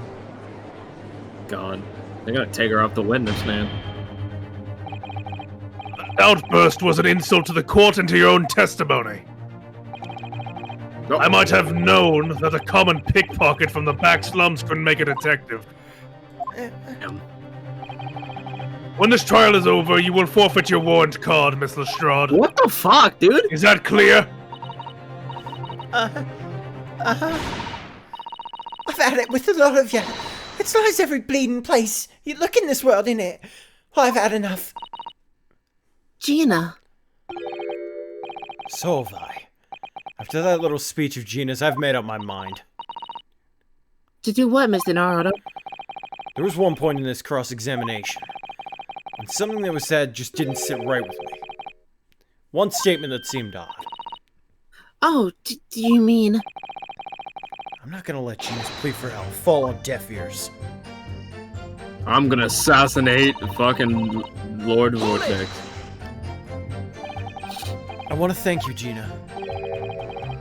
God. They're gonna take her off the witness, man. Outburst was an insult to the court and to your own testimony. Oh. I might have known that a common pickpocket from the back slums couldn't make a detective. When this trial is over, you will forfeit your warrant card, Miss Lestrade. What the fuck, dude? Is that clear? I've had it with a lot of you. It's not as every bleeding place you look in this world, innit? I've had enough. Gina. So have I. After that little speech of Gina's, I've made up my mind. To do what, Mr. Naruto? There was one point in this cross-examination when something that was said just didn't sit right with me. One statement that seemed odd. Oh, do you mean... I'm not gonna let Gina's plea for help fall on deaf ears. I'm gonna assassinate fucking Lord Vortex. I want to thank you, Gina.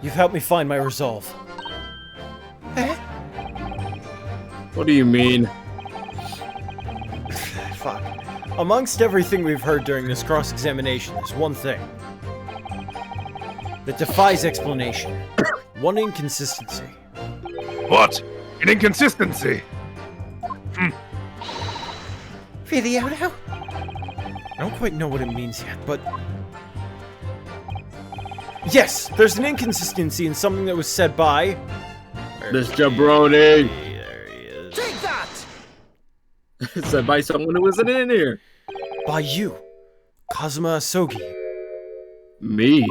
You've helped me find my resolve. What do you mean? Fuck. Amongst everything we've heard during this cross-examination, there's one thing that defies explanation. One inconsistency. What? An inconsistency? Really, Odo? I don't quite know what it means yet, but... Yes, there's an inconsistency in something that was said by... This jabroni! There he is. Take that! Said by someone who isn't in here. By you, Kazuma Asogi. Me?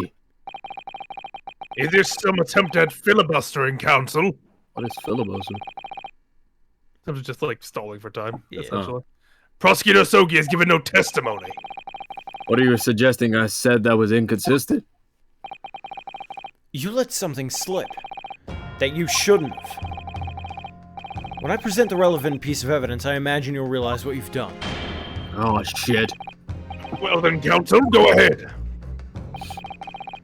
Is this some attempt at filibustering, Counsel? What is filibuster? I was just like stalling for time, Yeah. essentially. Prosecutor Sogi has given no testimony. What are you suggesting I said that was inconsistent? You let something slip that you shouldn't have. When I present the relevant piece of evidence, I imagine you'll realize what you've done. Oh, shit. Well then, Counsel, go ahead.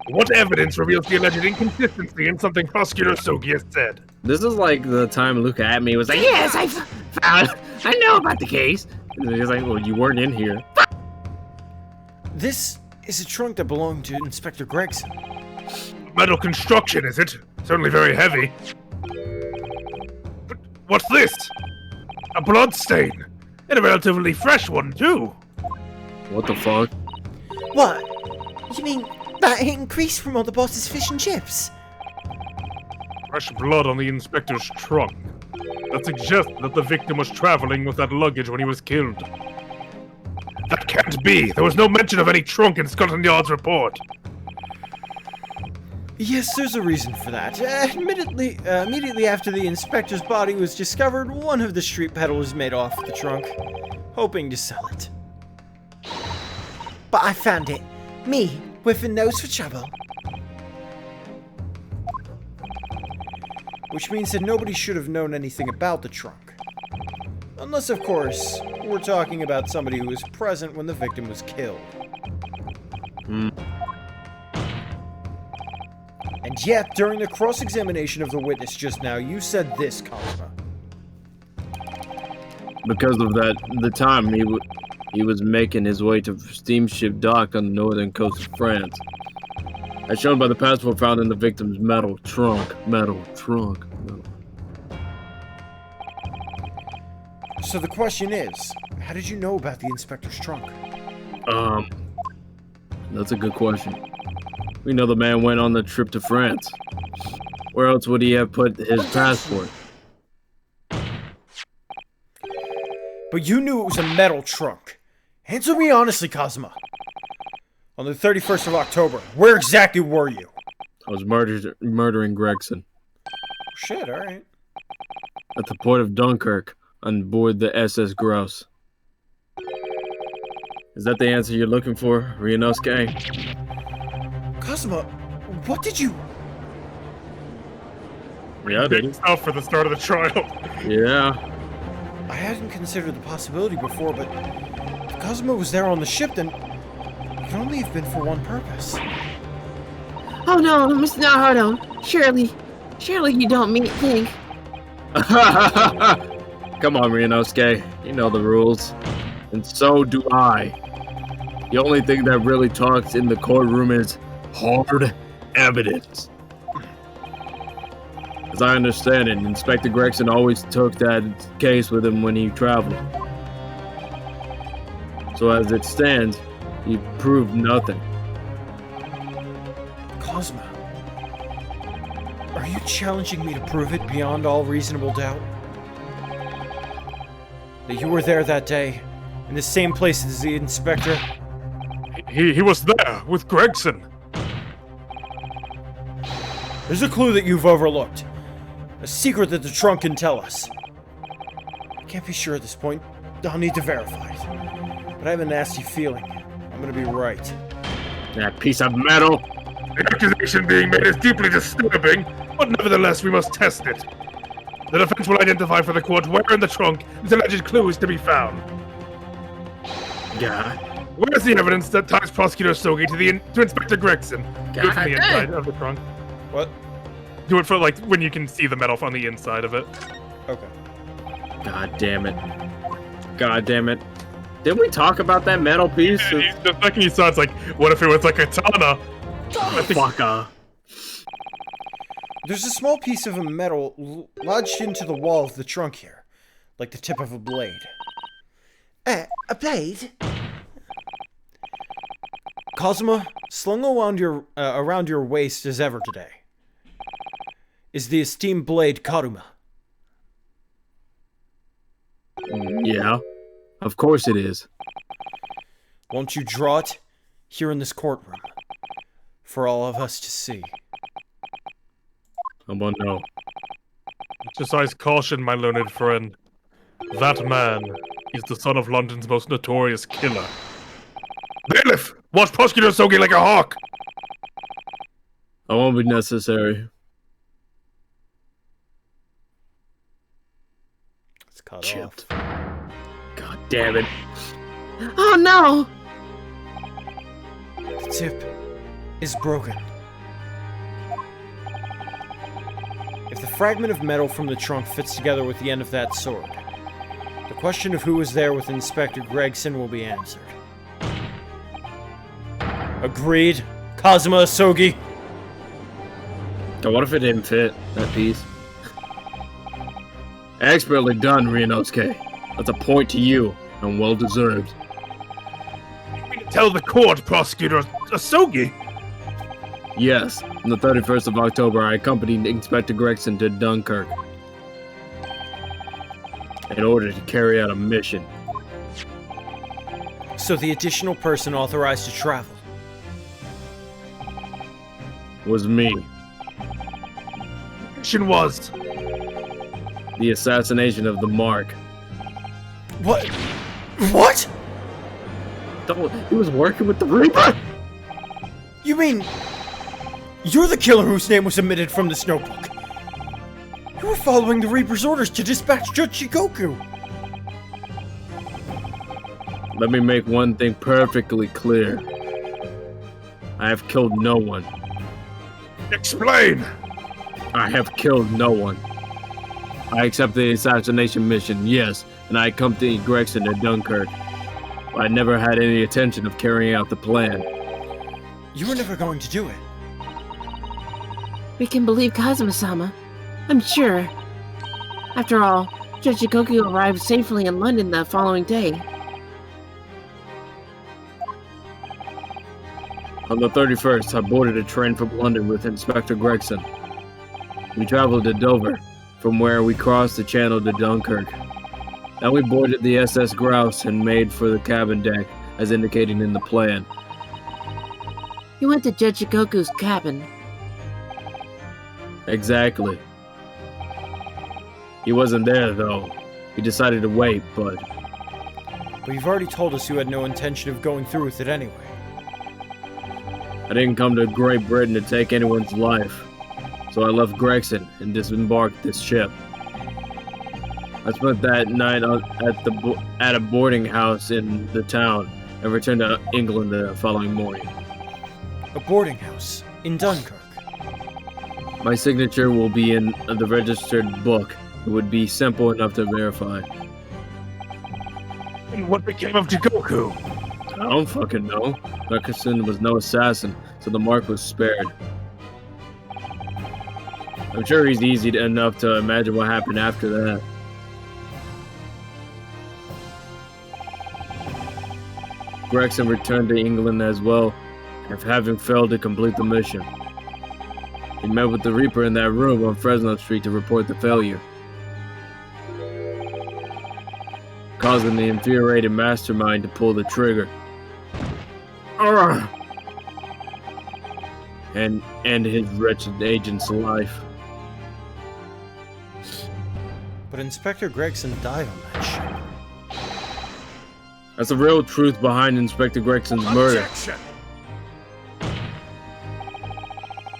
What evidence reveals the alleged inconsistency in something Prosecutor Sogi has said? This is like the time Luca at me was like, yes, I know about the case. And he's like, well, you weren't in here. This is a trunk that belonged to Inspector Gregson. Metal construction, is it? Certainly very heavy. But what's this? A blood stain. And a relatively fresh one, too. What the fuck? What? You mean that increase from all the boss's fish and chips? Fresh blood on the inspector's trunk. That suggests that the victim was traveling with that luggage when he was killed. That can't be. There was no mention of any trunk in Scotland Yard's report. Yes, there's a reason for that. Admittedly, immediately after the inspector's body was discovered, one of the street peddlers made off with the trunk, hoping to sell it. But I found it. Me, with a nose for trouble. Which means that nobody should have known anything about the trunk. Unless, of course, we're talking about somebody who was present when the victim was killed. And yet, during the cross-examination of the witness just now, you said this, Cosmo. Because of that, the time he was making his way to steamship dock on the northern coast of France. As shown by the passport found in the victim's metal trunk. So the question is, how did you know about the inspector's trunk? That's a good question. We know the man went on the trip to France. Where else would he have put his passport? But you knew it was a metal trunk. Answer me honestly, Cosmo. On the 31st of October, where exactly were you? I was murdering Gregson Shit, alright. at the port of Dunkirk on board the SS Grouse. Is that the answer you're looking for, Ryunosuke? Cosmo, what did you... Yeah, I did it. Stuff for the start of the trial. Yeah. I hadn't considered the possibility before, but if Cosmo was there on the ship, then it could only have been for one purpose. Oh no, Mr. Naruto. Surely you don't think. Come on, Ryunosuke. You know the rules. And so do I. The only thing that really talks in the courtroom is hard evidence. As I understand it, Inspector Gregson always took that case with him when he traveled. So as it stands, he proved nothing. Cosmo, are you challenging me to prove it beyond all reasonable doubt? That you were there that day, in the same place as the inspector? He was there with Gregson. There's a clue that you've overlooked. A secret that the trunk can tell us. I can't be sure at this point. I'll need to verify it. But I have a nasty feeling I'm gonna be right. That piece of metal! The accusation being made is deeply disturbing, but nevertheless we must test it. The defense will identify for the court where in the trunk this alleged clue is to be found. God. Where is the evidence that ties Prosecutor Sogi to Inspector Gregson? Do it from the inside of the trunk. What? Do it for, like, when you can see the metal from the inside of it. Okay. God damn it. God damn it. Didn't we talk about that metal piece? The second you saw it's like, what if it was like a katana? Fucker. There's a small piece of a metal lodged into the wall of the trunk here. Like the tip of a blade. A blade? Cosmo, slung around your waist as ever today, is the esteemed blade Karuma. Yeah, of course it is. Won't you draw it here in this courtroom for all of us to see? I won't know. Exercise caution, my learned friend. That man is the son of London's most notorious killer. Bailiff! Watch Prosecutor Sogi like a hawk! It won't be necessary. It's cut Chipped. off. God damn it. Oh no! The tip is broken. If the fragment of metal from the trunk fits together with the end of that sword, the question of who was there with Inspector Gregson will be answered. Agreed, Kazuma Asogi. So what if it didn't fit, that piece? Expertly done, Ryunosuke. That's a point to you, and well deserved. Tell the court, Prosecutor Asogi! Yes, on the 31st of October, I accompanied Inspector Gregson to Dunkirk in order to carry out a mission. So the additional person authorized to travel Was me. Mission was. The assassination of the Mark. What? What? He was working with the Reaper? You mean you're the killer whose name was omitted from this notebook? You were following the Reaper's orders to dispatch Judge Shikoku. Let me make one thing perfectly clear. I have killed no one. Explain! I have killed no one. I accept the assassination mission, yes, and I accompanied Gregson to Dunkirk. But I never had any intention of carrying out the plan. You were never going to do it. We can believe Kazuma-sama. I'm sure. After all, Judge Shikoku arrived safely in London the following day. On the 31st, I boarded a train from London with Inspector Gregson. We traveled to Dover, from where we crossed the channel to Dunkirk. Then we boarded the SS Grouse and made for the cabin deck, as indicated in the plan. You went to Judge Shikoku's cabin. Exactly. He wasn't there, though. He decided to wait, but But you've already told us you had no intention of going through with it anyway. I didn't come to Great Britain to take anyone's life. So I left Gregson and disembarked this ship. I spent that night at a boarding house in the town and returned to England the following morning. A boarding house in Dunkirk. My signature will be in the registered book. It would be simple enough to verify. And what became of Jigoku? I don't fucking know. Gregson was no assassin, so the mark was spared. I'm sure he's easy enough to imagine what happened after that. Gregson returned to England as well, having failed to complete the mission. He met with the Reaper in that room on Fresno Street to report the failure, causing the infuriated mastermind to pull the trigger. And end his wretched agent's life. But Inspector Gregson died on that ship. That's the real truth behind Inspector Gregson's murder.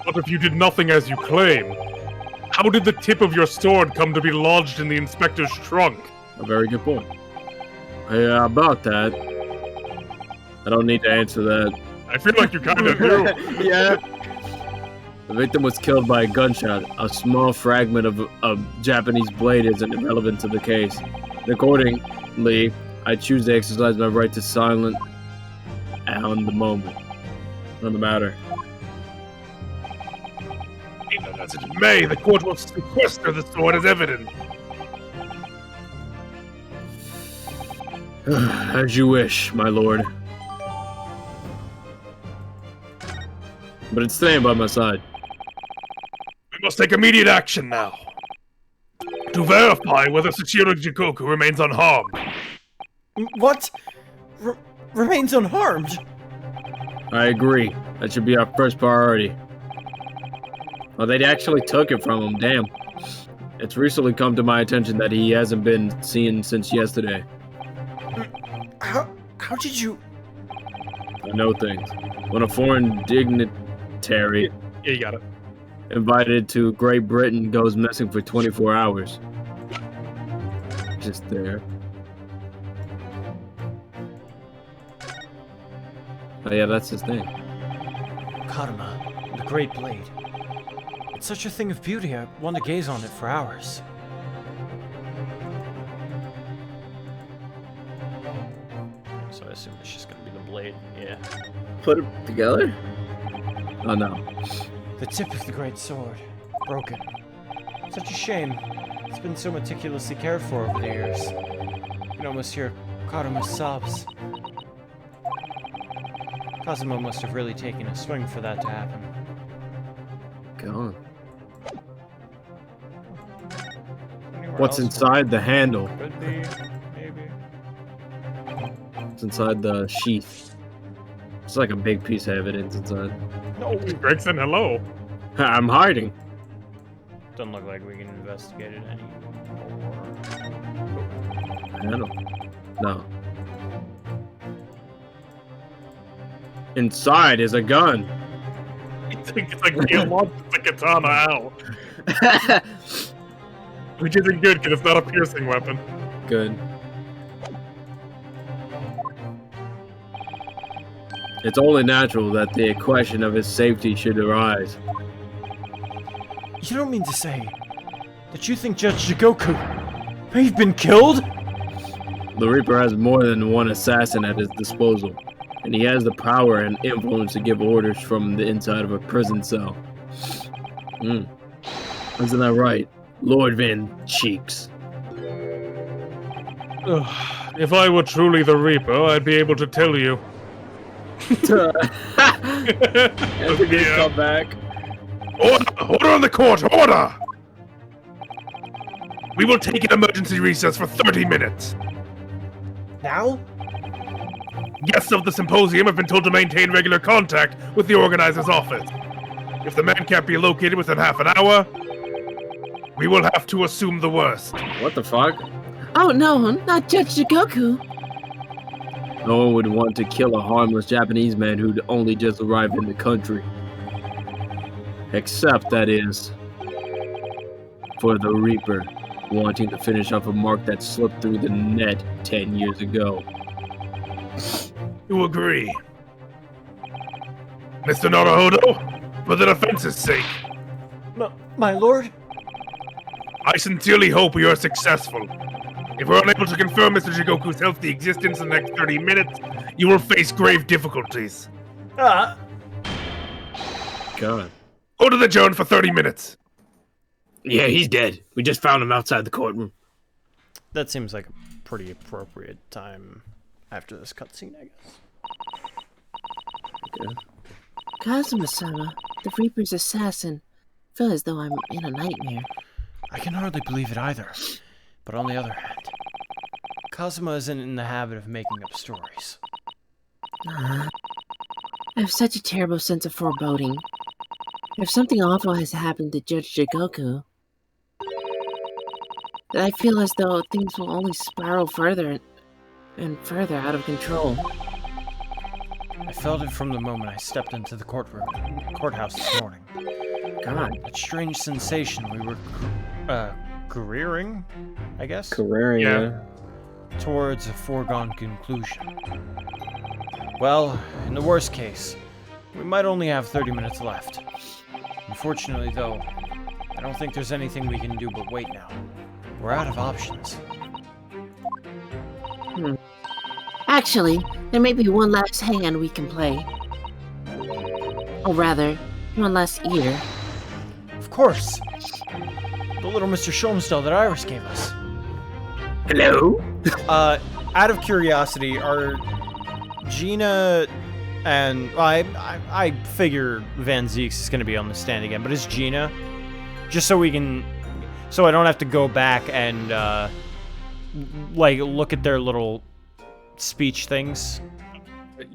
What if you did nothing as you claim? How did the tip of your sword come to be lodged in the inspector's trunk? A very good point. Yeah, about that. I don't need to answer that. I feel like you kinda do. Yeah. The victim was killed by a gunshot. A small fragment of a Japanese blade isn't irrelevant to the case. And accordingly, I choose to exercise my right to silence on the matter. Even as it may, the court will sequester the sword as evidence. As you wish, my lord. But it's staying by my side. We must take immediate action now. To verify whether Sachiro Jikoku remains unharmed. What? Remains unharmed? I agree. That should be our first priority. Well, they actually took it from him, damn. It's recently come to my attention that he hasn't been seen since yesterday. How did you... I know things. When a foreign dignitary Yeah, you got it. invited to Great Britain goes missing for 24 hours. Just there. Oh yeah, that's his name. Kadama, the Great Blade. It's such a thing of beauty, I want to gaze on it for hours. So I assume it's just gonna be the blade, yeah. Put it together? Oh no. The tip of the great sword. Broken. Such a shame. It's been so meticulously cared for over the years. You can almost hear Karuma's sobs. Kazuma must have really taken a swing for that to happen. Gone. Anywhere What's else? inside the handle? Could be, maybe. What's inside the sheath? It's like a big piece of evidence inside. No! Gregson, hello. I'm hiding. Doesn't look like we can investigate it anymore. Handle. No. Inside is a gun. It's like being launched a katana out. Which isn't good because it's not a piercing weapon. Good. It's only natural that the question of his safety should arise. You don't mean to say that you think Judge Jigoku may have been killed? The Reaper has more than one assassin at his disposal, and he has the power and influence to give orders from the inside of a prison cell. Isn't that right, Lord Van Cheeks? If I were truly the Reaper, I'd be able to tell you. Come back. Order on the court! Order! We will take an emergency recess for 30 minutes. Now? Guests of the symposium have been told to maintain regular contact with the organizer's office. If the man can't be located within half an hour, we will have to assume the worst. What the fuck? Oh no, not Judge Jigoku. No one would want to kill a harmless Japanese man who'd only just arrived in the country. Except, that is, for the Reaper wanting to finish off a mark that slipped through the net 10 years ago. You agree? Mr. Naruhodo, for the defense's sake, My lord? I sincerely hope we are successful. If we're unable to confirm Mr. Jigoku's healthy existence in the next 30 minutes, you will face grave difficulties. God. Go to the Joan for 30 minutes. Yeah, he's dead. We just found him outside the courtroom. That seems like a pretty appropriate time after this cutscene, I guess. Okay. Kazuma-sama, the Reaper's assassin. Feel as though I'm in a nightmare. I can hardly believe it either. But on the other hand, Kazuma isn't in the habit of making up stories. I have such a terrible sense of foreboding. If something awful has happened to Judge Jigoku, I feel as though things will only spiral further and further out of control. I felt it from the moment I stepped into the courthouse this morning. God. That strange sensation we were careering, I guess? Careering, Yeah. Towards a foregone conclusion. Well, in the worst case, we might only have 30 minutes left. Unfortunately, though, I don't think there's anything we can do but wait now. We're out of options. Actually, there may be one last hand we can play. Or rather, one last ear. Of course! The little Mr. Sholmesdale that Iris gave us. Hello? Out of curiosity, are Gina and... I figure Van Zeeks is going to be on the stand again, but is Gina? Just so we can... So I don't have to go back and, like, look at their little speech things.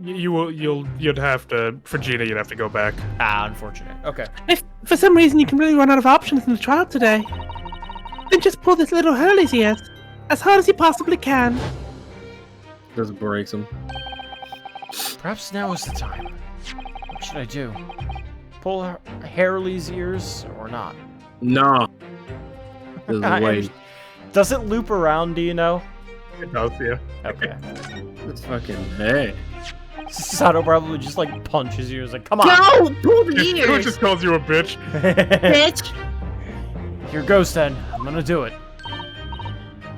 You'd have to, for Gina, you'd have to go back. Ah, unfortunate. Okay. If for some reason you completely run out of options in the trial today, then just pull this little Hurley's he has as hard as you possibly can. Just breaks him. Perhaps now is the time. What should I do? Pull Harley's ears or not? No. Just wait. Does it loop around, do you know? It does, yeah. Okay. That's fucking hey. Sato probably just like punches you. He's like, come on! No! Pull the Who ears! just calls you a bitch? Bitch! Here goes then. I'm gonna do it.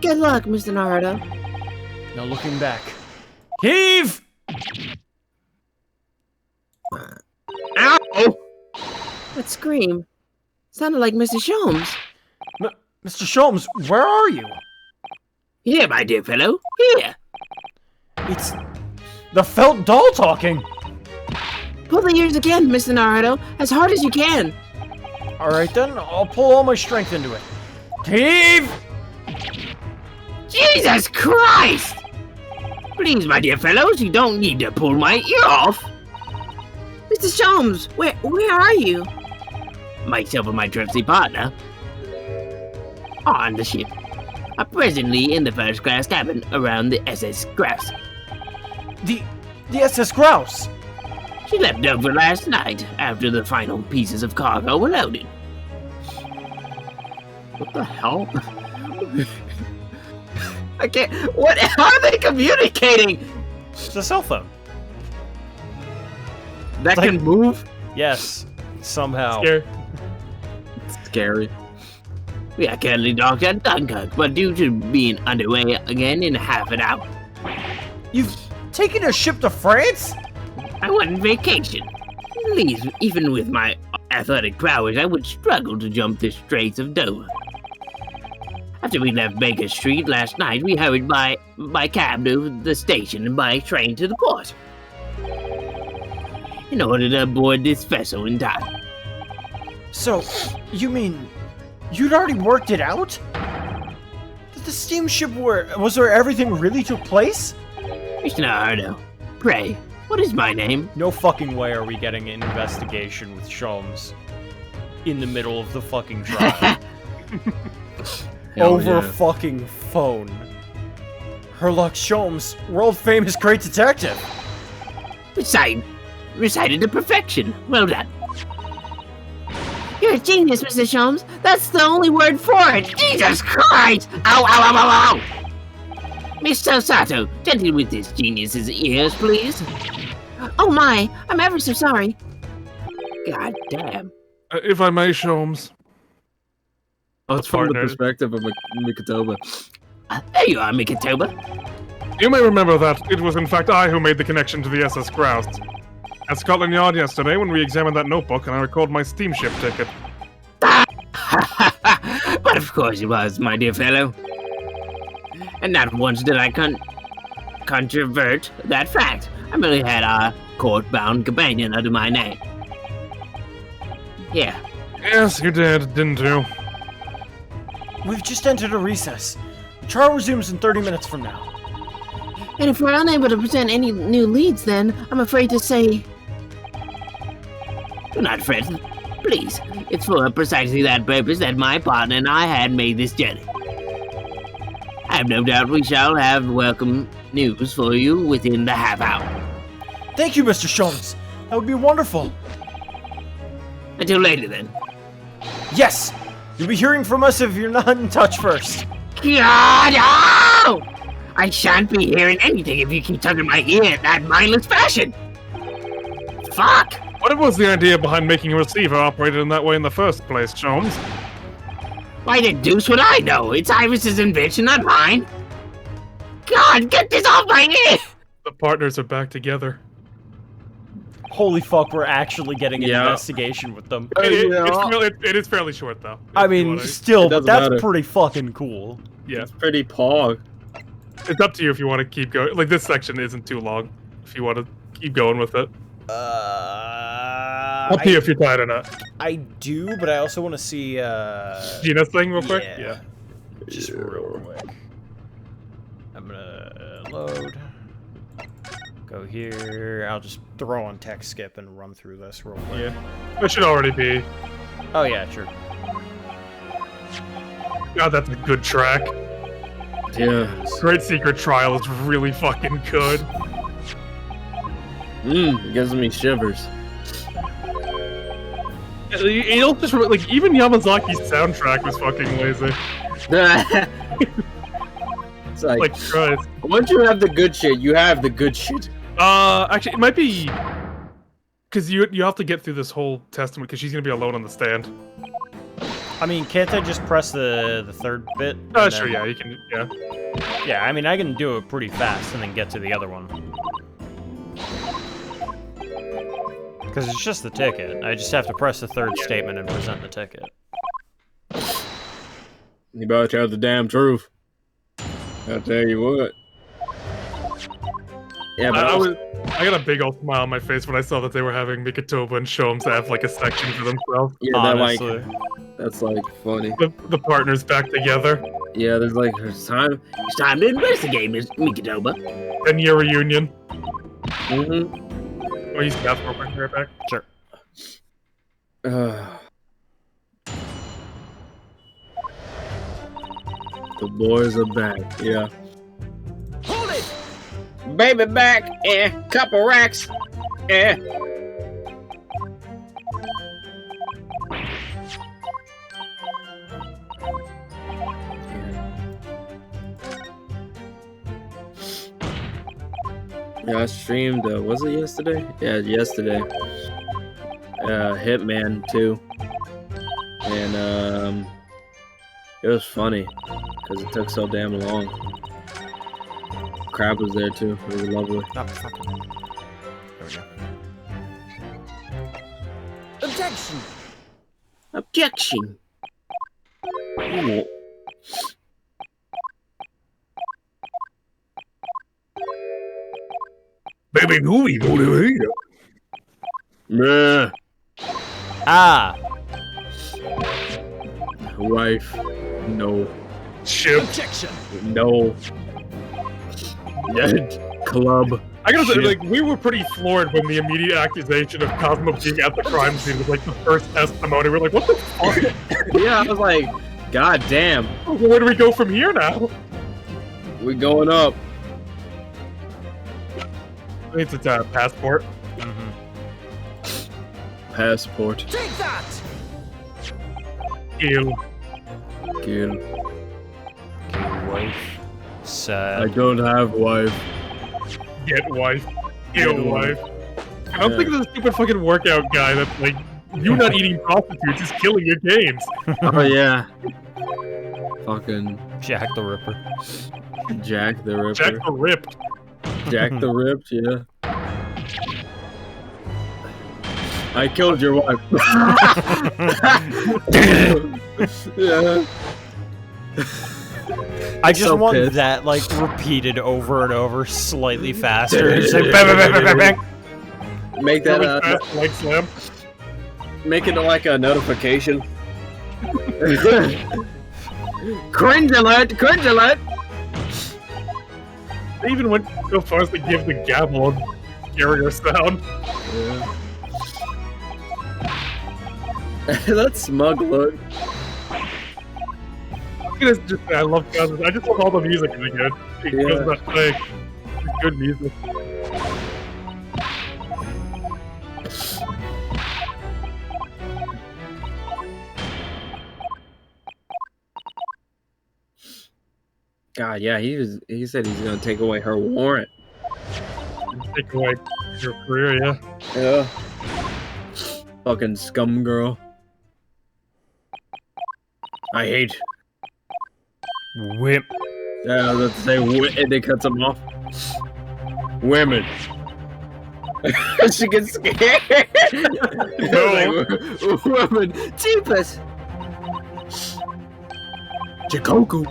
Good luck, Mr. Naruto. No looking back. Heave! Ow! That scream sounded like Mr. Sholmes. Mr. Sholmes, where are you? Here, my dear fellow. Here. It's the felt doll talking. Pull the ears again, Mr. Naruto, as hard as you can. All right then, I'll pull all my strength into it. Heave! Jesus Christ! Please, my dear fellows, you don't need to pull my ear off. Mr. Sholmes, where are you? Myself and my trusty partner on the ship are presently in the first class cabin around the SS Grouse. The SS Grouse. She left over last night after the final pieces of cargo were loaded. What the hell? I can't. What? How are they communicating? It's a cell phone. That Like- can move? Yes, somehow. Scary. Scary. We are currently docked at Dunkirk, but due to being underway again in half an hour, You've taken a ship to France? I went on vacation. Please, even with my athletic prowess, I would struggle to jump the Straits of Dover. After we left Baker Street last night, we hurried by cab to the station and by train to the port in order to board this vessel in time. So, you mean you'd already worked it out? That the steamship was where everything really took place? Mr. Naruto, pray, what is my name? No fucking way are we getting an investigation with Sholmes in the middle of the fucking trial. Hell Over yeah. fucking phone. Herlock Sholmes, world famous great detective. Recited to perfection. Well done. You're a genius, Mr. Sholmes. That's the only word for it. Jesus Christ! Ow, ow, ow, ow, ow! Miss Sato, gently with this genius's ears, please. Oh my, I'm ever so sorry. God damn. If I may, Sholmes. Oh, it's from the Partner. perspective of Mikotoba. There you are, Mikitoba. You may remember that it was in fact I who made the connection to the SS Grouse. At Scotland Yard yesterday when we examined that notebook and I recalled my steamship ticket. course it was, my dear fellow. And not once did I controvert that fact. I merely had a court-bound companion under my name. Yeah. Yes, you did, didn't you? We've just entered a recess. The trial resumes in 30 minutes from now. And if we're unable to present any new leads, then I'm afraid to say... Do not fret, please. It's for precisely that purpose that my partner and I had made this journey. I have no doubt we shall have welcome news for you within the half hour. Thank you, Mr. Sholmes. That would be wonderful. Until later, then. Yes! You'll be hearing from us if you're not in touch first. God, no! I shan't be hearing anything if you keep tugging my ear in that mindless fashion. Fuck! What was the idea behind making a receiver operated in that way in the first place, Sholmes? Why the deuce would I know? It's Iris's invention, not mine. God, get this off my ear! The partners are back together. Holy fuck, we're actually getting an Yeah. investigation with them. It is fairly short, though. I if you mean, wanna- still, but doesn't that's matter. pretty fucking cool. yeah. It's pretty pog. It's up to you if you want to keep going. Like, this section isn't too long. If you want to keep going with it. Up to you if you're tired or not. I do, but I also want to see, Gina's thing real quick? Yeah. Just real quick. I'm gonna load. Go here. I'll just throw on text skip and run through this real quick. Yeah. That should already be. Oh yeah, sure. God, that's a good track. Yeah. Great Secret Trial is really fucking good. It gives me shivers. It also just, like, even Yamazaki's soundtrack was fucking lazy. It's like, Like, Christ. once you have the good shit, you have the good shit. Actually, it might be... Because you have to get through this whole testament, because she's going to be alone on the stand. I mean, can't I just press the third bit? Oh, and sure, then- yeah, you can, yeah. Yeah, I mean, I can do it pretty fast and then get to the other one. Because it's just the ticket. I just have to press the third statement and present the ticket. You better tell the damn truth. I'll tell you what. Yeah, but I got a big old smile on my face when I saw that they were having Mikitoba and Sholmes have, like, a section for themselves. yeah, that Honestly. that's like funny. The partners back together. Yeah, there's like it's time. It's time to investigate, Miss Mikitoba. 10-year reunion. Mm-hmm. Oh, use Beth real quick, right back. Sure. The boys are back. Yeah. Hold it! Baby back, couple racks, Yeah, I streamed. Was it yesterday? Yeah, yesterday. Hitman 2, and it was funny because it took so damn long. Crab was there too. It was lovely. Oh, fucking. There we go. Objection! Objection! Ooh. Baby movie, Meh. Ah! Wife. No. Ship. No. Club. I gotta say, Shit. like, we were pretty floored when the immediate accusation of Cosmo being at the crime scene was, like, the first testimony. We're like, what the fuck? Yeah, I was like, God damn. Where do we go from here now? We going up. It's a passport. Mm-hmm. Passport. Ew. Kill. Wife. I Sad. don't have wife. Get wife. Ew, Get wife. I don't Yeah. think there's a stupid fucking workout guy that's like, you not eating prostitutes is killing your games. Oh yeah. Fucking Jack the Ripper. Jack the Ripper. Jack the Ripped. Jack the Ripped, yeah. I killed your wife. Yeah. I just So want pissed. that, like, repeated over and over, slightly faster. It's like, bang, bang, bang, bang, bang, bang. Make that Really fast leg slam. make it like a notification. Cringe alert! Cringe alert! They even went so far as to give the gavel a scarier sound. That smug look. I love Kansas. I just want all the music to be good. It goes that thing. It's good music. God, yeah, he said he's gonna take away her warrant. Take away your career, yeah. Yeah. Fucking scum girl. I hate. Whip. Yeah, I was about to say and they cuts him off. Women. She gets scared. No. Like, women. Jeepers. Chikoku.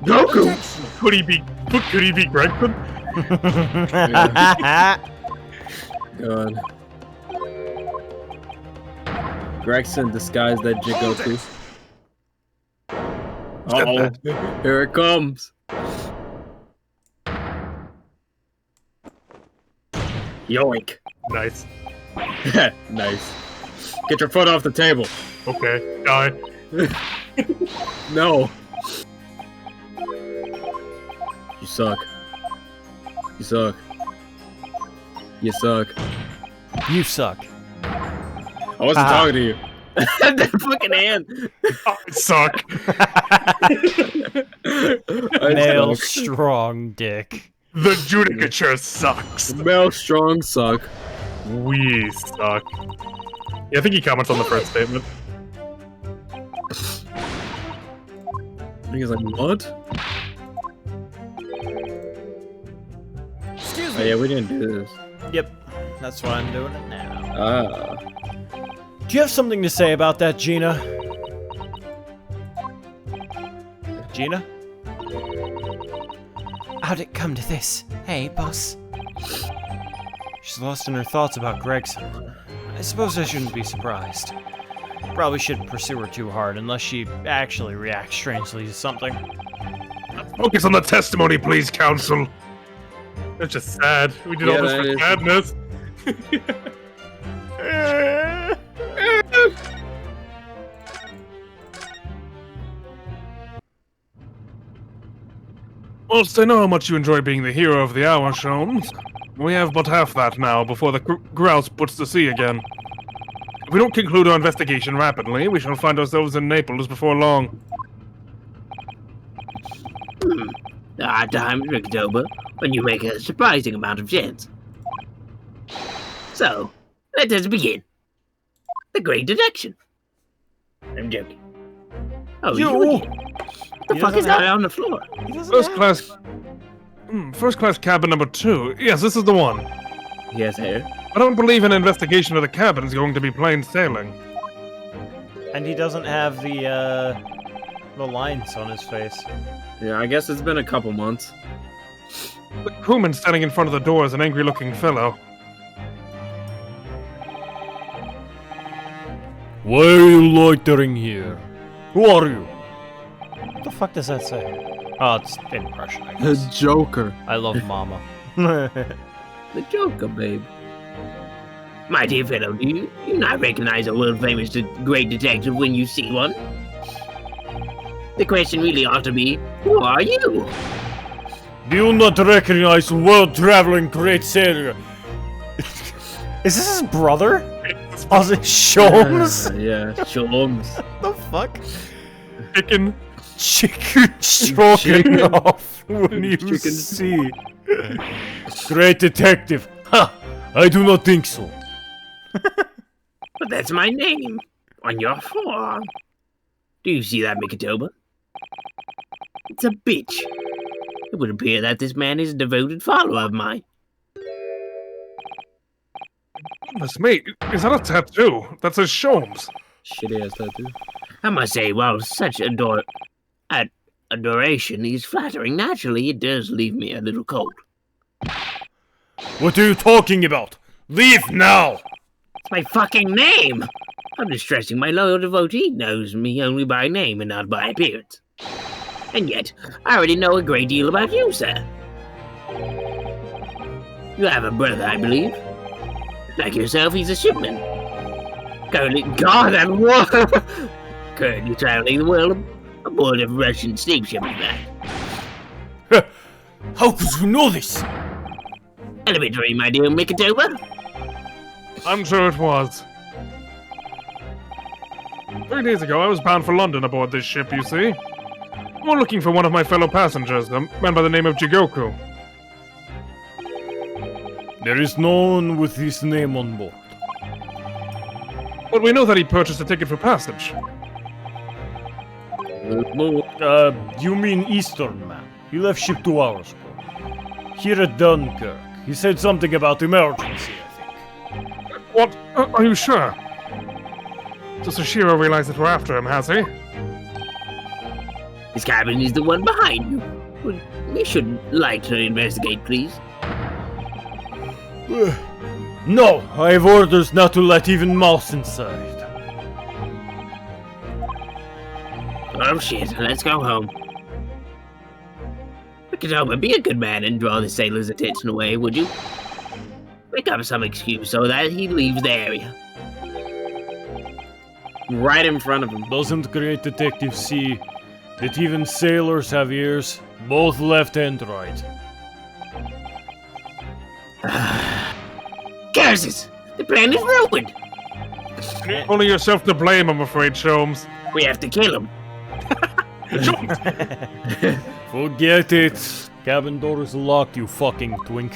Goku. Could he be Gregson? God. Gregson disguised that Jigoku. Uh-oh. Here it comes. Yoink. Nice. Nice. Get your foot off the table. Okay, die. No. You suck. You suck. You suck. You suck. I wasn't talking to you. That fucking hand. I suck. Male suck. strong dick. The judicature sucks. Male strong suck. We suck. Yeah, I think he comments on the first statement. I think he's like, what? Excuse Oh yeah, we didn't do this. Yep, that's why I'm doing it now. Ah. Do you have something to say about that, Gina? Gina? How'd it come to this? Hey, boss. She's lost in her thoughts about Gregson. I suppose I shouldn't be surprised. Probably shouldn't pursue her too hard unless she actually reacts strangely to something. Focus on the testimony, please, counsel. That's just sad. We did all Yeah, this for that sadness. Whilst I know how much you enjoy being the hero of the hour, Sholmes, we have but half that now before the grouse puts to sea again. If we don't conclude our investigation rapidly, we shall find ourselves in Naples before long. There are times, October, when you make a surprising amount of sense. So, let us begin. The Great Detection. I'm joking. Oh, you again. What the He fuck is doesn't that on the floor? First class cabin number 2. Yes, this is the one. He has hair. I don't believe an investigation of the cabin is going to be plain sailing. And he doesn't have the lines on his face. Yeah, I guess it's been a couple months. The crewman standing in front of the door is an angry-looking fellow. Why are you loitering here? Who are you? What the fuck does that say? Oh, it's in Russian, I The guess. Joker. I love Mama. The Joker, babe. My dear fellow, do you not recognize a world-famous great detective when you see one? The question really ought to be, who are you? Do you not recognize world-traveling great sailor? Is this his brother? Was it Sholmes? Yeah, Sholmes. The fuck? Chicken. Chicken stroking Chicken. off when you Chicken. see. Great detective. Ha! I do not think so. But that's my name. On your forearm. Do you see that, Mikatoba? It's a bitch. It would appear that this man is a devoted follower of mine. Goodness me, is that a tattoo? That says Sholmes. Shitty ass tattoo. I must say, while such adoration is flattering. Naturally, it does leave me a little cold. What are you talking about? Leave now! It's my fucking name! I'm just stressing my loyal devotee knows me only by name and not by appearance. And yet, I already know a great deal about you, sir. You have a brother, I believe. Like yourself, he's a shipman. Currently, God, and what? Currently traveling the world aboard a Russian steamship, in fact. How could you know this? Elementary, my dear Mikatoba. I'm sure it was. 3 days ago, I was bound for London aboard this ship, you see. I'm looking for one of my fellow passengers, a man by the name of Jigoku. There is no one with his name on board. But we know that he purchased a ticket for passage. You mean Eastern man. He left ship 2 hours ago. Here at Dunkirk. He said something about emergency, I think. What? Are you sure? Does Oshiro realize that we're after him, has he? His cabin is the one behind you. We should like to investigate, please. No, I have orders not to let even mouse inside. Oh shit, let's go home. Mikatoma, be a good man and draw the sailor's attention away, would you? Make up some excuse so that he leaves the area. Right in front of him. Doesn't great detective see that even sailors have ears, both left and right? Curses! The plan is ruined! Only yourself to blame, I'm afraid, Sholmes. We have to kill him. Forget it. Cabin door is locked, you fucking twink.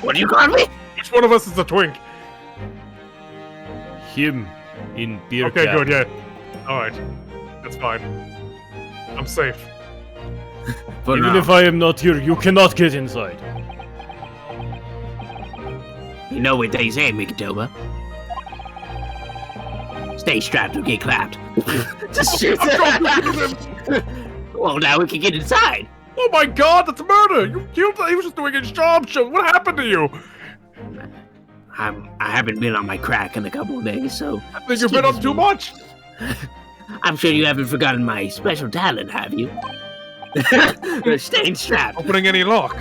What do you call me? Which one of us is a twink? Him in beer Okay, cabin. good, yeah. Alright. That's fine. I'm safe. Even if I am not here, you cannot get inside. You know what they say, Mikatoba. Stay strapped or get clapped. Just shoot. Well, now we can get inside. Oh my god, that's murder! You killed him! He was just doing his job! What happened to you? I haven't been on my crack in a couple of days, so... I think you've been on too much! I'm sure you haven't forgotten my special talent, have you? Staying strapped. Opening any lock.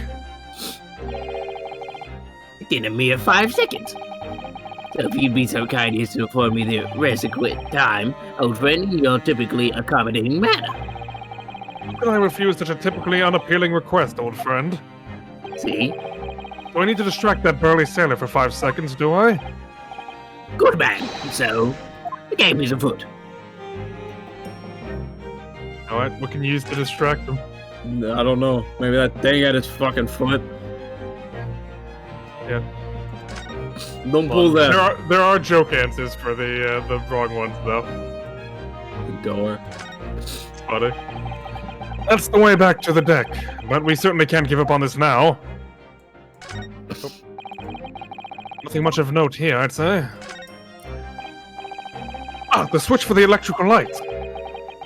In a mere 5 seconds. So if you'd be so kind as to afford me the requisite time, old friend, in your typically accommodating manner. How can I refuse such a typically unappealing request, old friend? See? Do I need to distract that burly sailor for 5 seconds, do I? Good man. So, the game is afoot. Alright, what can you use to distract him? I don't know. Maybe that thing at his fucking foot. Yeah. Don't pull that. There are joke answers for the wrong ones, though. The door. Funny. That's the way back to the deck, but we certainly can't give up on this now. Nothing much of note here, I'd say. Ah, the switch for the electrical lights.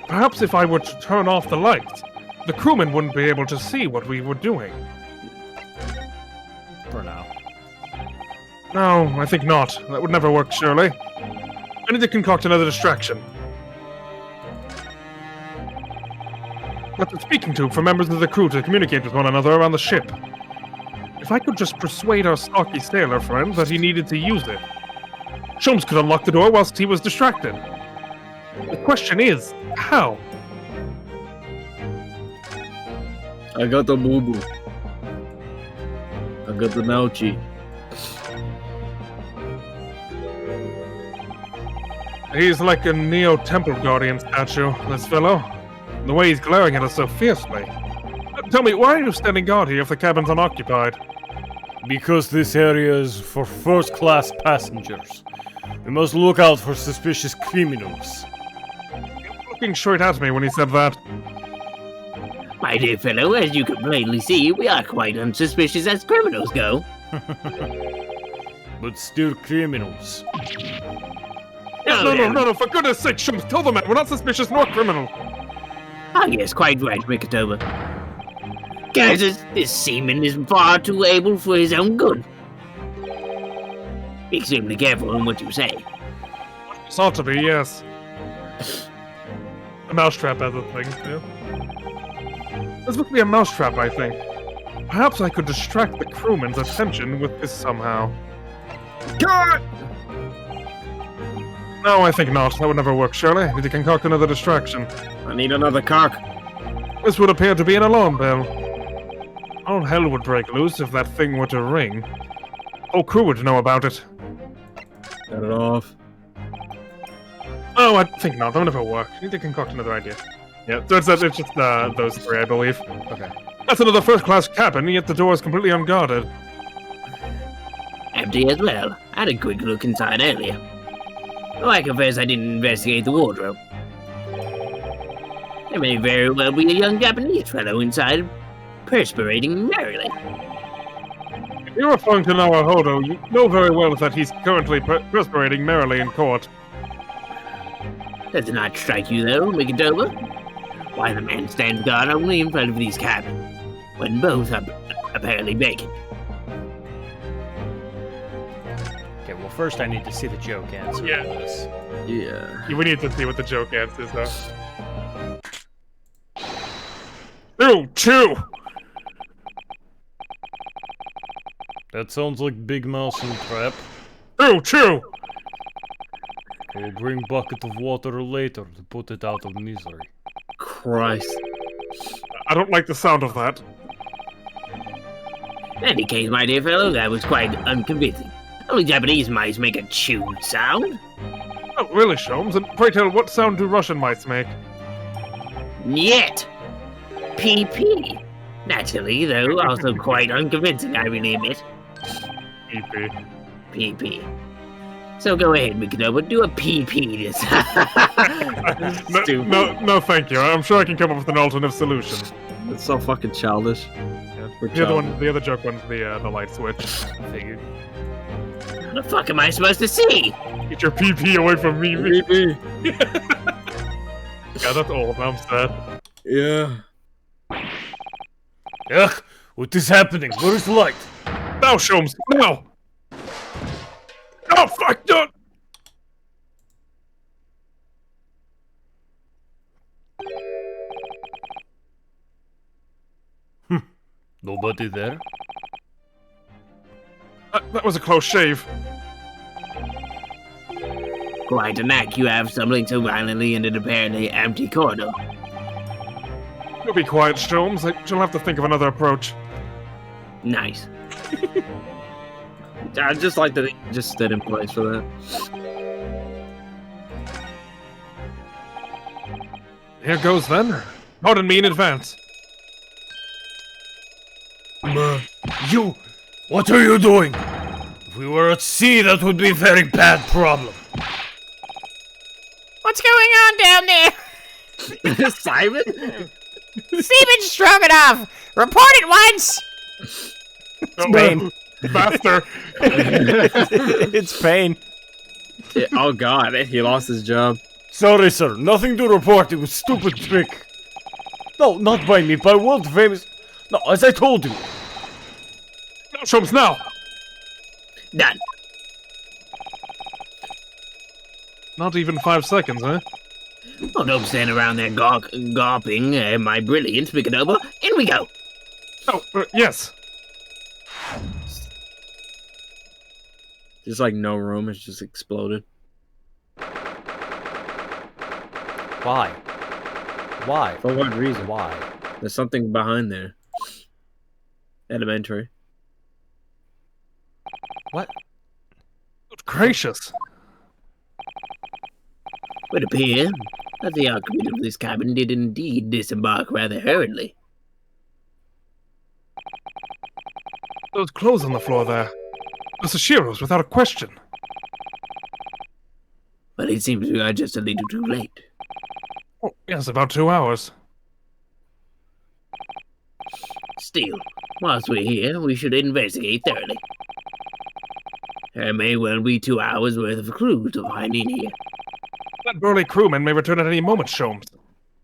Perhaps if I were to turn off the lights, the crewmen wouldn't be able to see what we were doing. For now. No, I think not. That would never work, surely. I need to concoct another distraction. That's a speaking tube for members of the crew to communicate with one another around the ship. If I could just persuade our stocky sailor friend that he needed to use it, Sholmes could unlock the door whilst he was distracted. The question is, how? I got the boo boo. I got the Nauchi. He's like a Neo-Temple Guardian statue, this fellow. The way he's glaring at us so fiercely. Tell me, why are you standing guard here if the cabin's unoccupied? Because this area is for first-class passengers. We must look out for suspicious criminals. Looking straight at me when he said that. My dear fellow, as you can plainly see, we are quite unsuspicious as criminals go. But still criminals. No, for goodness sake, Sholmes, tell the man we're not suspicious nor criminal. Ah, yes, quite right, Rikatoba. Guys, this seaman is far too able for his own good. Be extremely careful in what you say. It's ought to be, yes. A mousetrap as a thing, too. This must be a mousetrap, I think. Perhaps I could distract the crewman's attention with this somehow. No, I think not. That would never work, surely. Need to concoct another distraction. I need another cock. This would appear to be an alarm bell. All hell would break loose if that thing were to ring. Whole crew would know about it. Cut it off. Oh, I think not. That would never work. Need to concoct another idea. Yeah, so it's just those three, I believe. Okay. That's another first-class cabin, yet the door is completely unguarded. Empty as well. I had a quick look inside earlier. Though I confess I didn't investigate the wardrobe. There may very well be a young Japanese fellow inside, perspirating merrily. If you're referring to Naruhodo, you know very well that he's currently perspirating merrily in court. Does it not strike you, though, Rikatoba? Why the man stands guard only in front of these cabins, when both are apparently vacant? Okay, well, first I need to see the joke answer Yeah. to this. Yeah. We need to see what the joke answer is, though. 2! That sounds like Big Mouse and Trap. 2! I will bring bucket of water later to put it out of misery. Christ. I don't like the sound of that. In any case, my dear fellow, that was quite unconvincing. Only Japanese mice make a chewed sound. Oh, really, Sholmes? And pray tell, what sound do Russian mice make? Yet. PP. Naturally, though, also quite unconvincing, I really admit. EP. PP. So go ahead, Rikatoba, do a PP this No, thank you. I'm sure I can come up with an alternative solution. That's so fucking childish. The other joke one's the light switch. Figured. What the fuck am I supposed to see? Get your PP away from me. PP. Yeah, that's old. I'm sad. Yeah. Ugh! What is happening? Where is the light? Now, Sholmes, now! Oh, fuck, no! Nobody there? That was a close shave. Quite a knack you have stumbling so violently into an apparently empty corridor. You'll be quiet, Sholmes. I shall have to think of another approach. Nice. I just like that it just stayed in place for that. Here goes then. Pardon me in advance. You! What are you doing? If we were at sea, that would be a very bad problem. What's going on down there? Simon? Seaman Stroganoff! Report at once! Pain. Faster. It's pain. Yeah, oh god, he lost his job. Sorry, sir. Nothing to report. It was stupid trick. No, not by me. By world famous... No, as I told you. Now, Sholmes, now! Done. Not even 5 seconds, huh? Oh, don't stand around there gawping at my brilliance, Rikatoba. In we go! Oh, yes. Just like no room, it's just exploded. Why? Why? For what reason? Why? There's something behind there. Elementary. What? Good gracious. Would appear that the occupant of this cabin did indeed disembark rather hurriedly. Those clothes on the floor there. Sashiro's without a question. But it seems we are just a little too late. Oh, yes, about 2 hours. Still, whilst we're here, we should investigate thoroughly. There may well be 2 hours worth of clues to find in here. That burly crewman may return at any moment, Sholmes.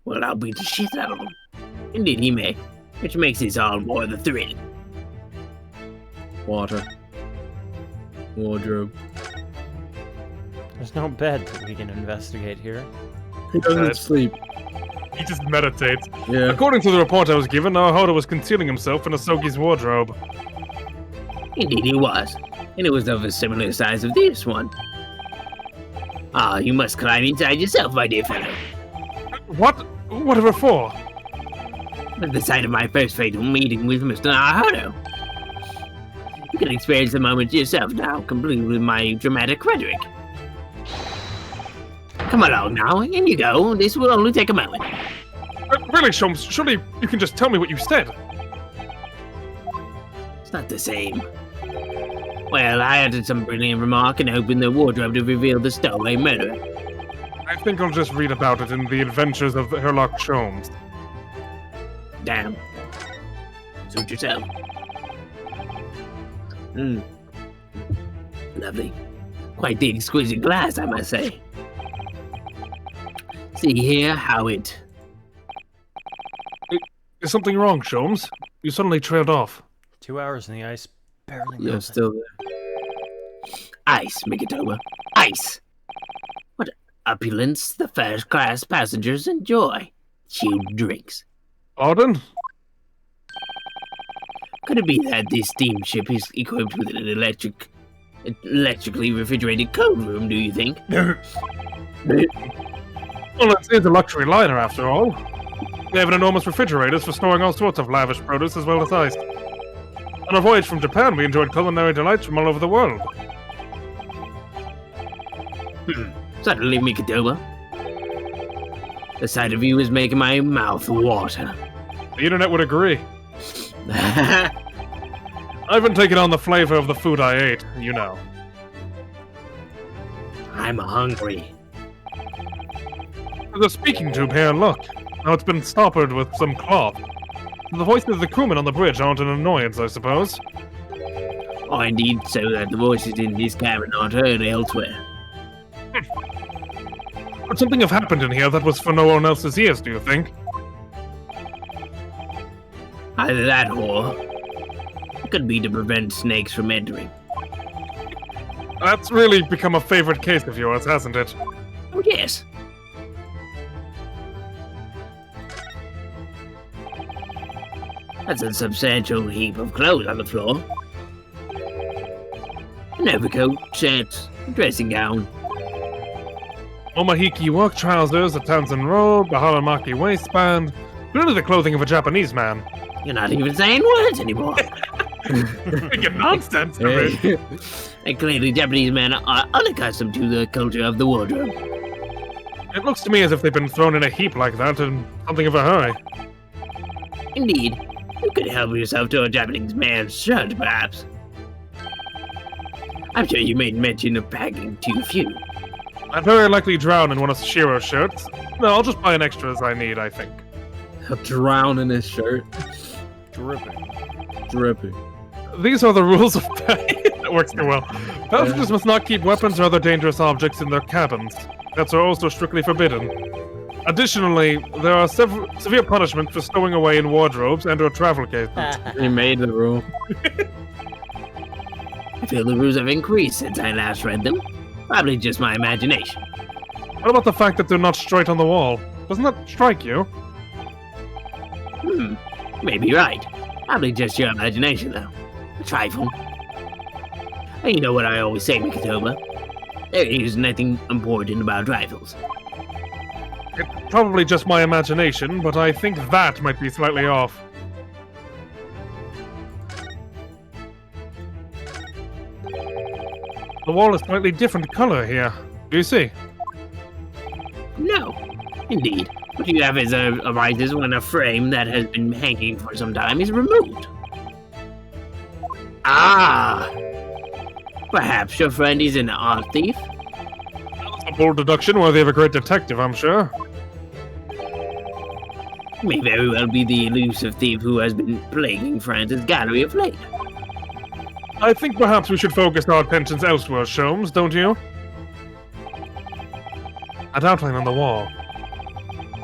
Well, I'll beat the shit out of him. Indeed he may, which makes this all more the thrill. Water. Wardrobe. There's no bed that we can investigate here. He doesn't Bed. sleep. He just meditates. Yeah. According to the report I was given, Naruhodo was concealing himself in Asogi's wardrobe. Indeed he was, and it was of a similar size of this one. Ah, you must climb inside yourself, my dear fellow. What? Whatever for? At the sight of my first fatal meeting with Mr. Naruhodo. You can experience the moment yourself now, complete with my dramatic rhetoric. Come along now, in you go. This will only take a moment. Really, Sholmes, surely you can just tell me what you said. It's not the same. Well, I uttered some brilliant remark and opened the wardrobe to reveal the stowaway murderer. I think I'll just read about it in The Adventures of Herlock Sholmes. Damn. Suit yourself. Lovely. Quite the exquisite glass, I must say. See here how it... Is something wrong, Sholmes? You suddenly trailed off. 2 hours in the ice, barely Yeah, moving. still there. Ice, Mikitoba. Ice! What opulence the first-class passengers enjoy. Chilled drinks. Arden? Could it be that this steamship is equipped with an electrically refrigerated cold room, do you think? Well, it's a luxury liner, after all. They have enormous refrigerators for storing all sorts of lavish produce as well as ice. On our voyage from Japan, we enjoyed culinary delights from all over the world. Suddenly, Mikitoba. The sight of you is making my mouth water. The internet would agree. I've been taking on the flavor of the food I ate, you know. I'm hungry. There's a speaking tube here, look. Now it's been stoppered with some cloth. The voices of the crewmen on the bridge aren't an annoyance, I suppose. Or indeed so that the voices in this cabin aren't heard elsewhere. Would something have happened in here that was for no one else's ears, do you think? Either that or... it could be to prevent snakes from entering. That's really become a favorite case of yours, hasn't it? Oh, yes. That's a substantial heap of clothes on the floor. An overcoat, shirt, dressing gown. Omahiki work trousers, a Tanzan robe, a Haramaki waistband. Really the clothing of a Japanese man. You're not even saying words anymore. Freaking nonsense, David. Hey. And clearly Japanese men are unaccustomed to the culture of the wardrobe. It looks to me as if they've been thrown in a heap like that in something of a hurry. Indeed, you could help yourself to a Japanese man's shirt, perhaps. I'm sure you made mention of packing too few. I'd very likely drown in one of Shiro's shirts. No, I'll just buy an extra as I need, I think. He'll drown in his shirt. Dripping. Dripping. These are the rules of pay. That works too well. Passengers must not keep weapons or other dangerous objects in their cabins. Pets are also strictly forbidden. Additionally, there are severe punishments for stowing away in wardrobes and or travel cases. He made the rule. I feel the rules have increased since I last read them. Probably just my imagination. What about the fact that they're not straight on the wall? Doesn't that strike you? Maybe you're right. Probably just your imagination, though. A trifle. And you know what I always say, Mikitoba. There is nothing important about trifles. It's probably just my imagination, but I think that might be slightly off. The wall is slightly different color here. Do you see? No, indeed. What you have is arises when a frame that has been hanging for some time is removed. Ah! Perhaps your friend is an art thief? That's a bold deduction worthy of a great detective, I'm sure. May very well be the elusive thief who has been plaguing France's gallery of late. I think perhaps we should focus our attentions elsewhere, Sholmes, don't you? That outline on the wall.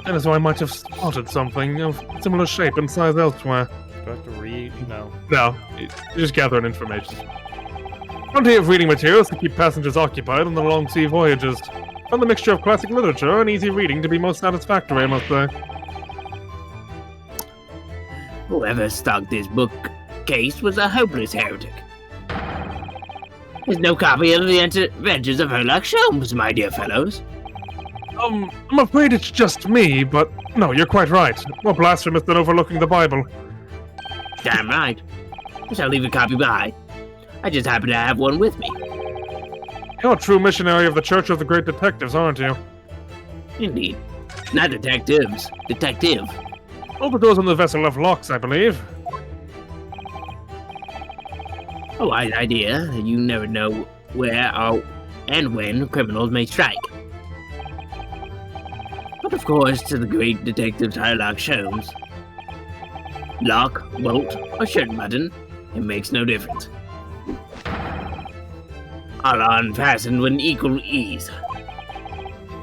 And so I might have spotted something of similar shape and size elsewhere. Do I have to read? No. No, you're just gathering information. Plenty of reading materials to keep passengers occupied on the long sea voyages. Found the mixture of classic literature and easy reading to be most satisfactory, I must say. Whoever stocked this bookcase was a hopeless heretic. There's no copy of the Adventures of Sherlock Holmes, my dear fellows. I'm afraid it's just me, but no, you're quite right. More blasphemous than overlooking the Bible. Damn right. I shall leave a copy behind. I just happen to have one with me. You're a true missionary of the Church of the Great Detectives, aren't you? Indeed. Not detectives. Detective. All the doors on the vessel have locks, I believe. A wise idea. You never know where or and when criminals may strike. But of course, to the great detective Sherlock Holmes, lock, bolt, or shirt button, it makes no difference. All are unfastened with equal ease.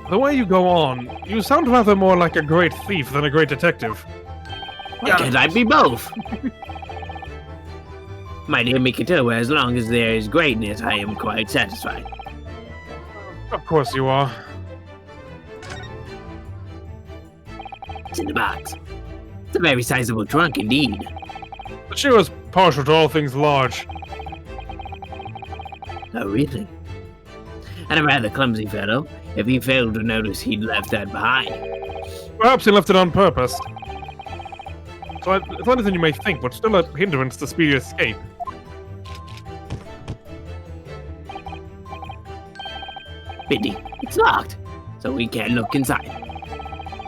The way you go on, you sound rather more like a great thief than a great detective. Why can't I be both? My dear Mikito, as long as there is greatness, I am quite satisfied. Of course you are. It's in the box. It's a very sizable trunk indeed. But she was partial to all things large. Oh, really? And a rather clumsy fellow, if he failed to notice he'd left that behind. Perhaps he left it on purpose. It's anything you may think, but still a hindrance to speedy escape. Pity, it's locked, so we can't look inside.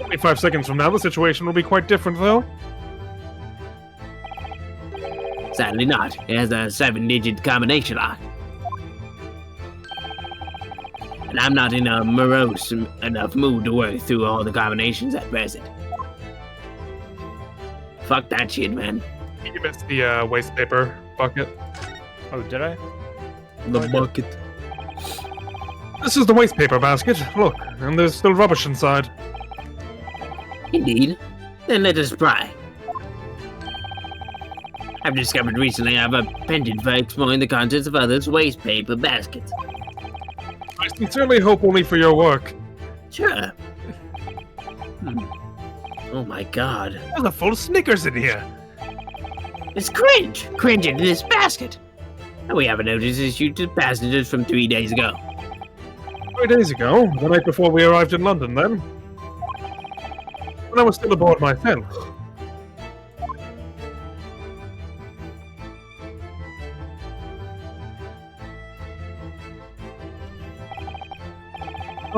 25 seconds from now, the situation will be quite different, though. Sadly not. It has a 7-digit combination lock. And I'm not in a morose enough mood to work through all the combinations at present. Fuck that shit, man. You missed the waste paper bucket. Oh, did I? The bucket. This is the waste paper basket. Look, and there's still rubbish inside. Indeed. Then let us pry. I've discovered recently I have a pendant for exploring the contents of others' waste paper baskets. I sincerely hope only for your work. Sure. Oh my god. There's a full Snickers in here. It's cringe! Cringe into this basket! And we have a notice issued to passengers from 3 days ago. 3 days ago, the night before we arrived in London, then. When I was still aboard myself.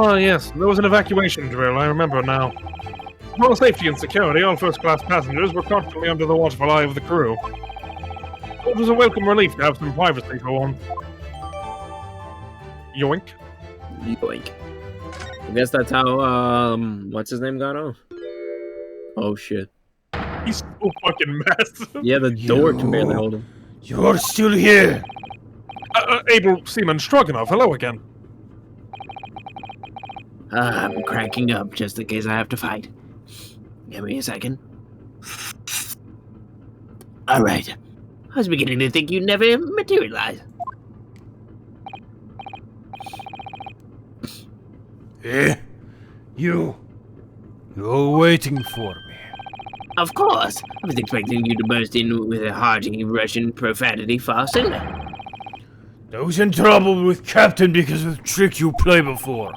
Oh, yes, there was an evacuation drill, I remember now. For safety and security, all first-class passengers were constantly under the watchful eye of the crew. It was a welcome relief to have some privacy for once. Yoink. Yoink. I guess that's how, what's his name got off? Oh, shit. He's so fucking massive. Yeah, the door can barely hold him. You're still here. Able Seaman Stroganoff, hello again. I'm cracking up just in case I have to fight. Give me a second. Alright. I was beginning to think you'd never materialize. Eh? You're waiting for me. Of course. I was expecting you to burst in with a hearty Russian profanity far sooner. I was in trouble with Captain because of the trick you played before.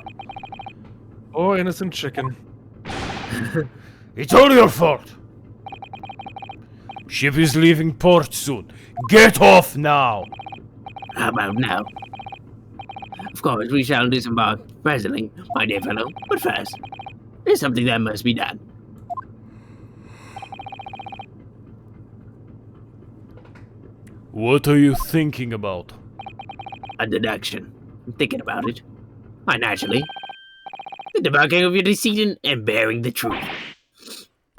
Oh, innocent chicken. It's all your fault. Ship is leaving port soon. Get off now. How about now? Of course, we shall disembark presently, my dear fellow. But first, there's something that must be done. What are you thinking about? A deduction. I'm thinking about it. Why, naturally. The debunking of your deceit and bearing the truth.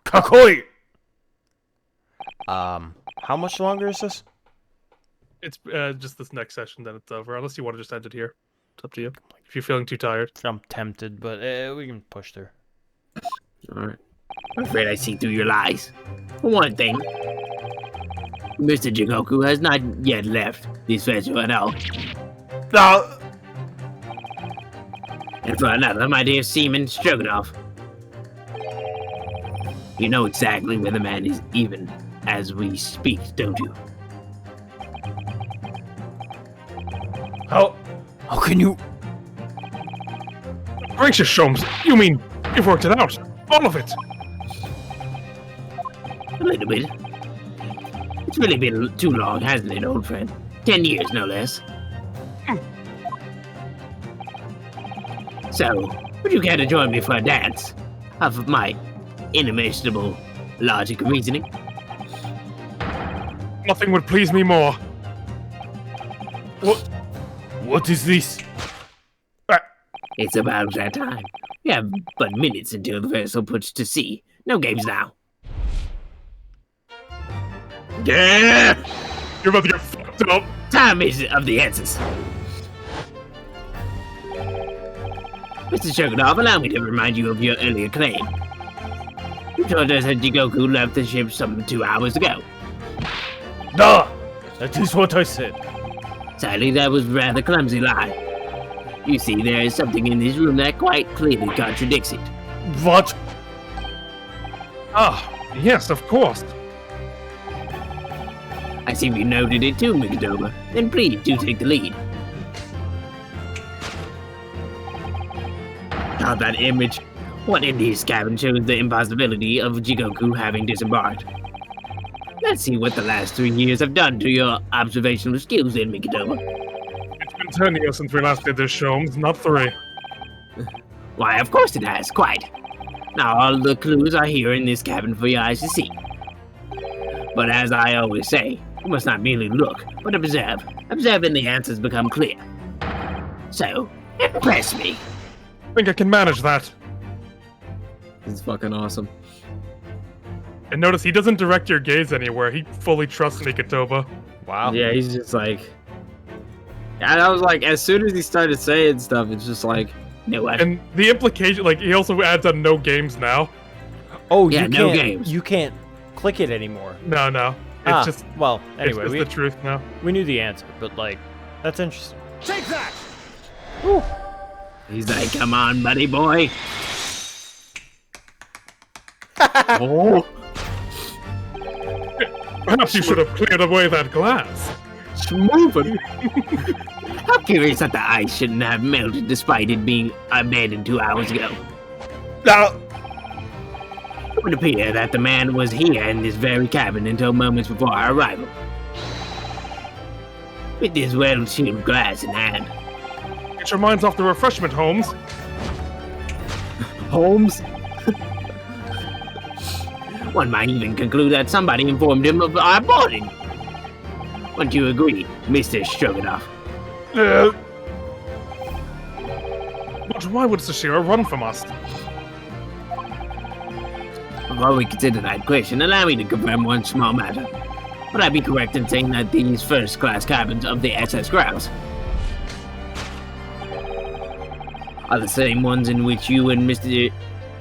Kakoi! How much longer is this? It's just this next session, then it's over. Unless you want to just end it here. It's up to you. If you're feeling too tired. I'm tempted, but we can push through. Alright. I'm afraid I see through your lies. For one thing, Mr. Jigoku has not yet left this festival at all. Now, And for another, my dear Seaman Stroganoff. You know exactly where the man is even as we speak, don't you? How can you? gracious, Sholmes, you mean you've worked it out? All of it? A little bit. It's really been too long, hasn't it, old friend? 10 years, no less. So, would you care to join me for a dance of my inimitable logic and reasoning? Nothing would please me more. What is this? It's about that time. We have but minutes until the vessel puts to sea. No games now. Yeah! You're about to get fucked up. Time is of the essence. Mr. Shogunov, allow me to remind you of your earlier claim. You told us that Jigoku left the ship some 2 hours ago. Duh! That is what I said. Sadly, that was a rather clumsy lie. You see, there is something in this room that quite clearly contradicts it. What? Ah, yes, of course. I see you noted it too, Mikadoma. Then please do take the lead. Ah, that image. What in this cabin shows the impossibility of Jigoku having disembarked. Let's see what the last 3 years have done to your observational skills then, Mikadoma. It's been 10 years since we last did this, Sholmes, not 3. Why, of course it has, quite. Now all the clues are here in this cabin for your eyes to see. But as I always say, you must not merely look, but observe. Observe and the answers become clear. So, impress me. I think I can manage that. This is fucking awesome. And notice he doesn't direct your gaze anywhere. He fully trusts Nikitoba. Wow. Yeah, he's just like... And I was like, as soon as he started saying stuff, it's just like, no, what? And the implication, like, he also adds on no games now. Oh, Yeah, you no can't. games. You can't click it anymore. No. It's just, well. Anyway, it's we the truth now. we knew the answer, but like, that's interesting. Take that! He's like, come on, buddy boy. Oh. Perhaps you should have cleared away that glass. Smoothing. How curious that the ice shouldn't have melted despite it being abandoned 2 hours ago. Now, It would appear that the man was here in this very cabin until moments before our arrival. With this well-sealed glass in hand. get your minds off the refreshment, Holmes. Holmes? One might even conclude that somebody informed him of our boarding. Wouldn't you agree, Mr. Stroganoff? But why would Sashiro run from us? Before we consider that question, allow me to confirm one small matter. Would I be correct in saying that these first-class cabins of the SS Grouse are the same ones in which you and Mr.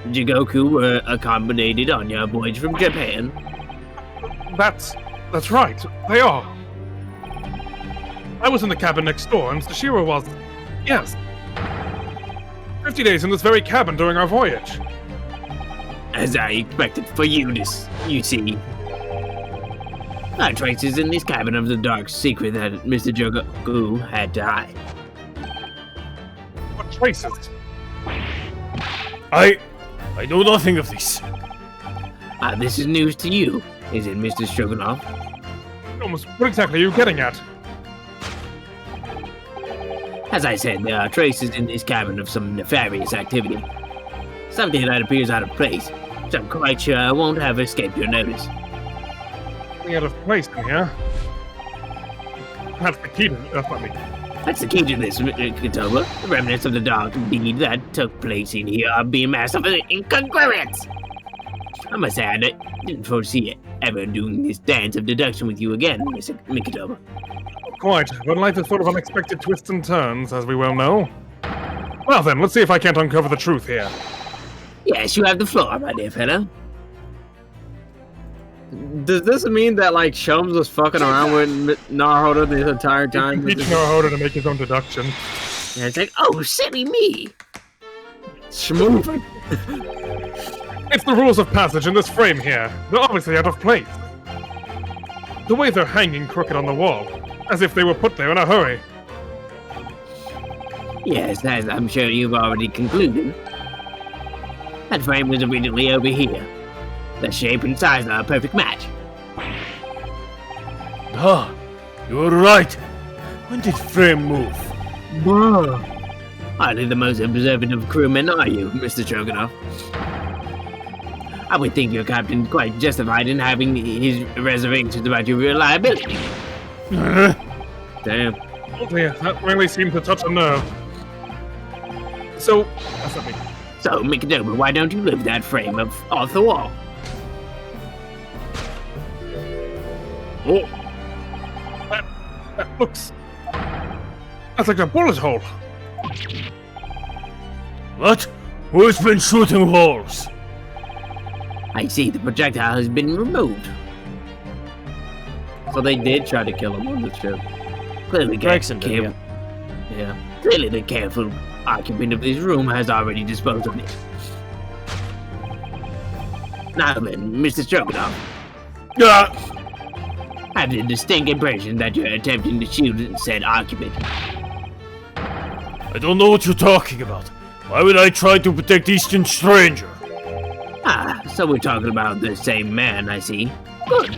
Jigoku were accommodated on your voyage from Japan? That's right. They are. I was in the cabin next door, and Sashiro was. Yes. 50 days in this very cabin during our voyage. As I expected for you see. Our traces in this cabin of the dark secret that Mr. Jigoku had to hide. What traces? I know nothing of this. This is news to you, is it, Mr. Stroganoff? Holmes, what exactly are you getting at? As I said, there are traces in this cabin of some nefarious activity. Something that appears out of place, which I'm quite sure won't have escaped your notice. Something out of place in here. That's the key to that's not me. That's the key to this, Katoba. The remnants of the dark deed that took place in here are being masked of incongruence. I must say, I didn't foresee ever doing this dance of deduction with you again, Mr. Mikatoba. Quite, but life is full of unexpected twists and turns, as we well know. Well then, let's see if I can't uncover the truth here. Yes, you have the floor, my dear fellow. Does this mean that like Shums was fucking around with Naruto the entire time? Teach Naruto to make his own deduction. And it's like, oh, silly me. Schmoove. It's the rules of passage in this frame here. They're obviously out of place. The way they're hanging crooked on the wall, as if they were put there in a hurry. Yes, as I'm sure you've already concluded. That frame was originally over here. The shape and size are a perfect match. Ah, you're right. When did frame move? Whoa. Hardly the most observant of crewmen, are you, Mr. Stroganoff? I would think your captain quite justified in having his reservations about your reliability. Damn. Oh dear, that really seemed to touch a nerve. So, that's not me. So, Mikadoba, why don't you lift that frame off the wall? Oh, that looks... That's like a bullet hole. What? Who's been shooting holes? I see the projectile has been removed. So they did try to kill him on the ship. Clearly, Gregson did, careful. Yeah. Clearly, the careful occupant of this room has already disposed of it. Now then, Mr. Stroganoff, I have the distinct impression that you're attempting to shoot said occupant. I don't know what you're talking about. Why would I try to protect Eastern Stranger? Ah, so we're talking about the same man, I see. Good.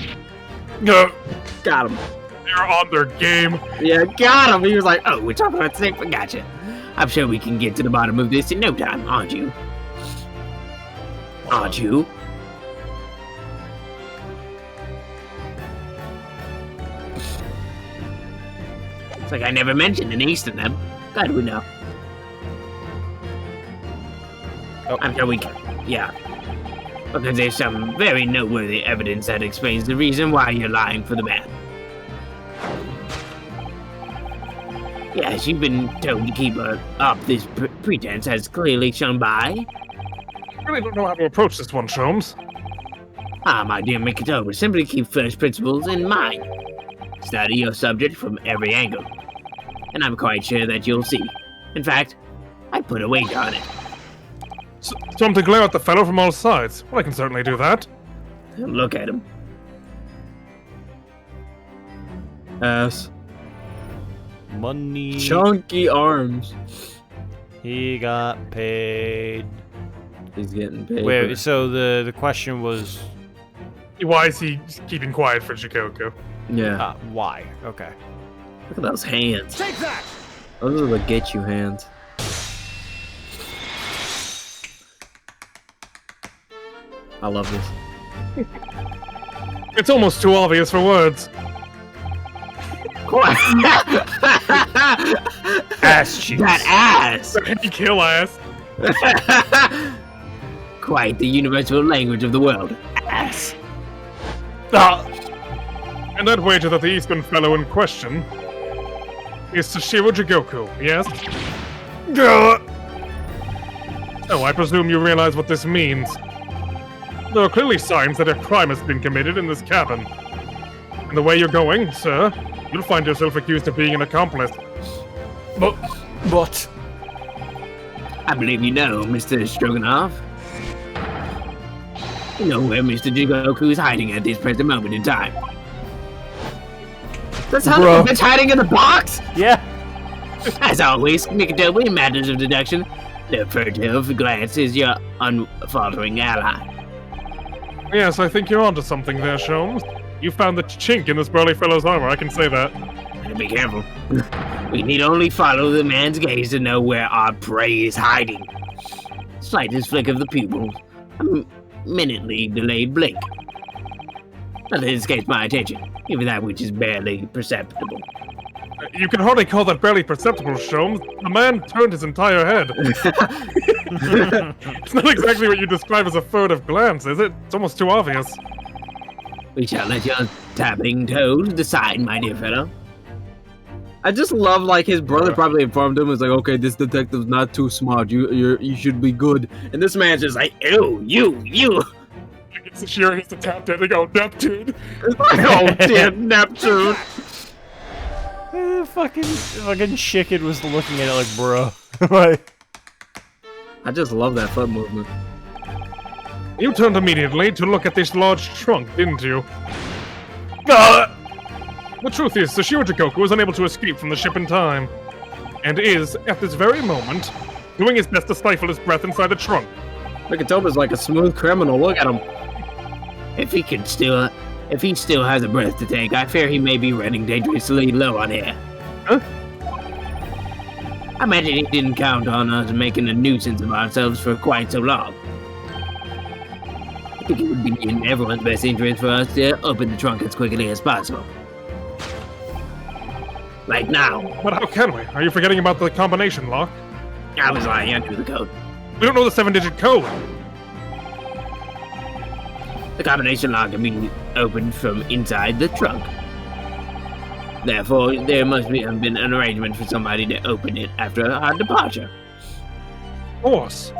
Got him. They're on their game. Yeah, got him. He was like, Oh, we're talking about the same. Gotcha. I'm sure we can get to the bottom of this in no time, aren't you? Aren't you? It's like I never mentioned an east in them. Glad we know. Oh, I'm sure we can. Yeah. Because there's some very noteworthy evidence that explains the reason why you're lying for the man. Yes, you've been told to keep up this pretense has clearly shown by. I really don't know how to approach this one, Sholmes. Ah, my dear Mikotoba, simply keep first principles in mind. Study your subject from every angle. And I'm quite sure that you'll see. In fact, I put a wager on it. So I'm to glare at the fellow from all sides. Well, I can certainly do that. Look at him. ass. Money. Chunky arms. He got paid. He's getting paid. Wait, so the question was, Why is he keeping quiet for Shikoku? Yeah. why? Okay. Look at those hands. Take that! Those are the get you hands. I love this. It's almost too obvious for words. Ass cheeks. That ass! He kill ass. Quite the universal language of the world. Ass. And that wager that the Eastern fellow in question is Toshiro Jigoku, yes? Oh, I presume you realize what this means. There are clearly signs that a crime has been committed in this cabin. And the way you're going, sir, you'll find yourself accused of being an accomplice. But I believe you know, Mr. Stroganoff. You know where Mr. Jigoku is hiding at this present moment in time. That's how the bitch hiding in the box? yeah. As always, Mikotoba, in matters of deduction, the furtive glance is your unfaltering ally. Yes, I think you're onto something there, Sholmes. You found the chink in this burly fellow's armor, I can say that. And be careful. We need only follow the man's gaze to know where our prey is hiding. Slightest flick of the pupils, a minutely delayed blink. Nothing escapes my attention, even that which is barely perceptible. You can hardly call that barely perceptible, Sholmes. The man turned his entire head. It's not exactly what you describe as a furtive glance, is it? It's almost too obvious. We shall let your tapping toes decide, my dear fellow. I just love like his brother probably informed him. Was like, okay, this detective's not too smart. You should be good. And this man's just like, ew, you. It's Shiro hits the tap dead. They go Neptune. Oh, damn Neptune. Fucking chicken was looking at it like, bro. Like, I just love that foot movement. You turned immediately to look at this large trunk, didn't you? The truth is, Sashiro Jikoku was unable to escape from the ship in time, and is, at this very moment, doing his best to stifle his breath inside the trunk. Mikitoba's like a smooth criminal. Look at him. If he still has a breath to take, I fear he may be running dangerously low on air. Huh? I imagine he didn't count on us making a nuisance of ourselves for quite so long. I think it would be in everyone's best interest for us to open the trunk as quickly as possible. Like now. But how can we? Are you forgetting about the combination lock? I was lying under the code. We don't know the 7-digit code. The combination lock can be opened from inside the trunk. Therefore, there must have been an arrangement for somebody to open it after our departure. Of course.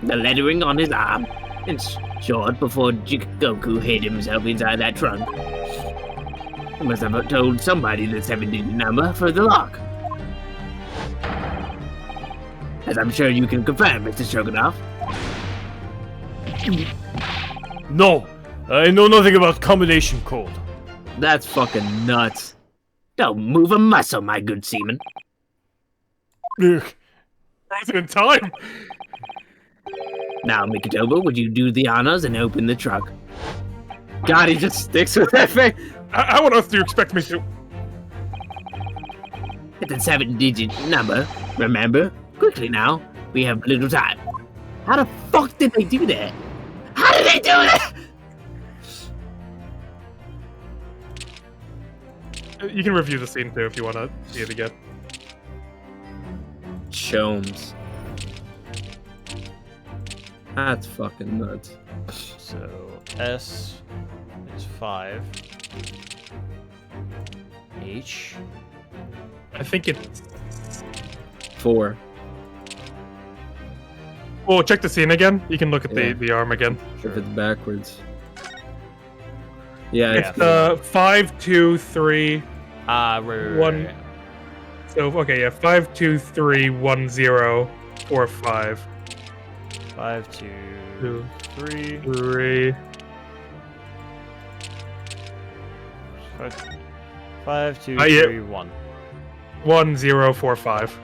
The lettering on his arm, in short, before Jikoku hid himself inside that trunk. He must have told somebody the 7-digit number for the lock. As I'm sure you can confirm, Mr. Stroganoff. no, I know nothing about combination code. That's fucking nuts. Don't move a muscle, my good seaman. Ugh. Frozen in time. Now, Mikitoba, would you do the honors and open the trunk? God, he just sticks with that thing. How on earth do you expect me to? It's a 7-digit number, remember? Quickly now, we have little time. How the fuck did they do that? How did they do that? You can review the scene too if you want to see it again. Chomes. That's fucking nuts. So S is 5. H. I think it's... 4. Well, check the scene again. You can look at Yeah. the arm again. If it's backwards. Yeah, It's 5, 2, 3. Right. One- So okay, yeah, 5, 2, 3, 1, 0, 4, 5. 5, 2, 2, 3. 3. 5, 2, Yeah. 3, 1. 1, 0, 4, 5.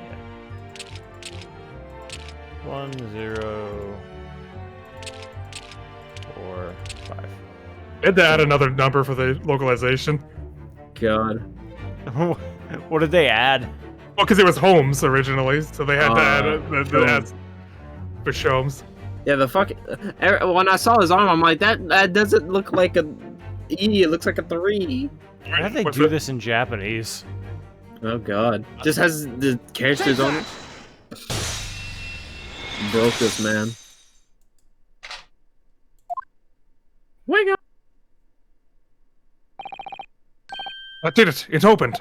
1, 0, 4, 5. I had to add another number for the localization. God. What did they add? Well, because it was Holmes originally, so they had to add the ads for Shomes. Yeah, the fuck. When I saw his arm, I'm like, that doesn't look like a E. It looks like a 3. How did they What's do it? this in Japanese? Oh God. Just has the characters on it. Broke this man. Wake up! I did it. It's opened.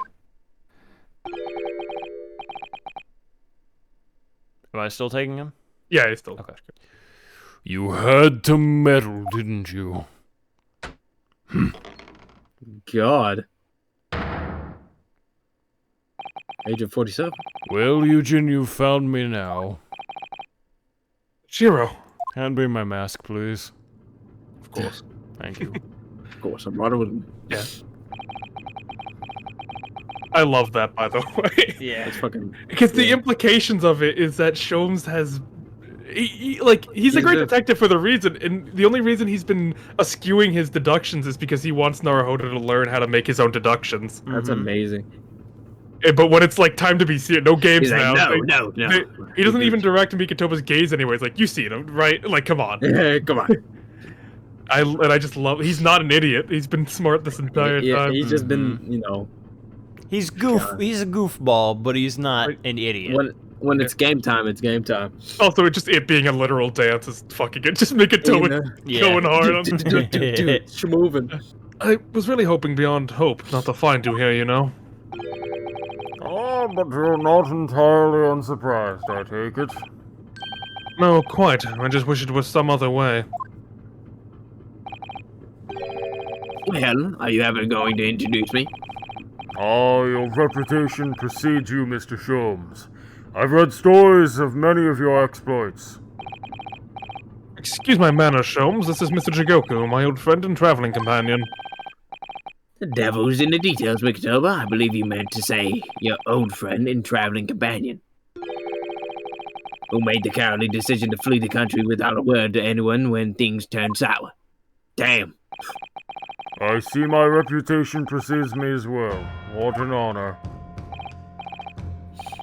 Am I still taking him? Yeah, it's still. Okay. You had to meddle, didn't you? God. Age of 47. Well, Eugen, you found me now. Shiro. Hand me my mask, please. Of course. Thank you. Of course, I'm running with him. Yeah. I love that, by the way. Yeah. That's fucking. Because the Yeah. implications of it is that Shomes has... he's a great detective for the reason, and the only reason he's been eschewing his deductions is because he wants Naruhodo to learn how to make his own deductions. That's amazing. But when it's like time to be serious, no games He's like, now. no. He doesn't even direct Mikitoba's gaze anyway. It's like, you see him, right? Like, come on. Come on. I just love... He's not an idiot. He's been smart this entire Yeah, time. he's just been, you know, He's a goofball, but he's not an idiot. when it's game time, it's game time. Also, it being a literal dance is fucking it. Just Mikitoba Yeah. going hard on Dude, moving. I was really hoping beyond hope not to find you here, you know? but you're not entirely unsurprised, I take it. No, quite. I just wish it was some other way. Well, are you ever going to introduce me? Ah, your reputation precedes you, Mr. Sholmes. I've read stories of many of your exploits. Excuse my manners, Sholmes. This is Mr. Jigoku, my old friend and traveling companion. The devil's in the details, Mikotoba. I believe you meant to say your old friend and traveling companion. Who made the cowardly decision to flee the country without a word to anyone when things turned sour. Damn. I see my reputation precedes me as well. What an honor.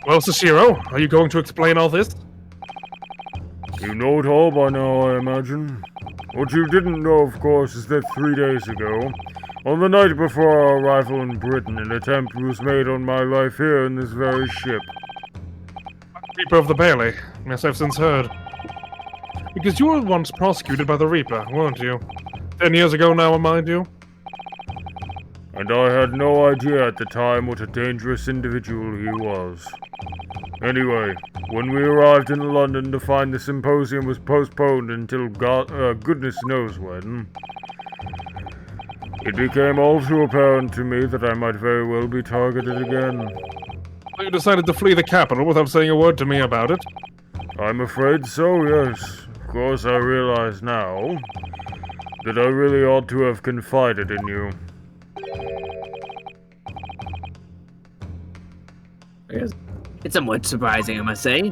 Well, Sashiro, are you going to explain all this? You know it all by now, I imagine. What you didn't know, of course, is that 3 days ago, on the night before our arrival in Britain, an attempt was made on my life here in this very ship. Reaper of the Bailey. Yes, I've since heard. Because you were once prosecuted by the Reaper, weren't you? 10 years ago now, mind you? And I had no idea at the time what a dangerous individual he was. Anyway, when we arrived in London to find the symposium was postponed until goodness knows when, it became all too apparent to me that I might very well be targeted again. You decided to flee the capital without saying a word to me about it? I'm afraid so, yes. Of course, I realize now that I really ought to have confided in you. It's somewhat surprising, I must say.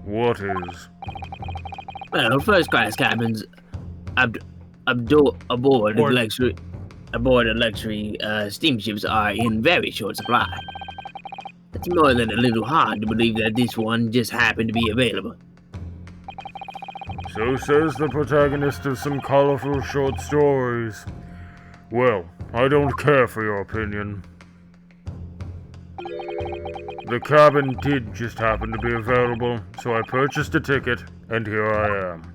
What is? Well, first-class cabins aboard luxury steamships are in very short supply. It's more than a little hard to believe that this one just happened to be available. So says the protagonist of some colorful short stories. Well, I don't care for your opinion. The cabin did just happen to be available, so I purchased a ticket, and here I am.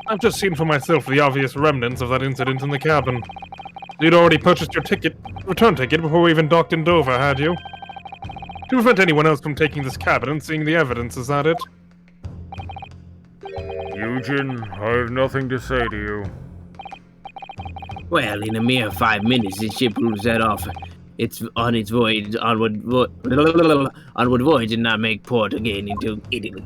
I've just seen for myself the obvious remnants of that incident in the cabin. You'd already purchased your return ticket before we even docked in Dover, had you? To prevent anyone else from taking this cabin and seeing the evidence, is that it? Eugen, I have nothing to say to you. Well, in a mere 5 minutes, the ship will set off. It's on its onward voyage and not make port again into Italy.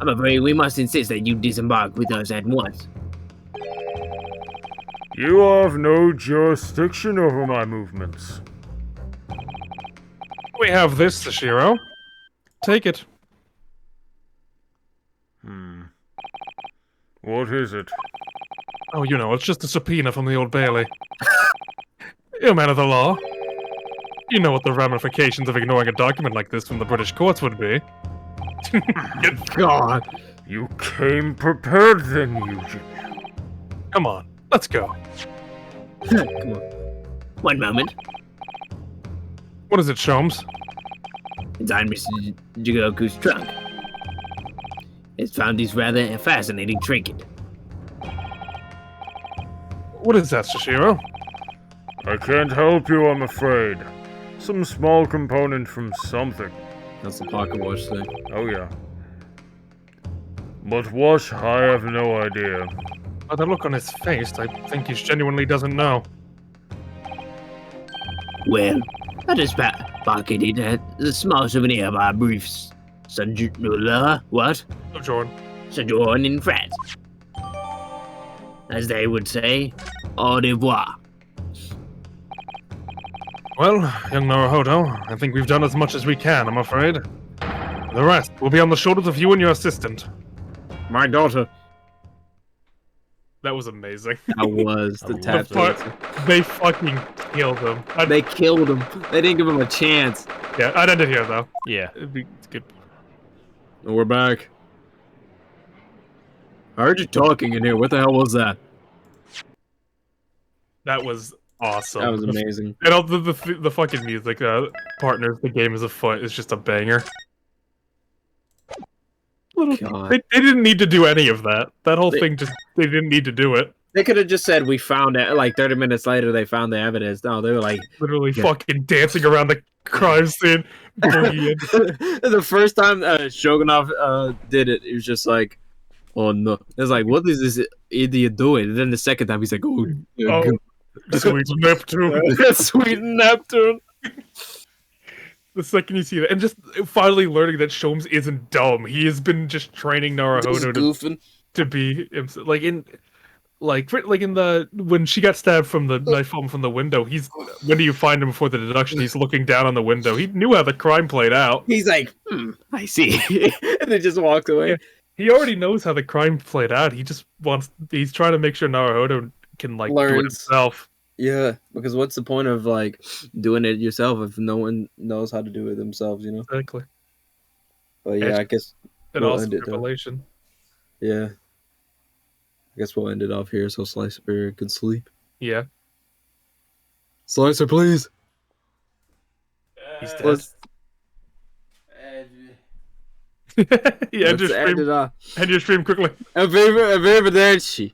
I'm afraid we must insist that you disembark with us at once. You have no jurisdiction over my movements. We have this, Sashiro. Take it. What is it? Oh, you know, it's just a subpoena from the Old Bailey. You're a man of the law. You know what the ramifications of ignoring a document like this from the British courts would be. God. You came prepared then, Eugen. Come on, let's go. Come on. One moment. What is it, Sholmes? It's on Mr. Jigoku's trunk. It's found this rather fascinating trinket. What is that, Sashiro? I can't help you, I'm afraid. Some small component from something. That's the pocket watch thing. Oh, yeah. But what? I have no idea. By the look on his face, I think he genuinely doesn't know. Well, I just pocketed a small souvenir of our brief sojourn in France. As they would say, au revoir. Well, young Naruhodo, I think we've done as much as we can, I'm afraid. The rest will be on the shoulders of you and your assistant. My daughter. That was amazing. That was the tap. They fucking killed him. They killed him. They didn't give him a chance. Yeah, I'd end it here, though. Yeah. It's good. We're back. I heard you talking in here. What the hell was that? That was awesome. That was amazing. And all the fucking music, partners, the game is afoot, is just a banger. God. They didn't need to do any of that. That whole thing just, they didn't need to do it. They could have just said we found it. Like 30 minutes later, they found the evidence. No, they were like Literally fucking dancing around the crime scene, boogieing. the first time Shogunov did it, he was just like, "Oh no!" It's like, "What is this idiot doing?" And then the second time, he's like, "Oh, Oh, sweet Neptune." sweet Neptune." The second you see that, and just finally learning that Sholmes isn't dumb. He has been just training Just Naruhodo goofing. to be himself. Like in the when she got stabbed from the knife from the window. When do you find him before the deduction? He's looking down on the window. He knew how the crime played out. He's like, I see, and then just walks away. Yeah. He already knows how the crime played out. He's trying to make sure Naruhodo can like do it Learns. himself. Yeah, because what's the point of like doing it yourself if no one knows how to do it themselves, you know? Exactly. But yeah, I guess An we'll awesome end it though. revelation. Yeah. I guess we'll end it off here so Slicer can sleep. Yeah. Slicer, please. He's dead. Let's Yeah, end your end it stream. off. End your stream quickly. Arrivederci.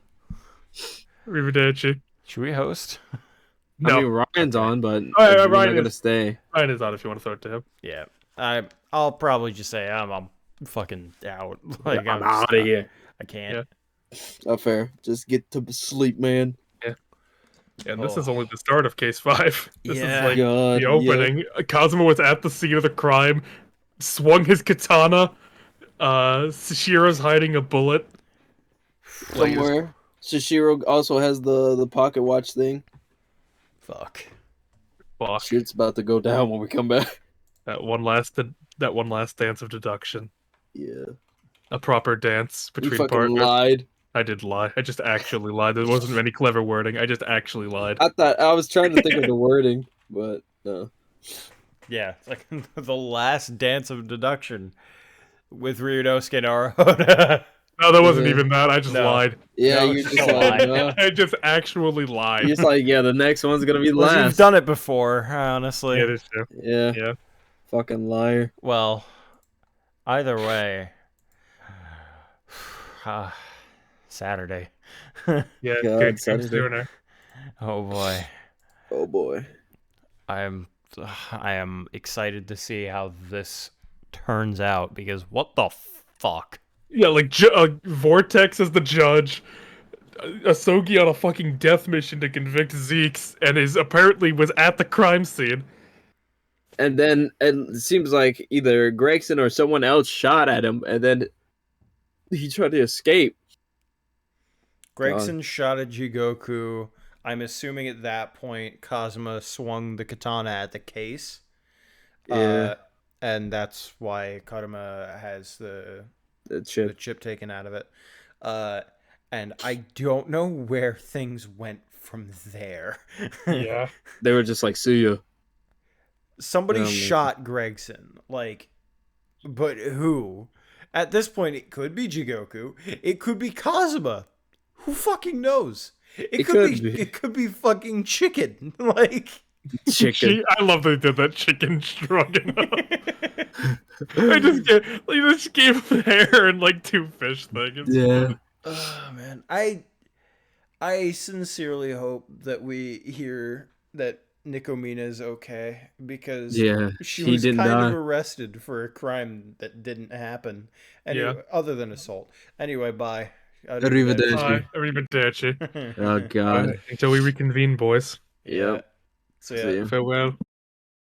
Arrivederci. Should we host? No. I mean, Ryan's on, but right, we're Ryan not gonna is- stay. Ryan is on if you want to throw it to him. Yeah. I'll probably just say I'm fucking out. Like I'm just- out of here. I can't. Yeah. Not fair. Just get to sleep, man. And this is only the start of case 5. This Yeah. is like God, the opening. Kazuma was at the scene of the crime, swung his katana. Shishiro's hiding a bullet. Somewhere. Shishiro also has the pocket watch thing. Fuck. Fuck. Shit's about to go down when we come back. That one last dance of deduction. Yeah. A proper dance You between fucking partners. lied. I did lie. I just actually lied. There wasn't any clever wording. I just actually lied. I was trying to think of the wording, but no. Yeah, it's like the last dance of deduction with Ryunosuke Naruhodo. No, that wasn't Yeah. even that. I just No. lied. Yeah, No, you're it's just a like, lie. no. I just actually lied. You're just like, yeah, the next one's gonna be Well, you've last. done it before, honestly. Yeah, that's true. Yeah. Yeah. Fucking liar. Well, either way, Saturday. Yeah, God, good Saturday. sooner. Oh boy, Oh boy. I am excited to see how this turns out because what the fuck? Yeah, like Vortex as the judge, Asogi on a fucking death mission to convict Zeeks, and apparently was at the crime scene. And then it seems like either Gregson or someone else shot at him, and then he tried to escape. Gregson shot at Jigoku. I'm assuming at that point Kazuma swung the katana at the case. Yeah. And that's why Karuma has the Chip. chip taken out of it. And I don't know where things went from there. Yeah. They were just like, see ya. Somebody man. shot Gregson. Like, but who? At this point, it could be Jigoku. It could be Kazuma. Who fucking knows? It could be. It could be fucking Chicken. Like Chicken. I love that they did that chicken stroganoff. They just gave him hair and like 2 fish things. Yeah. oh man, I sincerely hope that we hear that Nikomina is okay because Yeah. she He was didn't kind die. of arrested for a crime that didn't happen. Anyway, Yeah. other than assault. Anyway, bye. Arrivederci. Arrivederci. Oh god. Until we reconvene, boys. Yep. So yeah. See ya. Farewell.